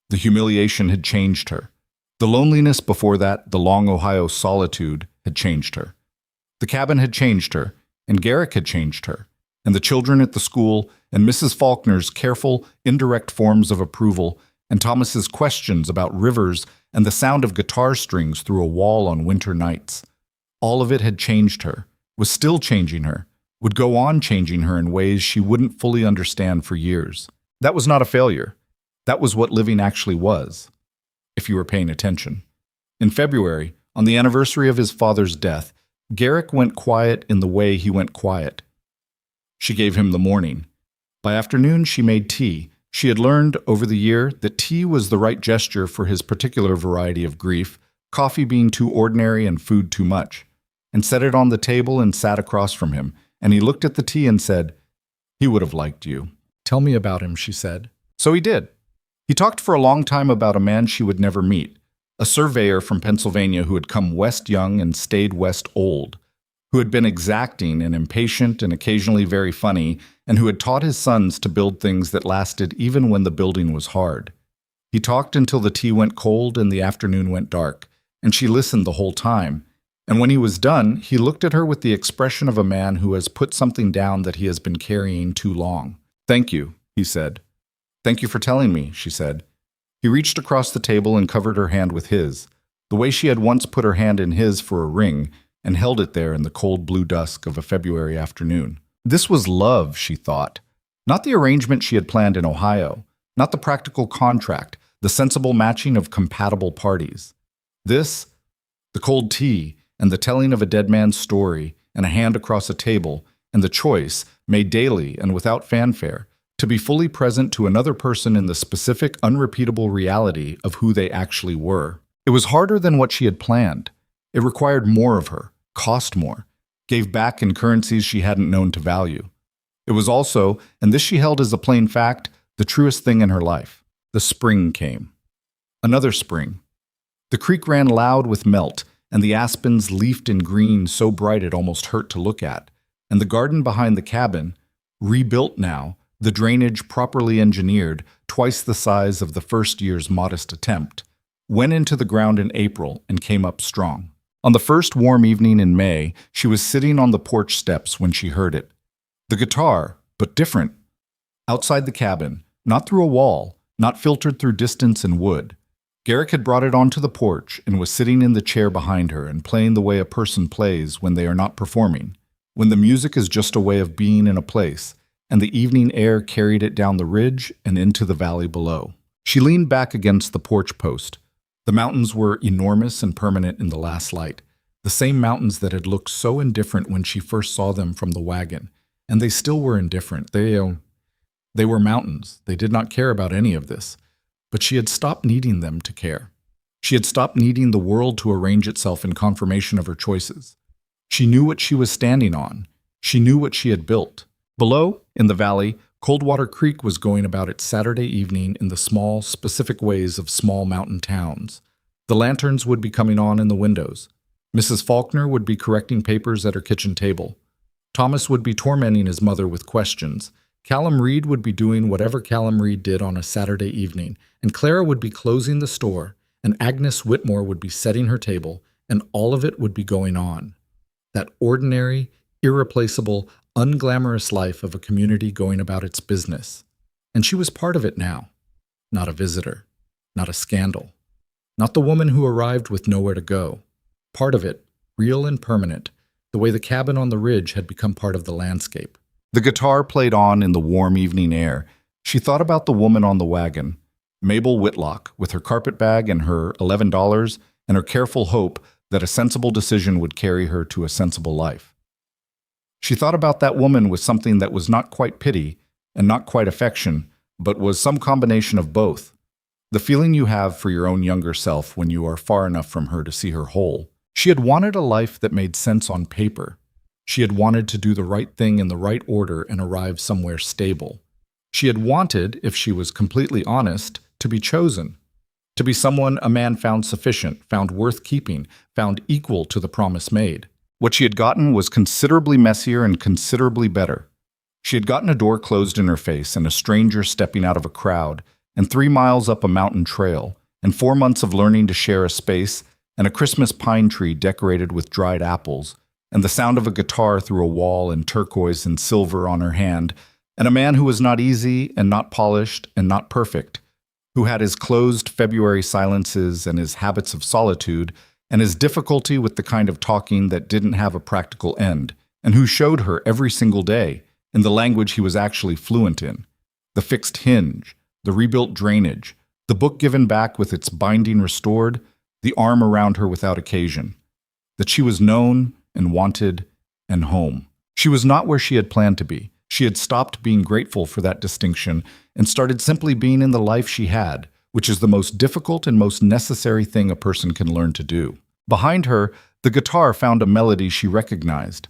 The humiliation had changed her. The loneliness before that, the long Ohio solitude, had changed her. The cabin had changed her, and Garrick had changed her, and the children at the school, and Mrs. Faulkner's careful, indirect forms of approval, and Thomas's questions about rivers and the sound of guitar strings through a wall on winter nights. All of it had changed her, was still changing her, would go on changing her in ways she wouldn't fully understand for years. That was not a failure. That was what living actually was, if you were paying attention. In February, on the anniversary of his father's death, Garrick went quiet in the way he went quiet. She gave him the morning. By afternoon, she made tea. She had learned over the year that tea was the right gesture for his particular variety of grief, coffee being too ordinary and food too much, and set it on the table and sat across from him, and he looked at the tea and said, "He would have liked you." "Tell me about him," she said. So he did. He talked for a long time about a man she would never meet, a surveyor from Pennsylvania who had come west young and stayed west old, who had been exacting and impatient and occasionally very funny, and who had taught his sons to build things that lasted even when the building was hard. He talked until the tea went cold and the afternoon went dark, and she listened the whole time. And when he was done, he looked at her with the expression of a man who has put something down that he has been carrying too long. "Thank you," he said. "Thank you for telling me," she said. He reached across the table and covered her hand with his. the way she had once put her hand in his for a ring and held it there in the cold blue dusk of a February afternoon. This was love, she thought. Not the arrangement she had planned in Ohio, not the practical contract, the sensible matching of compatible parties. This, the cold tea, and the telling of a dead man's story, and a hand across a table, and the choice, made daily and without fanfare, to be fully present to another person in the specific, unrepeatable reality of who they actually were. It was harder than what she had planned. It required more of her, cost more, gave back in currencies she hadn't known to value. It was also, and this she held as a plain fact, the truest thing in her life. The spring came. Another spring. The creek ran loud with melt, and the aspens leafed in green so bright it almost hurt to look at, and the garden behind the cabin, rebuilt now, the drainage properly engineered, twice the size of the first year's modest attempt, went into the ground in April and came up strong. On the first warm evening in May, she was sitting on the porch steps when she heard it. The guitar, but different. Outside the cabin, not through a wall, not filtered through distance and wood. Garrick had brought it onto the porch and was sitting in the chair behind her and playing the way a person plays when they are not performing, when the music is just a way of being in a place, and the evening air carried it down the ridge and into the valley below. She leaned back against the porch post. The mountains were enormous and permanent in the last light, the same mountains that had looked so indifferent when she first saw them from the wagon, and they still were indifferent. They were mountains. They did not care about any of this. But she had stopped needing them to care. She had stopped needing the world to arrange itself in confirmation of her choices. She knew what she was standing on. She knew what she had built. Below, in the valley, Coldwater Creek was going about its Saturday evening in the small, specific ways of small mountain towns. The lanterns would be coming on in the windows. Mrs. Faulkner would be correcting papers at her kitchen table. Thomas would be tormenting his mother with questions. Callum Reed would be doing whatever Callum Reed did on a Saturday evening, and Clara would be closing the store, and Agnes Whitmore would be setting her table, and all of it would be going on. That ordinary, irreplaceable, unglamorous life of a community going about its business. And she was part of it now. Not a visitor. Not a scandal. Not the woman who arrived with nowhere to go. Part of it, real and permanent, the way the cabin on the ridge had become part of the landscape. The guitar played on in the warm evening air. She thought about the woman on the wagon, Mabel Whitlock, with her carpetbag and her $11 and her careful hope that a sensible decision would carry her to a sensible life. She thought about that woman with something that was not quite pity and not quite affection, but was some combination of both. The feeling you have for your own younger self when you are far enough from her to see her whole. She had wanted a life that made sense on paper. She had wanted to do the right thing in the right order and arrive somewhere stable. She had wanted, if she was completely honest, to be chosen. To be someone a man found sufficient, found worth keeping, found equal to the promise made. What she had gotten was considerably messier and considerably better. She had gotten a door closed in her face and a stranger stepping out of a crowd, and 3 miles up a mountain trail, and 4 months of learning to share a space, and a Christmas pine tree decorated with dried apples, and the sound of a guitar through a wall and turquoise and silver on her hand, and a man who was not easy and not polished and not perfect, who had his closed February silences and his habits of solitude and his difficulty with the kind of talking that didn't have a practical end, and who showed her every single day, in the language he was actually fluent in, the fixed hinge, the rebuilt drainage, the book given back with its binding restored, the arm around her without occasion, that she was known and wanted and home. She was not where she had planned to be. She had stopped being grateful for that distinction and started simply being in the life she had, which is the most difficult and most necessary thing a person can learn to do. Behind her, the guitar found a melody she recognized,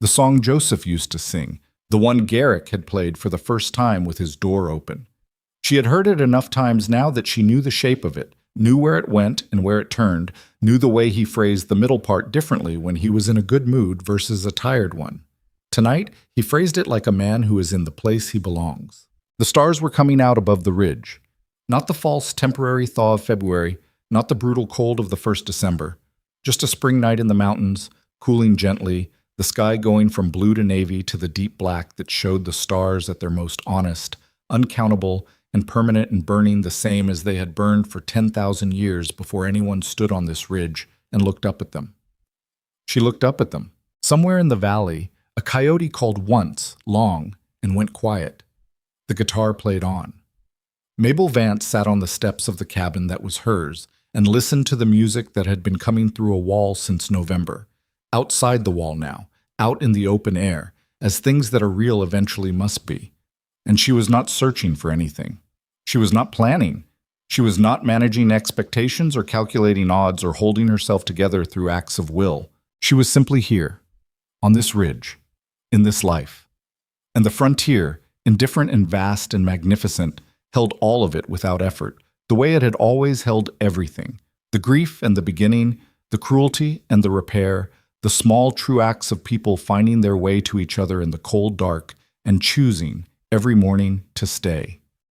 the song Joseph used to sing, the one Garrick had played for the first time with his door open. She had heard it enough times now that she knew the shape of it, knew where it went and where it turned, knew the way he phrased the middle part differently when he was in a good mood versus a tired one. Tonight, he phrased it like a man who is in the place he belongs. The stars were coming out above the ridge. Not the false temporary thaw of February, not the brutal cold of the first December. Just a spring night in the mountains, cooling gently, the sky going from blue to navy to the deep black that showed the stars at their most honest, uncountable, and permanent and burning the same as they had burned for 10,000 years before anyone stood on this ridge and looked up at them. She looked up at them. Somewhere in the valley, a coyote called once, long, and went quiet. The guitar played on. Mabel Vance sat on the steps of the cabin that was hers and listened to the music that had been coming through a wall since November. Outside the wall now, out in the open air, as things that are real eventually must be. And she was not searching for anything. She was not planning. She was not managing expectations or calculating odds or holding herself together through acts of will. She was simply here, on this ridge, in this life. And the frontier, indifferent and vast and magnificent, held all of it without effort, the way it had always held everything. The grief and the beginning, the cruelty and the repair, the small true acts of people finding their way to each other in the cold dark and choosing every morning to stay.